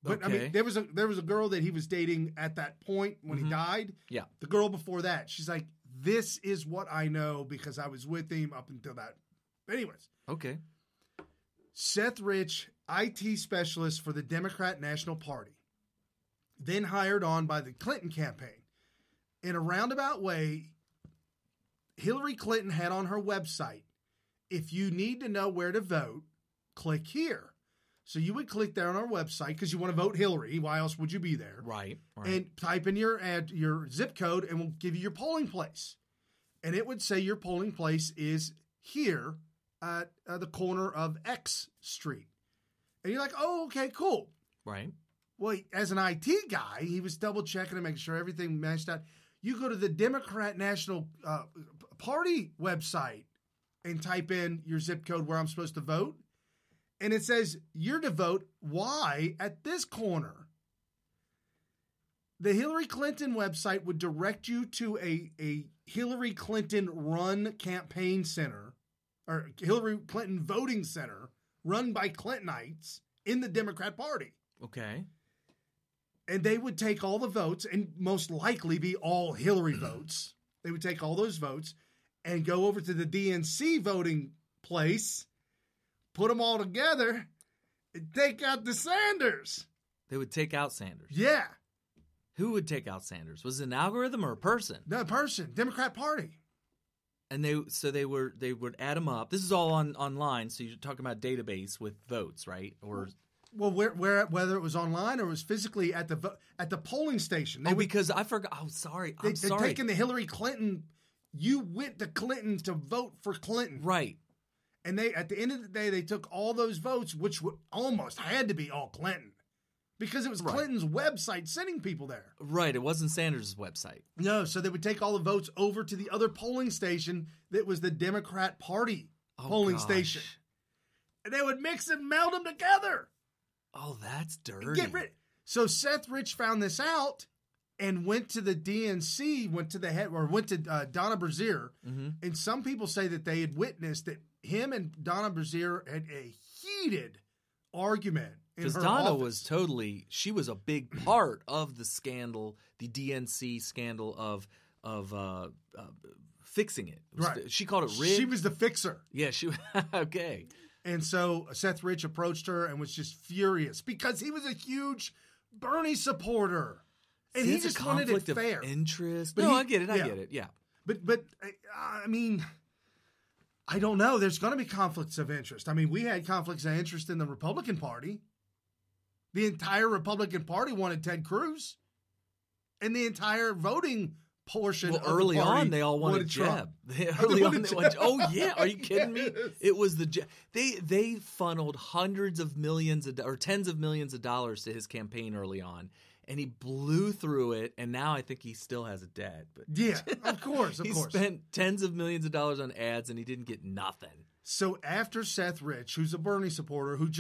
But okay. I mean, there was a girl that he was dating at that point when he died. Yeah. The girl before that, she's like, this is what I know because I was with him up until that. Anyways. Okay. Seth Rich, IT specialist for the Democrat National Party, then hired on by the Clinton campaign. In a roundabout way, Hillary Clinton had on her website, if you need to know where to vote, click here. So you would click there on our website because you want to vote Hillary. Why else would you be there? Right. And type in your zip code, and we'll give you your polling place. And it would say your polling place is here at the corner of X Street. And you're like, oh, okay, cool. Right. Well, as an IT guy, he was double checking and making sure everything matched out. You go to the Democrat National Party website and type in your zip code where I'm supposed to vote. And it says you're to vote Y at this corner. The Hillary Clinton website would direct you to a Hillary Clinton run campaign center, or Hillary Clinton voting center run by Clintonites in the Democrat Party. Okay. And they would take all the votes, and most likely be all Hillary votes. They would take all those votes and go over to the DNC voting place, put them all together, and take out the Sanders. They would take out Sanders? Yeah. Who would take out Sanders? Was it an algorithm or a person? No, a person. Democrat Party. And they would add them up. This is all online, so you're talking about database with votes, right? Or well, whether it was online or was physically at the polling station. Because I forgot. Oh, sorry. I'm sorry. They're taking the Hillary Clinton. You went to Clinton to vote for Clinton, right? And they, at the end of the day, they took all those votes, which almost had to be all Clinton, because it was Clinton's website sending people there. Right. It wasn't Sanders' website. No. So they would take all the votes over to the other polling station that was the Democrat Party polling station. And they would mix and meld them together. Oh, that's dirty. Get rid. So Seth Rich found this out and went to the DNC, went to Donna Brazier. Mm-hmm. And some people say that they had witnessed that him and Donna Brazier had a heated argument. Because Donna was she was a big part of the scandal, the DNC scandal of fixing it. Right. She called it rigged. She was the fixer. Yeah, okay. And so Seth Rich approached her and was just furious because he was a huge Bernie supporter. And he just wanted it fair. Interest. But I get it. Yeah. But I mean, I don't know. There's going to be conflicts of interest. I mean, we had conflicts of interest in the Republican Party. The entire Republican Party wanted Ted Cruz. And the entire voting portion of early the party on, they all wanted Jeb. Oh, yeah. Are you kidding me? It was the Jeb. They funneled hundreds of millions or tens of millions of dollars to his campaign early on. And he blew through it, and now I think he still has a debt. But yeah, of course. He spent tens of millions of dollars on ads, and he didn't get nothing. So after Seth Rich, who's a Bernie supporter, who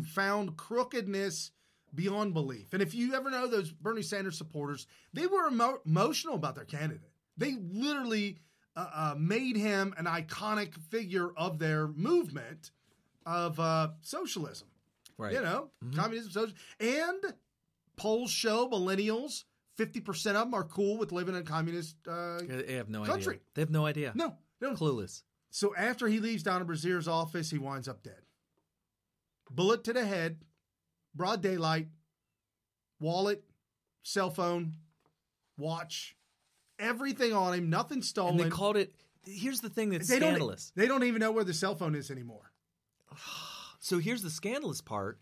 found crookedness beyond belief, and if you ever know those Bernie Sanders supporters, they were emotional about their candidate. They literally made him an iconic figure of their movement of socialism. Right. Communism, socialism, and polls show millennials, 50% of them are cool with living in a communist they have no country. Idea. They have no idea. No. Clueless. So after he leaves Donna Brazier's office, he winds up dead. Bullet to the head, broad daylight, wallet, cell phone, watch, everything on him, nothing stolen. And they called it, here's the thing that's scandalous. They don't even know where the cell phone is anymore. So here's the scandalous part.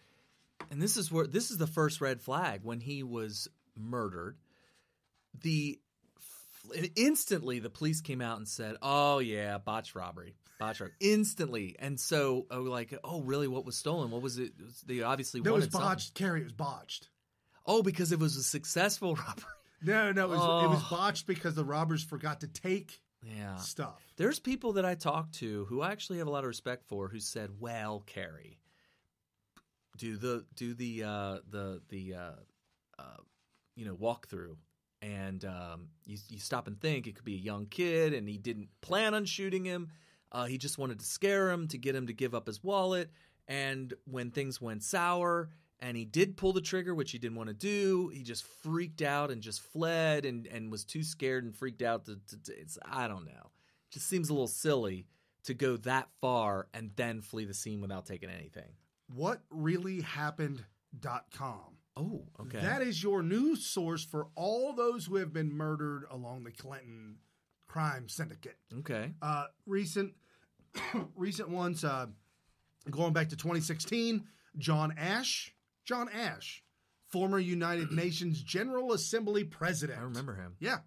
And this is the first red flag. When he was murdered, instantly the police came out and said, "Oh yeah, botched robbery." Instantly. And so really, what was stolen? What was it? They obviously wanted was botched. Something. Carrie, it was botched. Oh, because it was a successful robbery. No, it was botched because the robbers forgot to take stuff. There's people that I talked to who I actually have a lot of respect for who said, "Well, Carrie, do the walkthrough, and you stop and think it could be a young kid, and he didn't plan on shooting him. He just wanted to scare him to get him to give up his wallet. And when things went sour, and he did pull the trigger, which he didn't want to do, he just freaked out and just fled, and was too scared and freaked out to I don't know. It just seems a little silly to go that far and then flee the scene without taking anything." WhatReallyHappened.com. Oh, okay. That is your news source for all those who have been murdered along the Clinton crime syndicate. Okay. Recent ones, going back to 2016, John Ash, former United Nations General Assembly president. I remember him. Yeah.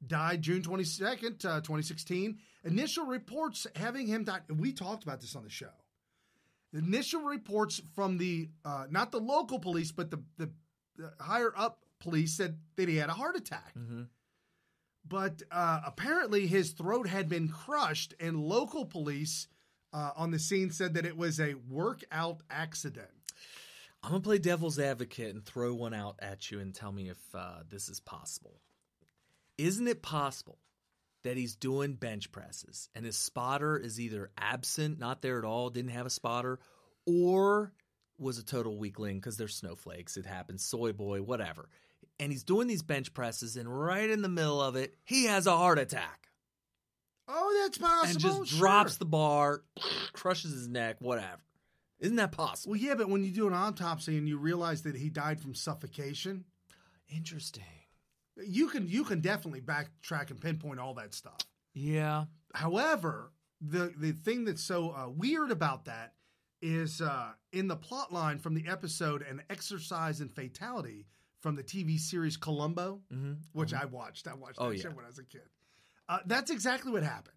Died June 22nd, 2016. Initial reports having him die. We talked about this on the show. Initial reports from the not the local police, but the higher up police said that he had a heart attack. Mm-hmm. But apparently his throat had been crushed, and local police on the scene said that it was a workout accident. I'm going to play devil's advocate and throw one out at you and tell me if this is possible. Isn't it possible that he's doing bench presses and his spotter is either absent, not there at all, didn't have a spotter, or was a total weakling because they're snowflakes, it happens, soy boy, whatever. And he's doing these bench presses, and right in the middle of it, he has a heart attack. Oh, that's possible. And just drops the bar, crushes his neck, whatever. Isn't that possible? Well, yeah, but when you do an autopsy and you realize that he died from suffocation. Interesting. You can definitely backtrack and pinpoint all that stuff. Yeah. However, the thing that's so weird about that is in the plot line from the episode An Exercise in Fatality from the TV series Columbo, which I watched. I watched that show when I was a kid. That's exactly what happened.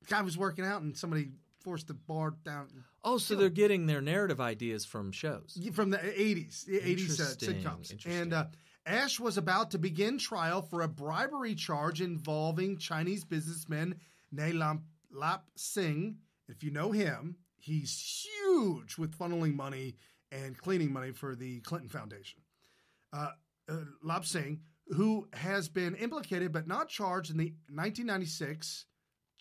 The guy was working out and somebody forced the bar down. Oh, so they're getting their narrative ideas from shows. From the 80s sitcoms. And Ash was about to begin trial for a bribery charge involving Chinese businessman Ne Lap Sing. If you know him, he's huge with funneling money and cleaning money for the Clinton Foundation. Lap Singh, who has been implicated but not charged in the 1996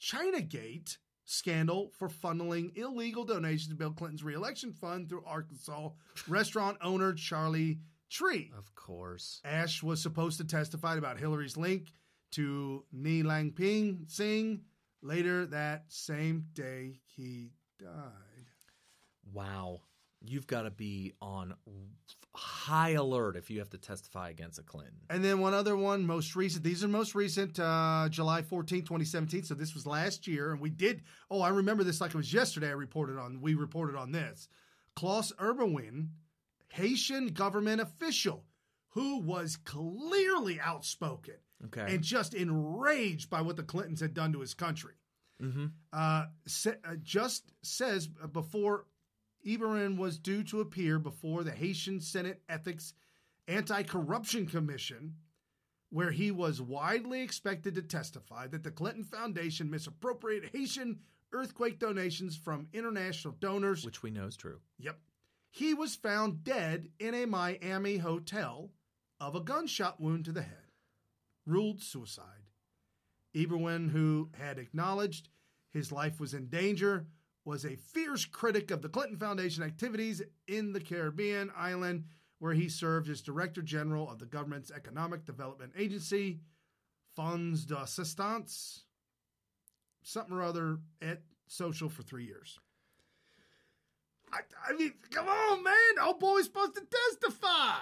Chinagate scandal for funneling illegal donations to Bill Clinton's reelection fund through Arkansas restaurant owner Charlie Tree. Of course. Ash was supposed to testify about Hillary's link to Ni Langping Singh. Later that same day, he died. Wow. You've got to be on high alert if you have to testify against a Clinton. And then one other one, most recent. These are most recent, July 14, 2017. So this was last year. And we did, I remember this like it was yesterday we reported on this. Klaus Erberwin, Haitian government official who was clearly outspoken and just enraged by what the Clintons had done to his country. Just says before Eberwin was due to appear before the Haitian Senate Ethics Anti-Corruption Commission, where he was widely expected to testify that the Clinton Foundation misappropriated Haitian earthquake donations from international donors. Which we know is true. Yep. He was found dead in a Miami hotel of a gunshot wound to the head. Ruled suicide. Eberwin, who had acknowledged his life was in danger, was a fierce critic of the Clinton Foundation activities in the Caribbean island, where he served as Director General of the government's Economic Development Agency, Fonds d'Assistance, something or other, at Social for 3 years. I mean, come on, man. Old boy's supposed to testify.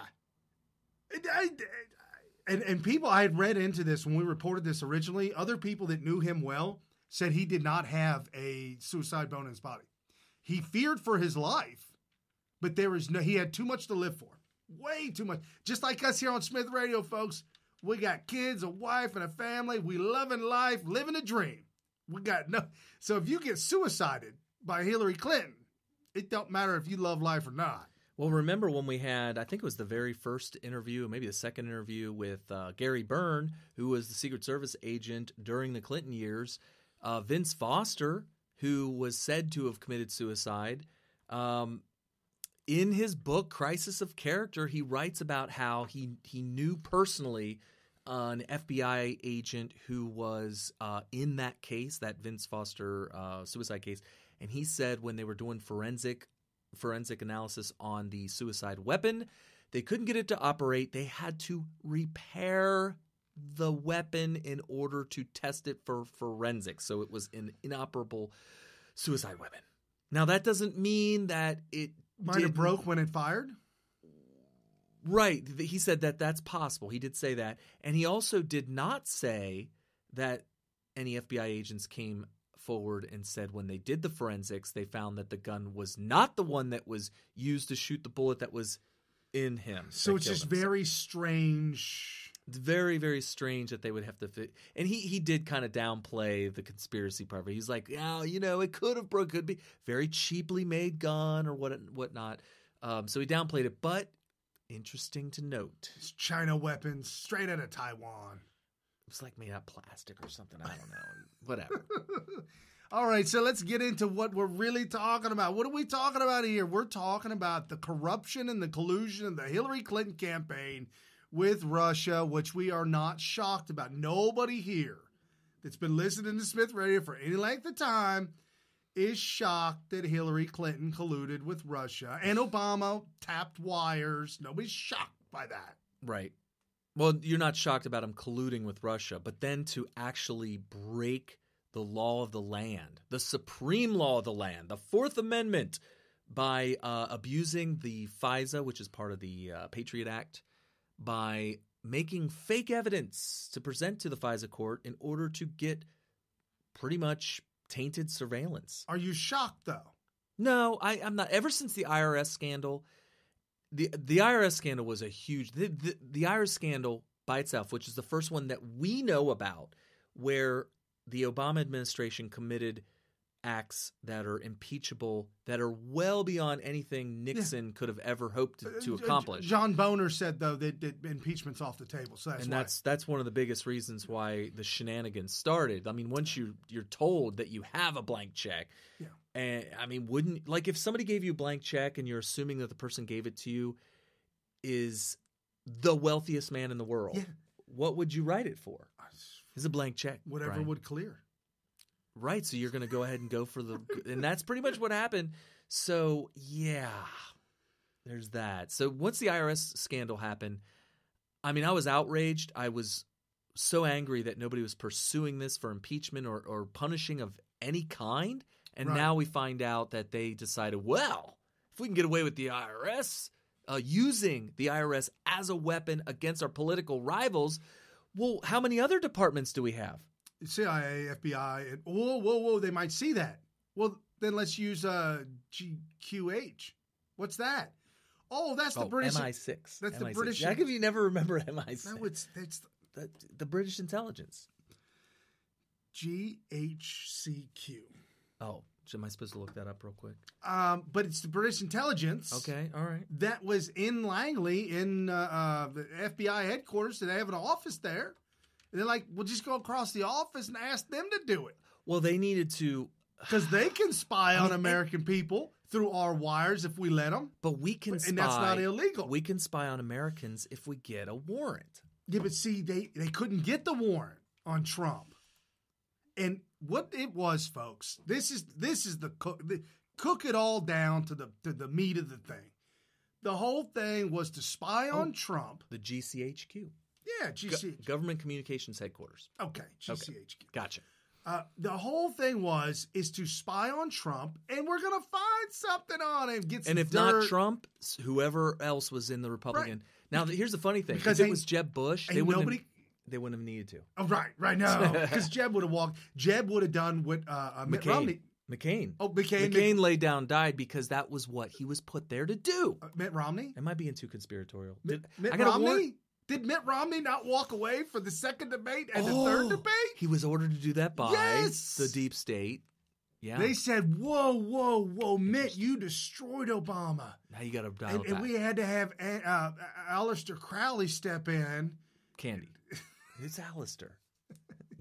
And people, I had read into this when we reported this originally, other people that knew him well said he did not have a suicide bone in his body. He feared for his life, but he had too much to live for. Way too much. Just like us here on Smith Radio, folks. We got kids, a wife, and a family. We loving life, living a dream. So if you get suicided by Hillary Clinton, it don't matter if you love life or not. Well, remember when we had, I think it was the very first interview, maybe the second interview with Gary Byrne, who was the Secret Service agent during the Clinton years. Vince Foster, who was said to have committed suicide. In his book, Crisis of Character, he writes about how he knew personally an FBI agent who was in that case, that Vince Foster suicide case. And he said when they were doing forensic analysis on the suicide weapon, they couldn't get it to operate. They had to repair the weapon in order to test it for forensics. So it was an inoperable suicide weapon. Now, that doesn't mean that it might have broke when it fired? Right. He said that that's possible. He did say that. And he also did not say that any FBI agents came forward and said when they did the forensics, they found that the gun was not the one that was used to shoot the bullet that was in him. So it's just very strange. It's very, very strange that they would have to fit. And he did kind of downplay the conspiracy part of it. He's like, it could have broke, could be very cheaply made gun or whatnot. So he downplayed it. But interesting to note. It's China weapons straight out of Taiwan. It's like made out of plastic or something. I don't know. Whatever. All right, so let's get into what we're really talking about. What are we talking about here? We're talking about the corruption and the collusion of the Hillary Clinton campaign with Russia, which we are not shocked about. Nobody here that's been listening to Smith Radio for any length of time is shocked that Hillary Clinton colluded with Russia and Obama tapped wires. Nobody's shocked by that. Right. Well, you're not shocked about him colluding with Russia, but then to actually break the law of the land, the supreme law of the land, the Fourth Amendment, by abusing the FISA, which is part of the Patriot Act, by making fake evidence to present to the FISA court in order to get pretty much tainted surveillance. Are you shocked, though? No, I'm not. Ever since the IRS scandal, the IRS scandal was a huge – the IRS scandal by itself, which is the first one that we know about where the Obama administration committed acts that are impeachable, that are well beyond anything Nixon could have ever hoped to accomplish. John Boehner said, though, that impeachment's off the table. So that's one of the biggest reasons why the shenanigans started. I mean, once you're told that you have a blank check And I mean, wouldn't like if somebody gave you a blank check and you're assuming that the person gave it to you is the wealthiest man in the world, what would you write it for? It's a blank check. Whatever Brian. would clear. Right. So you're going to go ahead and go for and that's pretty much what happened. So yeah, there's that. So once the IRS scandal happened, I mean, I was outraged. I was so angry that nobody was pursuing this for impeachment or punishing of any kind. And now we find out that they decided, well, if we can get away with the IRS, using the IRS as a weapon against our political rivals, well, how many other departments do we have? CIA, FBI, and whoa, they might see that. Well, then let's use GQH. What's that? Oh, that's the British MI6. That's MI6. the British. How come you never remember MI6? No, it's the British intelligence. GHCQ. Oh, am I supposed to look that up real quick? But it's the British intelligence. Okay, all right. That was in Langley in the FBI headquarters. They have an office there. And they're like, we'll just go across the office and ask them to do it. Well, they needed to. Because they can spy on American people through our wires if we let them. But we can spy. And that's not illegal. We can spy on Americans if we get a warrant. Yeah, but see, they couldn't get the warrant on Trump. And what it was, folks, this is the cook it all down to the meat of the thing. The whole thing was to spy on Trump. The GCHQ. Yeah, GCHQ. Government Communications Headquarters. Okay, GCHQ. Okay. Gotcha. The whole thing is to spy on Trump, and we're going to find something on him. Get some and if dirt. not Trump, whoever else was in the Republican. Right. Now, here's the funny thing. Because if it was Jeb Bush, they wouldn't have needed to. Oh, right, no. Because Jeb would have walked. Jeb would have done what Mitt Romney. McCain. Oh, McCain. McCain laid down, died because that was what he was put there to do. Mitt Romney? Am I being too conspiratorial? Mitt Romney? Did Mitt Romney not walk away for the second debate and the third debate? He was ordered to do that by the deep state. Yeah. They said, whoa, Mitt, you destroyed Obama. Now you got to dial it back. And we had to have Aleister Crowley step in. Candy. It's Aleister.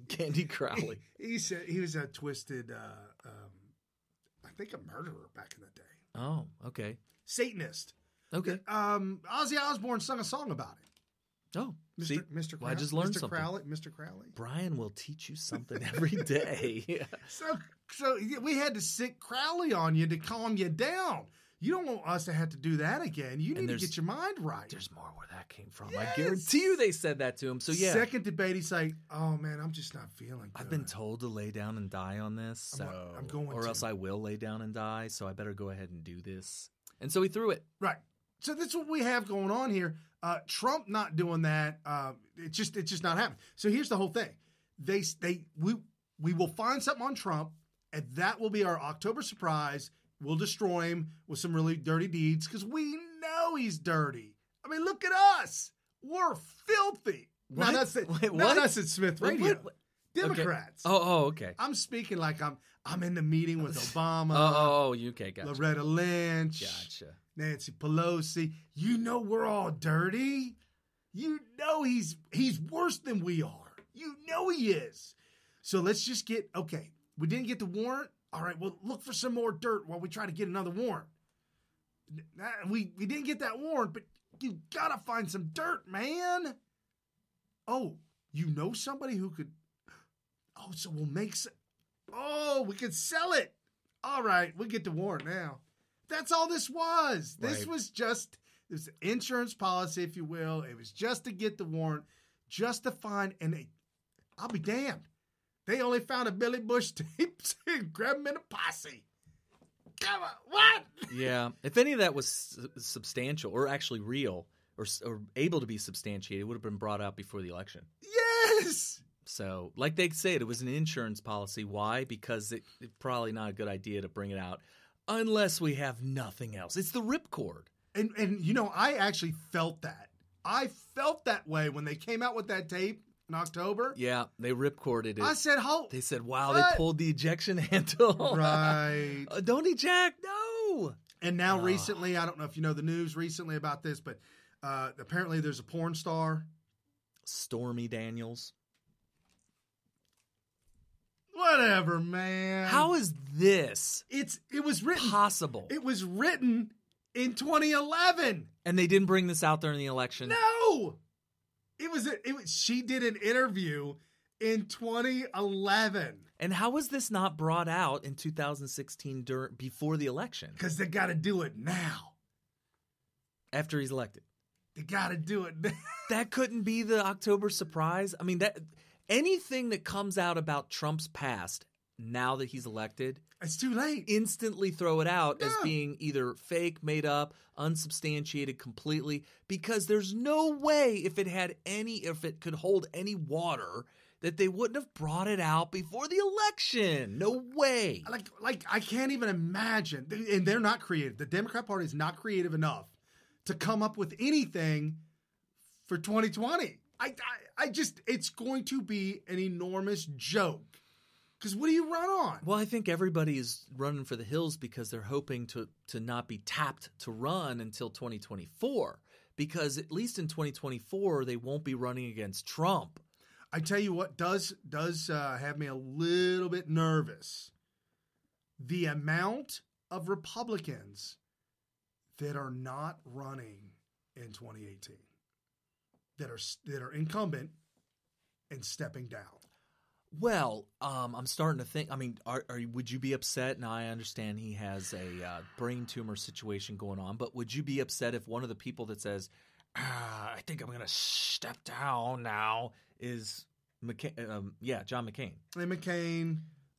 Candy Crowley. He said he was a twisted, I think a murderer back in the day. Oh, okay. Satanist. Okay. Ozzy Osbourne sung a song about it. Oh, Mr. Crowley. Well, I just learned Mr. something. Mr. Crowley. Brian will teach you something every day. So we had to sick Crowley on you to calm you down. You don't want us to have to do that again. You need to get your mind right. There's more where that came from. Yes. I guarantee you they said that to him. So yeah. Second debate, he's like, "Oh man, I'm just not feeling good. I've been told to lay down and die on this, so I'm going or to. Else I will lay down and die. So I better go ahead and do this." And so he threw it. Right. So that's what we have going on here. Trump not doing that. It's just not happening. So here's the whole thing. We will find something on Trump, and that will be our October surprise. We'll destroy him with some really dirty deeds because we know he's dirty. I mean, look at us. We're filthy. What? Not us at Smith Radio. What? Democrats. Okay. Oh, okay. I'm speaking like I'm in the meeting with Obama. Okay, gotcha. Loretta Lynch. Gotcha. Nancy Pelosi. You know we're all dirty. You know he's worse than we are. You know he is. So let's just we didn't get the warrant. All right, well, look for some more dirt while we try to get another warrant. We didn't get that warrant, but you got to find some dirt, man. Oh, you know somebody who could... Oh, so we'll make... we could sell it. All right, we'll get the warrant now. That's all this was. This was just... It was an insurance policy, if you will. It was just to get the warrant, just to find... And I'll be damned. They only found a Billy Bush tape and grabbed him in a posse. Come on, what? Yeah. If any of that was substantial or actually real or able to be substantiated, it would have been brought out before the election. Yes! So, like they said, it was an insurance policy. Why? Because it's probably not a good idea to bring it out unless we have nothing else. It's the ripcord. And I actually felt that. I felt that way when they came out with that tape in October. Yeah, they ripcorded it. I said, They said, wow, what? They pulled the ejection handle. Right. Don't eject, no. And now recently, I don't know if you know the news recently about this, but apparently there's a porn star. Stormy Daniels. Whatever, man. How is this it was written possible? It was written in 2011. And they didn't bring this out during the election? No. She did an interview in 2011. And how was this not brought out in 2016 before the election? Because they got to do it now. After he's elected. They got to do it now. That couldn't be the October surprise? I mean, anything that comes out about Trump's past now that he's elected, it's too late. Instantly throw it out as being either fake, made up, unsubstantiated completely, because there's no way if it could hold any water that they wouldn't have brought it out before the election. No way. Like I can't even imagine. And they're not creative. The Democrat Party is not creative enough to come up with anything for 2020. It's going to be an enormous joke. Because what do you run on? Well, I think everybody is running for the hills because they're hoping to not be tapped to run until 2024. Because at least in 2024, they won't be running against Trump. I tell you what does have me a little bit nervous. The amount of Republicans that are not running in 2018, that are incumbent and stepping down. Well, I'm starting to think. I mean, would you be upset? Now, I understand he has a brain tumor situation going on, but would you be upset if one of the people that says, "I think I'm going to step down now," is John McCain? Hey, McCain,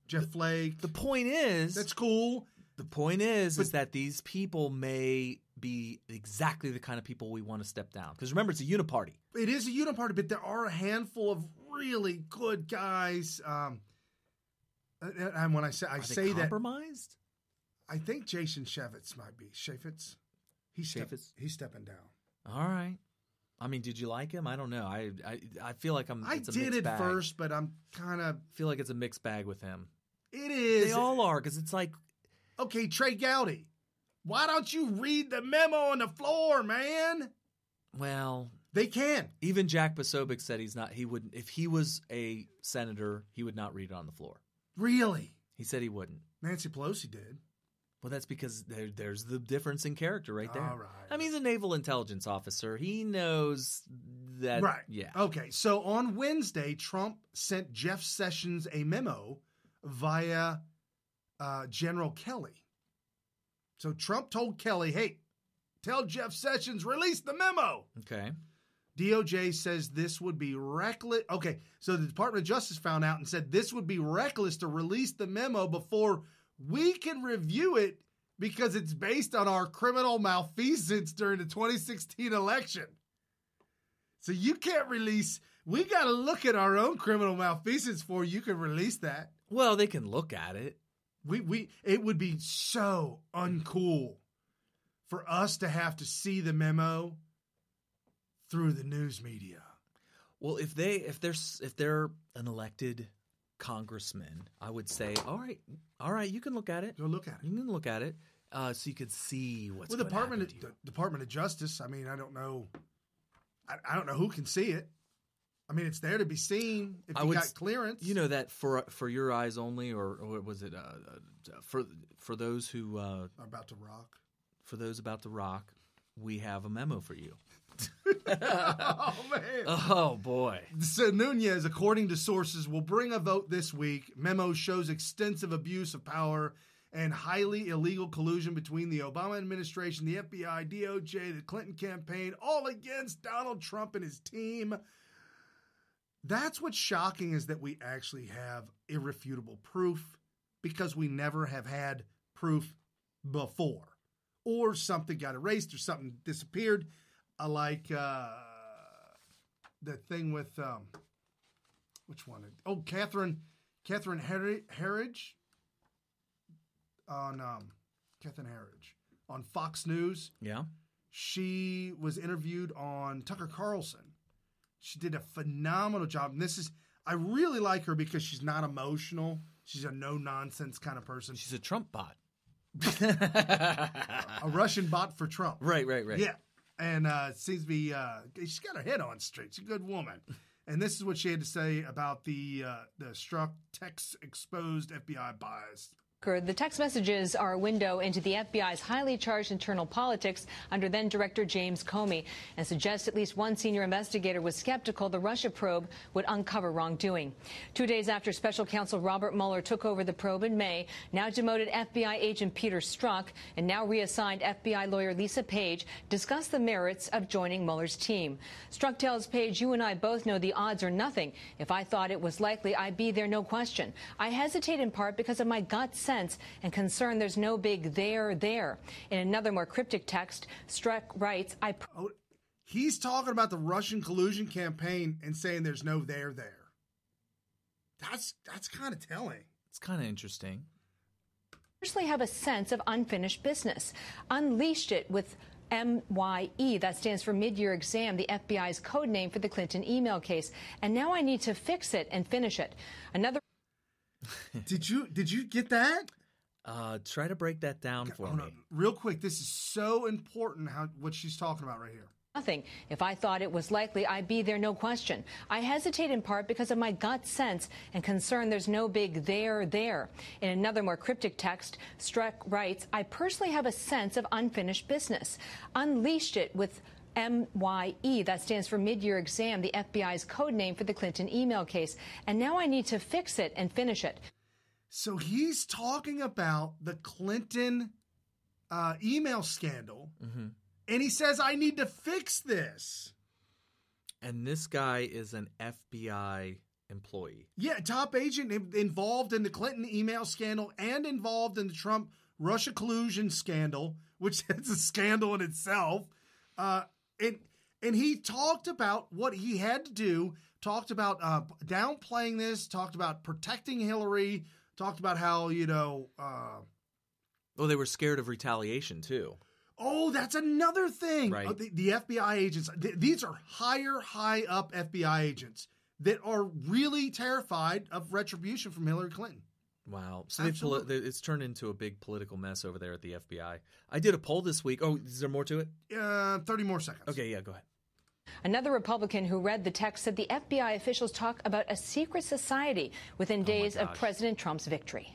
Jeff Flake. The point is, that's cool. The point is that these people may be exactly the kind of people we want to step down. Because remember, it's a uniparty. It is a uniparty, but there are a handful of really good guys. And when I say compromised? I think Jason Chaffetz might be. Chaffetz? He's stepping down. All right. I mean, did you like him? I don't know. I feel like I did at first, but I'm kind of feel like it's a mixed bag with him. It is. They all are, because it's like, okay, Trey Gowdy, why don't you read the memo on the floor, man? Well, they can. Even Jack Posobiec said he wouldn't. If he was a senator, he would not read it on the floor. Really? He said he wouldn't. Nancy Pelosi did. Well, that's because there's the difference in character right there. All right. I mean, he's a naval intelligence officer. He knows that. Right. Yeah. Okay. So on Wednesday, Trump sent Jeff Sessions a memo via General Kelly. So Trump told Kelly, hey, tell Jeff Sessions, release the memo. Okay. DOJ says this would be reckless. Okay, so the Department of Justice found out and said this would be reckless to release the memo before we can review it because it's based on our criminal malfeasance during the 2016 election. So you can't release. We got to look at our own criminal malfeasance before you can release that. Well, they can look at it. It would be so uncool for us to have to see the memo through the news media. Well, if they're an elected congressman, I would say, all right, you can look at it. Go look at it. You can look at it, so you could see what's going to happen to you. The Department of Justice. I mean, I don't know. I don't know who can see it. I mean, it's there to be seen if you got clearance. You know that for your eyes only, or was it for those who are about to rock? For those about to rock, we have a memo for you. Oh, man. Oh, boy. So Nunez, according to sources, will bring a vote this week. Memo shows extensive abuse of power and highly illegal collusion between the Obama administration, the FBI, DOJ, the Clinton campaign, all against Donald Trump and his team. That's what's shocking, is that we actually have irrefutable proof, because we never have had proof before. Or something got erased or something disappeared. Like the thing with, which one? Oh, Catherine Herridge on Catherine Herridge on Fox News. Yeah. She was interviewed on Tucker Carlson. She did a phenomenal job. And I really like her because she's not emotional. She's a no-nonsense kind of person. She's a Trump bot. A Russian bot for Trump. Right. Yeah. And seems to be, she's got her head on straight. She's a good woman. And this is what she had to say about the Strzok text exposed FBI bias. The text messages are a window into the FBI's highly charged internal politics under then-Director James Comey and suggest at least one senior investigator was skeptical the Russia probe would uncover wrongdoing. 2 days after Special Counsel Robert Mueller took over the probe in May, now demoted FBI agent Peter Strzok and now reassigned FBI lawyer Lisa Page discussed the merits of joining Mueller's team. Strzok tells Page, "You and I both know the odds are nothing. If I thought it was likely, I'd be there, no question. I hesitate in part because of my gut sense and concern there's no big there. In another more cryptic text, Strzok writes, He's talking about the Russian collusion campaign and saying there's no there. That's kind of telling. It's kind of interesting. Personally have a sense of unfinished business. Unleashed it with MYE, that stands for mid-year exam, the FBI's code name for the Clinton email case. And now I need to fix it and finish it. Another. Did you get that? Try to break that down for me. Real quick, this is so important what she's talking about right here. Nothing. If I thought it was likely, I'd be there, no question. I hesitate in part because of my gut sense and concern there's no big there. In another more cryptic text, Strzok writes, I personally have a sense of unfinished business. Unleashed it with MYE, that stands for mid-year exam, the FBI's code name for the Clinton email case. And now I need to fix it and finish it. So he's talking about the Clinton email scandal, and he says, I need to fix this. And this guy is an FBI employee. Yeah, top agent involved in the Clinton email scandal and involved in the Trump Russia collusion scandal, which is a scandal in itself. And he talked about what he had to do, talked about downplaying this, talked about protecting Hillary, talked about how, Well, they were scared of retaliation, too. Oh, that's another thing. Right. The FBI agents, these are high up FBI agents that are really terrified of retribution from Hillary Clinton. Wow. So it's turned into a big political mess over there at the FBI. I did a poll this week. Oh, is there more to it? 30 more seconds. Okay, yeah, go ahead. Another Republican who read the text said the FBI officials talk about a secret society within days of President Trump's victory.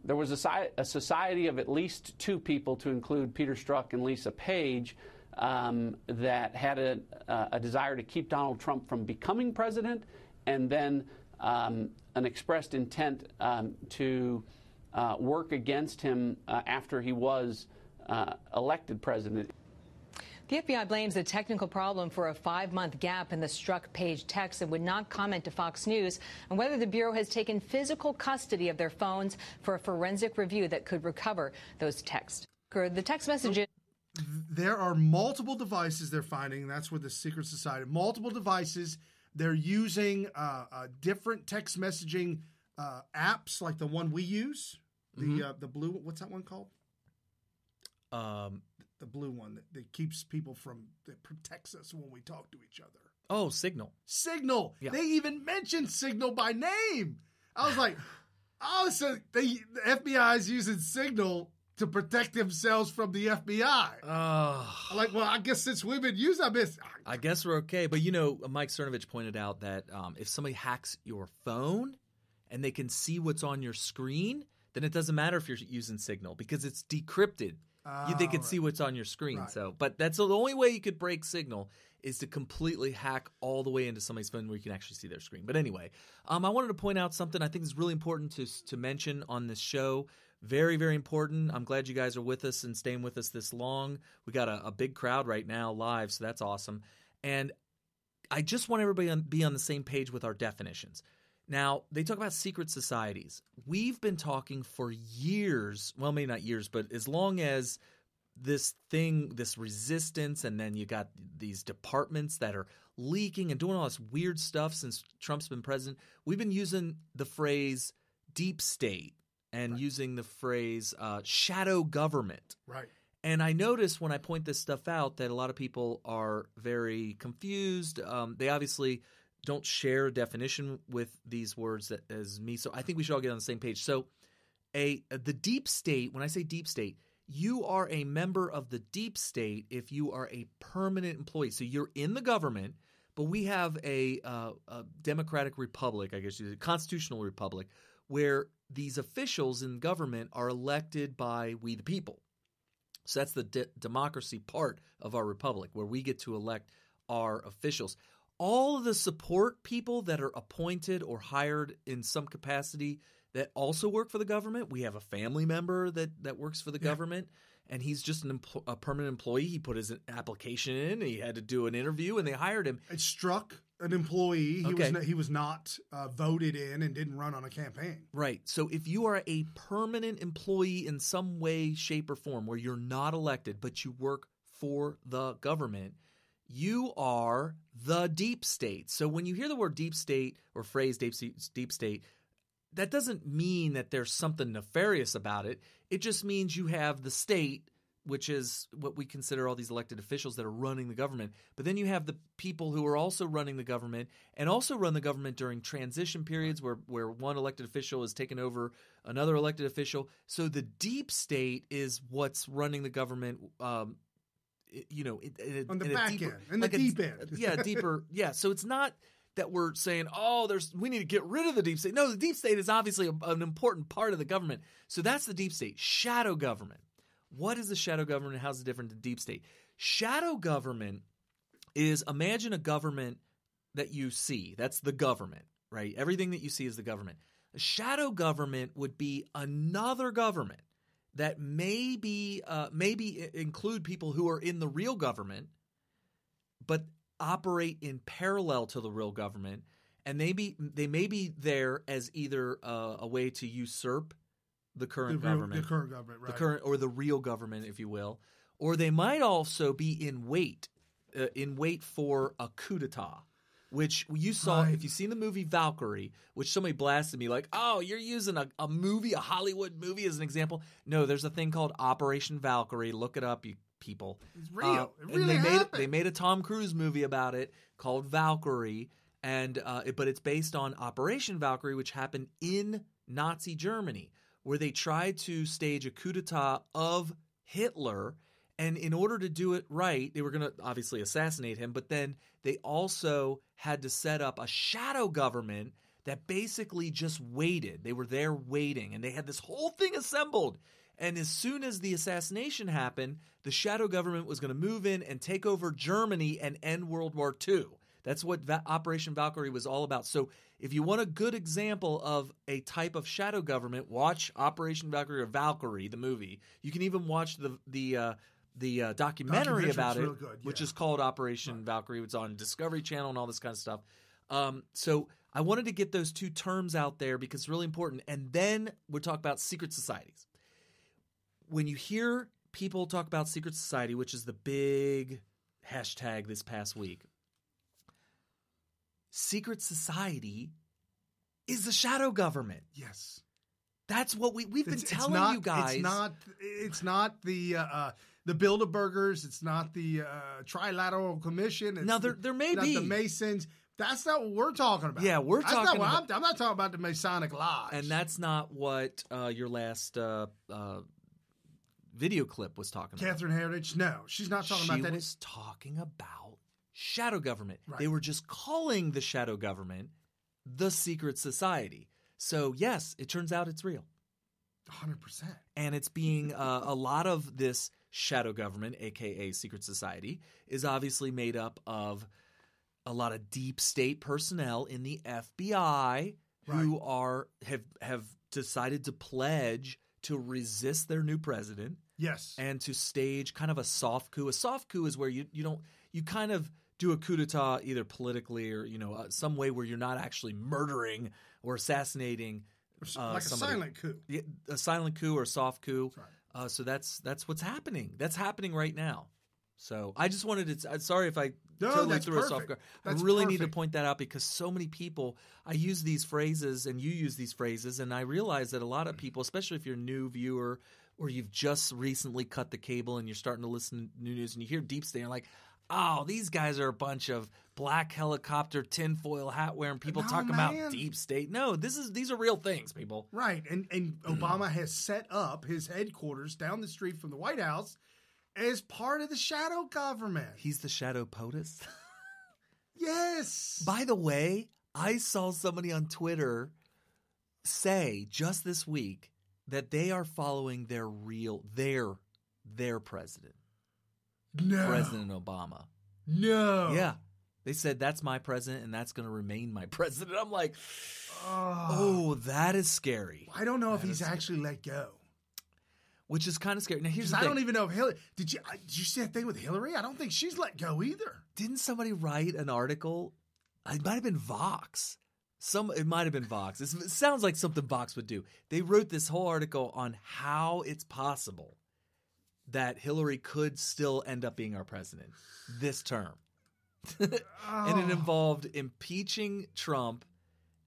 There was a society of at least two people, to include Peter Strzok and Lisa Page, that had a desire to keep Donald Trump from becoming president, and then an expressed intent to work against him after he was elected president. The FBI blames a technical problem for a 5-month gap in the Strzok-Page text and would not comment to Fox News on whether the Bureau has taken physical custody of their phones for a forensic review that could recover those texts. The text messages. There are multiple devices they're finding. That's where the secret society, multiple devices. They're using different text messaging apps like the one we use, the blue. What's that one called? The blue one that keeps people that protects us when we talk to each other. Oh, Signal. Signal. Yeah. They even mentioned Signal by name. I was like, so the FBI is using Signal to protect themselves from the FBI. I'm like, well, I guess since we've been using this, I guess we're okay. But Mike Cernovich pointed out that if somebody hacks your phone and they can see what's on your screen, then it doesn't matter if you're using Signal because it's decrypted. They can see what's on your screen. Right. So, but that's the only way you could break Signal is to completely hack all the way into somebody's phone where you can actually see their screen. But anyway, I wanted to point out something I think is really important to mention on this show. Very, very important. I'm glad you guys are with us and staying with us this long. We got a big crowd right now live, so that's awesome. And I just want everybody to be on the same page with our definitions. Now, they talk about secret societies. We've been talking for years, well, maybe not years, but as long as this resistance, and then you got these departments that are leaking and doing all this weird stuff since Trump's been president. We've been using the phrase deep state and using the phrase shadow government. Right. And I notice when I point this stuff out that a lot of people are very confused. They obviously don't share a definition with these words as me. So I think we should all get on the same page. So the deep state, when I say deep state, you are a member of the deep state if you are a permanent employee. So you're in the government, But we have a democratic republic, I guess, a constitutional republic, where these officials in government are elected by we the people. So that's the democracy part of our republic, where we get to elect our officials. All of the support people that are appointed or hired in some capacity that also work for the government. We have a family member that works for the government, and he's just a permanent employee. He put his application in. He had to do an interview, and they hired him. It struck an employee. He was not voted in and didn't run on a campaign. Right. So if you are a permanent employee in some way, shape, or form where you're not elected but you work for the government, you are the deep state. So when you hear the word deep state or phrase deep state, that doesn't mean that there's something nefarious about it. It just means you have the state, which is what we consider all these elected officials that are running the government. But then you have the people who are also running the government and also run the government during transition periods where one elected official is taken over another elected official. So the deep state is what's running the government on the back end, in the deep end. Yeah, deeper. Yeah, so it's not that we're saying, we need to get rid of the deep state. No, the deep state is obviously an important part of the government. So that's the deep state. Shadow government. What is the shadow government? How's it different than deep state? Shadow government is, imagine a government that you see. That's the government, right? Everything that you see is the government. A shadow government would be another government that maybe include people who are in the real government, but operate in parallel to the real government, and they may be there as either a way to usurp the current government, right? The current or the real government, if you will, or they might also be in wait for a coup d'état, which you saw if you've seen the movie Valkyrie, which somebody blasted me like, "Oh, you're using a movie, a Hollywood movie, as an example." No, there's a thing called Operation Valkyrie. Look it up, you people. It's real. It really happened. They made a Tom Cruise movie about it called Valkyrie, but it's based on Operation Valkyrie, which happened in Nazi Germany, where they tried to stage a coup d'etat of Hitler. And in order to do it right, they were going to obviously assassinate him, but then they also had to set up a shadow government that basically just waited. They were there waiting, and they had this whole thing assembled. And as soon as the assassination happened, the shadow government was going to move in and take over Germany and end World War II. That's what Operation Valkyrie was all about. So if you want a good example of a type of shadow government, watch Operation Valkyrie or Valkyrie, the movie. You can even watch the documentary about it, which is called Operation Valkyrie. It's on Discovery Channel and all this kind of stuff. So I wanted to get those two terms out there because it's really important. And then we'll talk about secret societies. When you hear people talk about secret society, which is the big hashtag this past week, secret society is the shadow government. Yes. That's what we've been telling you guys. It's not the Bilderbergers. It's not the Trilateral Commission. Now there may be the Masons. That's not what we're talking about. Yeah, I'm not talking about the Masonic Lodge. And that's not what your last video clip was talking about. Catherine Heritage? No, she's not talking about that. She was talking about shadow government. Right. They were just calling the shadow government the secret society. So, yes, it turns out it's real. 100%. And it's being a lot of this shadow government, a.k.a. secret society, is obviously made up of a lot of deep state personnel in the FBI who have decided to pledge to resist their new president. Yes. And to stage kind of a soft coup. A soft coup is where you kind of do a coup d'etat either politically or, some way where you're not actually murdering or assassinating like somebody. A silent coup. Yeah, a silent coup or a soft coup. That's right. So that's what's happening. That's happening right now. So I just wanted to – sorry if I totally threw us off guard. I really need to point that out because so many people – I use these phrases and you use these phrases, and I realize that a lot of people, especially if you're a new viewer or you've just recently cut the cable and you're starting to listen to new news and you hear deep state, you're like, oh, these guys are a bunch of black helicopter tinfoil hat wearing people talking about deep state. No, these are real things, people. Right, and Obama has set up his headquarters down the street from the White House as part of the shadow government. He's the shadow POTUS? Yes. By the way, I saw somebody on Twitter say just this week that they are following their president. No. President Obama. No. Yeah. They said that's my president and that's going to remain my president. I'm like, oh, that is scary. I don't know if he's actually let go. Which is kind of scary. Now, here's the thing. I don't even know if Hillary. Did you see that thing with Hillary? I don't think she's let go either. Didn't somebody write an article? It might have been Vox. It might have been Vox. It sounds like something Vox would do. They wrote this whole article on how it's possible that Hillary could still end up being our president this term. And it involved impeaching Trump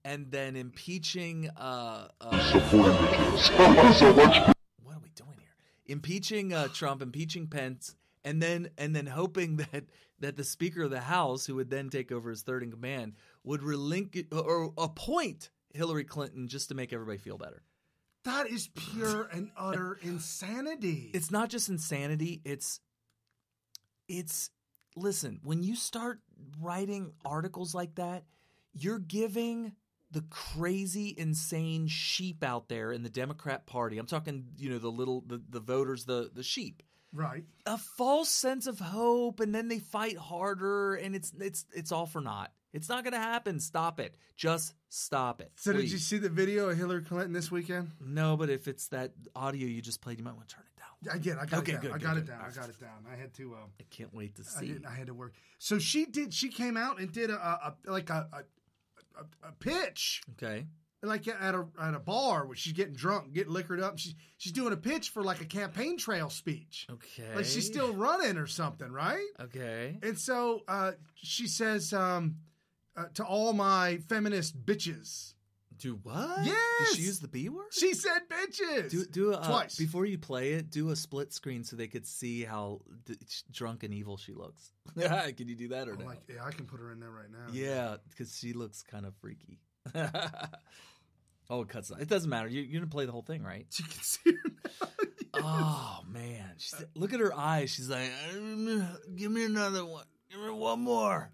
and then impeaching supporting bitches. So much. What are we doing here? Impeaching Trump, impeaching Pence, and then hoping that the Speaker of the House, who would then take over as third in command, would relinquish or appoint Hillary Clinton just to make everybody feel better. That is pure and utter insanity. It's not just insanity. It's listen, when you start writing articles like that, you're giving the crazy, insane sheep out there in the Democrat Party. I'm talking, the voters, the sheep. Right. A false sense of hope, and then they fight harder, and it's all for naught. It's not going to happen. Stop it. Just stop it. So please. Did you see the video of Hillary Clinton this weekend? No, but if it's that audio you just played, you might want to turn it down. I got it down. Good, I got it down. I had to. I can't wait to see. I had to work. So she came out and did a pitch. Okay. Like at a bar where she's getting drunk, getting liquored up. She's doing a pitch for like a campaign trail speech. Okay. Like she's still running or something, right? Okay. And so she says to all my feminist bitches. Do what? Yes. Did she use the B word? She said bitches. Do twice. Before you play it, do a split screen so they could see how drunk and evil she looks. Can you do that or no? I can put her in there right now. Yeah, because she looks kind of freaky. Oh, it cuts. It doesn't matter. You're gonna play the whole thing, right? You can see her now. Yes. Oh man, look at her eyes. She's like, "Give me another one. Give me one more."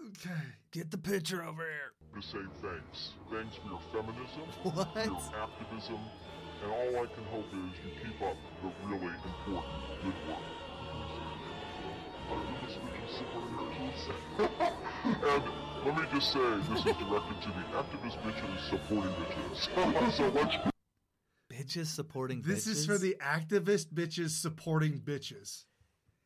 Okay, get the picture over here. To say thanks. Thanks for your feminism, what? your activism, and all I can hope is you keep up the really important good work. And let me just say, this is directed to the activist bitches supporting bitches. So much. Bitches supporting bitches? This is for the activist bitches supporting bitches.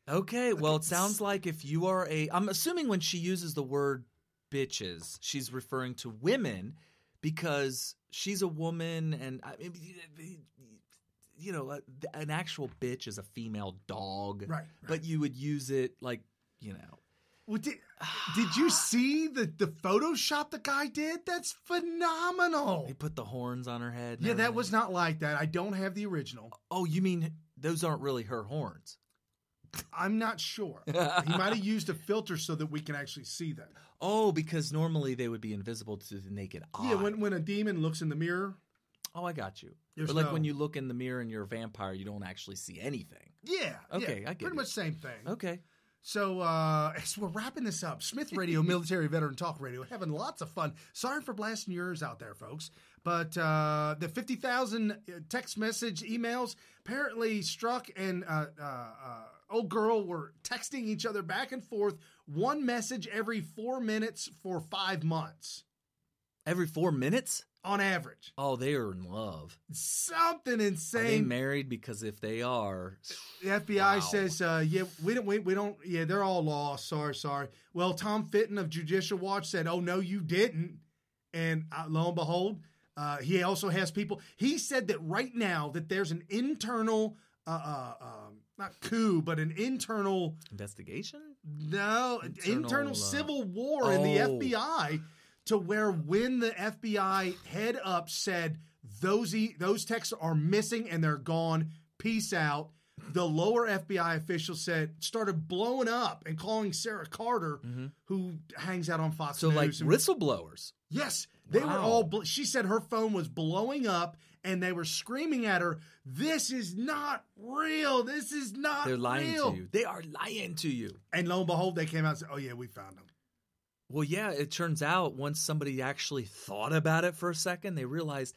Okay, well, it sounds like if you are I'm assuming when she uses the word bitches, she's referring to women because she's a woman and, an actual bitch is a female dog. Right. But you would use it like, Well, did you see the Photoshop the guy did? That's phenomenal. He put the horns on her head. Yeah, that was not like that. I don't have the original. Oh, you mean those aren't really her horns? I'm not sure. He might have used a filter so that we can actually see them. Oh, because normally they would be invisible to the naked eye. Yeah, when a demon looks in the mirror. Oh, I got you. But like when you look in the mirror and you're a vampire, you don't actually see anything. Yeah. Okay, yeah, I get pretty it. much same thing. Okay. So as we're wrapping this up, Smith Radio, Military Veteran Talk Radio, having lots of fun. Sorry for blasting yours out there, folks. But the 50,000 text message emails apparently Struck and old girl were texting each other back and forth, one message every 4 minutes for 5 months. Every 4 minutes? On average. Oh, they are in love. Something insane. Are they married? Because if they are, the FBI says, we don't. Yeah, they're all lost. Sorry. Well, Tom Fitton of Judicial Watch said, "Oh no, you didn't." And lo and behold, he also has people. He said that right now that there's an internal, not coup, but an internal investigation. No, internal civil war in the FBI. To where when the FBI head up said those texts are missing and they're gone, peace out, the lower FBI official started blowing up and calling Sarah Carter, who hangs out on Fox News. So like whistleblowers. Yes. They were all, she said her phone was blowing up and they were screaming at her, "This is not real. This is not real." They're lying to you. They are lying to you. And lo and behold, they came out and said, "Oh yeah, we found them." Well, yeah, it turns out once somebody actually thought about it for a second, they realized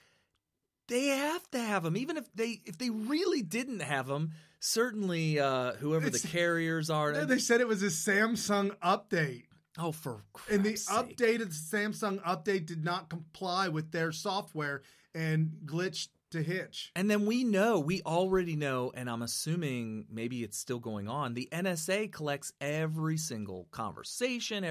they have to have them. Even if they really didn't have them, certainly whoever the carriers are. No, they said it was a Samsung update. Oh, for crap's And the sake. updated Samsung update did not comply with their software and glitched to hitch. And then we already know, and I'm assuming maybe it's still going on, the NSA collects every single conversation,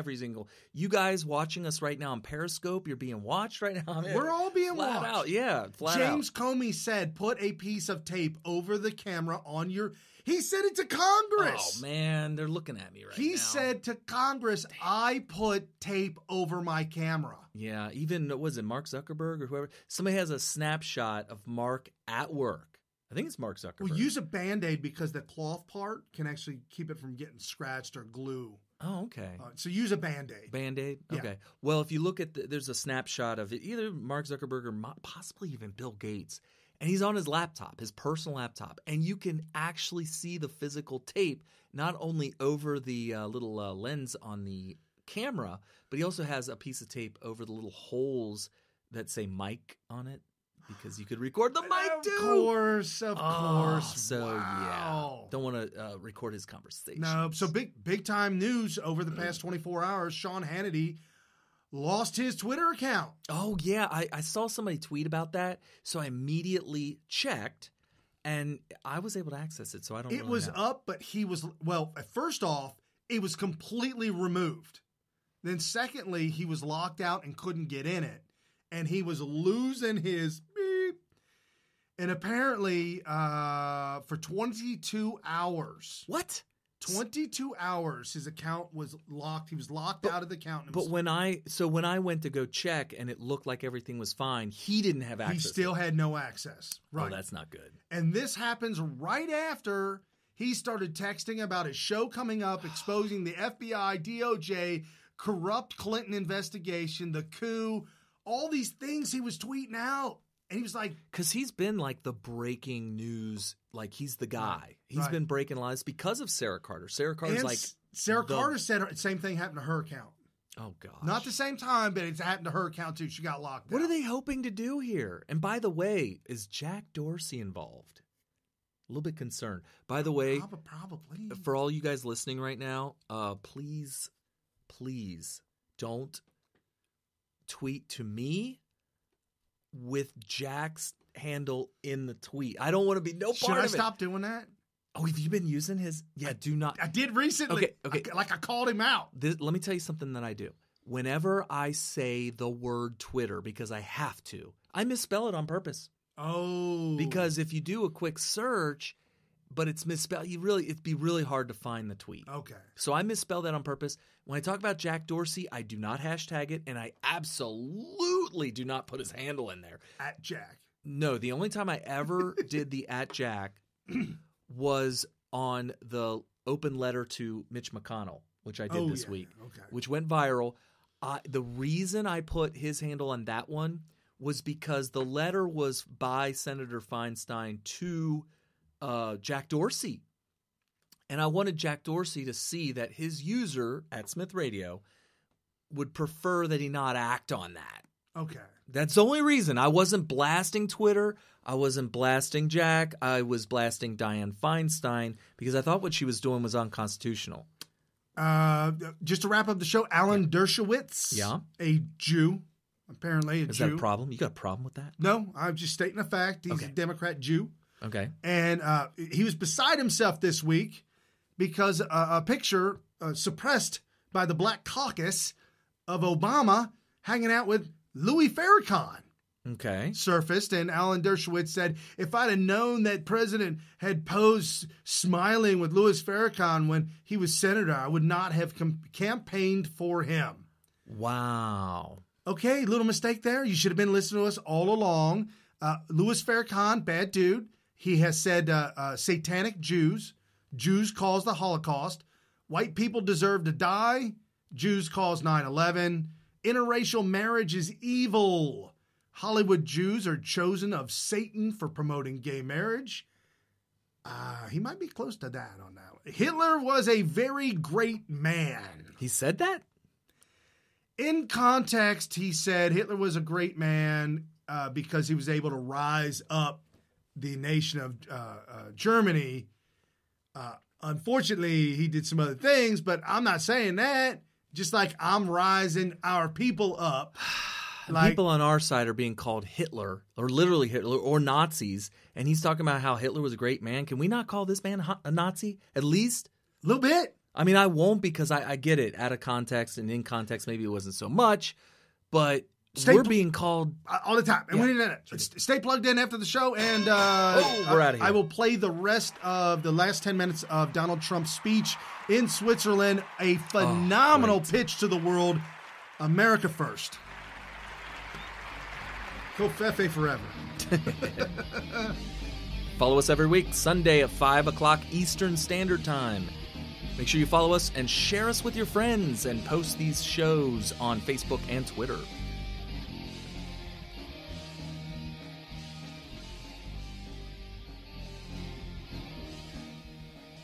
you guys watching us right now on Periscope, you're being watched right now. We're all being flat watched. out. Yeah, flat James out. Comey said, put a piece of tape over the camera on your... He said it to Congress. Oh, man, they're looking at me right now. He said to Congress, I put tape over my camera. Yeah, even, was it Mark Zuckerberg or whoever? Somebody has a snapshot of Mark at work. I think it's Mark Zuckerberg. Well, use a Band-Aid because the cloth part can actually keep it from getting scratched or glue. Oh, okay. So use a Band-Aid. Band-Aid? Yeah. Okay. Well, if you look at there's a snapshot of it, either Mark Zuckerberg or possibly even Bill Gates. And he's on his laptop, his personal laptop. And you can actually see the physical tape, not only over the little lens on the camera, but he also has a piece of tape over the little holes that say mic on it. Because you could record the mic too. Of course. So, wow. Yeah. Don't want to record his conversation. No, so big time news over the past 24 hours. Sean Hannity lost his Twitter account. Oh, yeah. I saw somebody tweet about that, so I immediately checked, and I was able to access it, so I don't know. It was up, but he was, well, first off, it was completely removed. Then secondly, he was locked out and couldn't get in it, and he was losing his beep. And apparently, for 22 hours. What? 22 hours, his account was locked. He was locked out of the account. But when I went to go check and it looked like everything was fine, he didn't have access. He still had no access. Right. Oh, that's not good. And this happens right after he started texting about his show coming up, exposing the FBI, DOJ, corrupt Clinton investigation, the coup, all these things he was tweeting out. And he was like... Because he's been like the breaking news, like he's the guy. He's been breaking lies because of Sarah Carter. Sarah Carter's like... Sarah Carter said the same thing happened to her account. Oh, gosh. Not the same time, but it's happened to her account too. She got locked out. What are they hoping to do here? And by the way, is Jack Dorsey involved? A little bit concerned. By the way, probably. For all you guys listening right now, please don't tweet to me with Jack's handle in the tweet. I don't want to be no part of it. Should I stop doing that? Oh, have you been using his? Yeah, do not. I did recently. Okay. I called him out. Let me tell you something that I do. Whenever I say the word Twitter, because I have to, I misspell it on purpose. Oh. Because if you do a quick search, but it's misspelled, it'd be really hard to find the tweet. Okay. So I misspell that on purpose. When I talk about Jack Dorsey, I do not hashtag it, and I absolutely do not put his handle in there. At Jack. No, the only time I ever did the at Jack was on the open letter to Mitch McConnell, which I did this week, which went viral. The reason I put his handle on that one was because the letter was by Senator Feinstein to Jack Dorsey. And I wanted Jack Dorsey to see that his user at Smith Radio would prefer that he not act on that. Okay. That's the only reason. I wasn't blasting Twitter. I wasn't blasting Jack. I was blasting Dianne Feinstein because I thought what she was doing was unconstitutional. Just to wrap up the show, Alan Dershowitz, a Jew, apparently Is that a problem? You got a problem with that? No, I'm just stating a fact. He's a Democrat Jew. Okay. And he was beside himself this week because a picture suppressed by the Black Caucus of Obama hanging out with Louis Farrakhan surfaced. And Alan Dershowitz said, if I'd have known that President had posed smiling with Louis Farrakhan when he was senator, I would not have campaigned for him. Wow. Okay, little mistake there. You should have been listening to us all along. Louis Farrakhan, bad dude. He has said satanic Jews caused the Holocaust. White people deserve to die. Jews caused 9/11. Interracial marriage is evil. Hollywood Jews are chosen of Satan for promoting gay marriage. He might be close to that on that one. Hitler was a very great man. He said that? In context, he said Hitler was a great man because he was able to rise up the nation of Germany. Unfortunately, he did some other things, but I'm not saying that. Just like I'm rising our people up. Like, people on our side are being called Hitler, or literally Hitler, or Nazis, and he's talking about how Hitler was a great man. Can we not call this man a Nazi, at least? A little bit. I mean, I won't, because I get it. Out of context and in context, maybe it wasn't so much, but we're being called all the time. And we need that. Stay plugged in after the show, and we're out of here. I will play the rest of the last 10 minutes of Donald Trump's speech in Switzerland. A phenomenal pitch to the world. America first. Go Fefe forever. Follow us every week, Sunday at 5 o'clock Eastern Standard Time. Make sure you follow us and share us with your friends, and post these shows on Facebook and Twitter.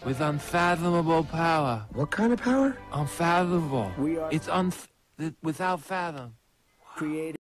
With unfathomable power. What kind of power? Unfathomable. We are It's without fathom. creating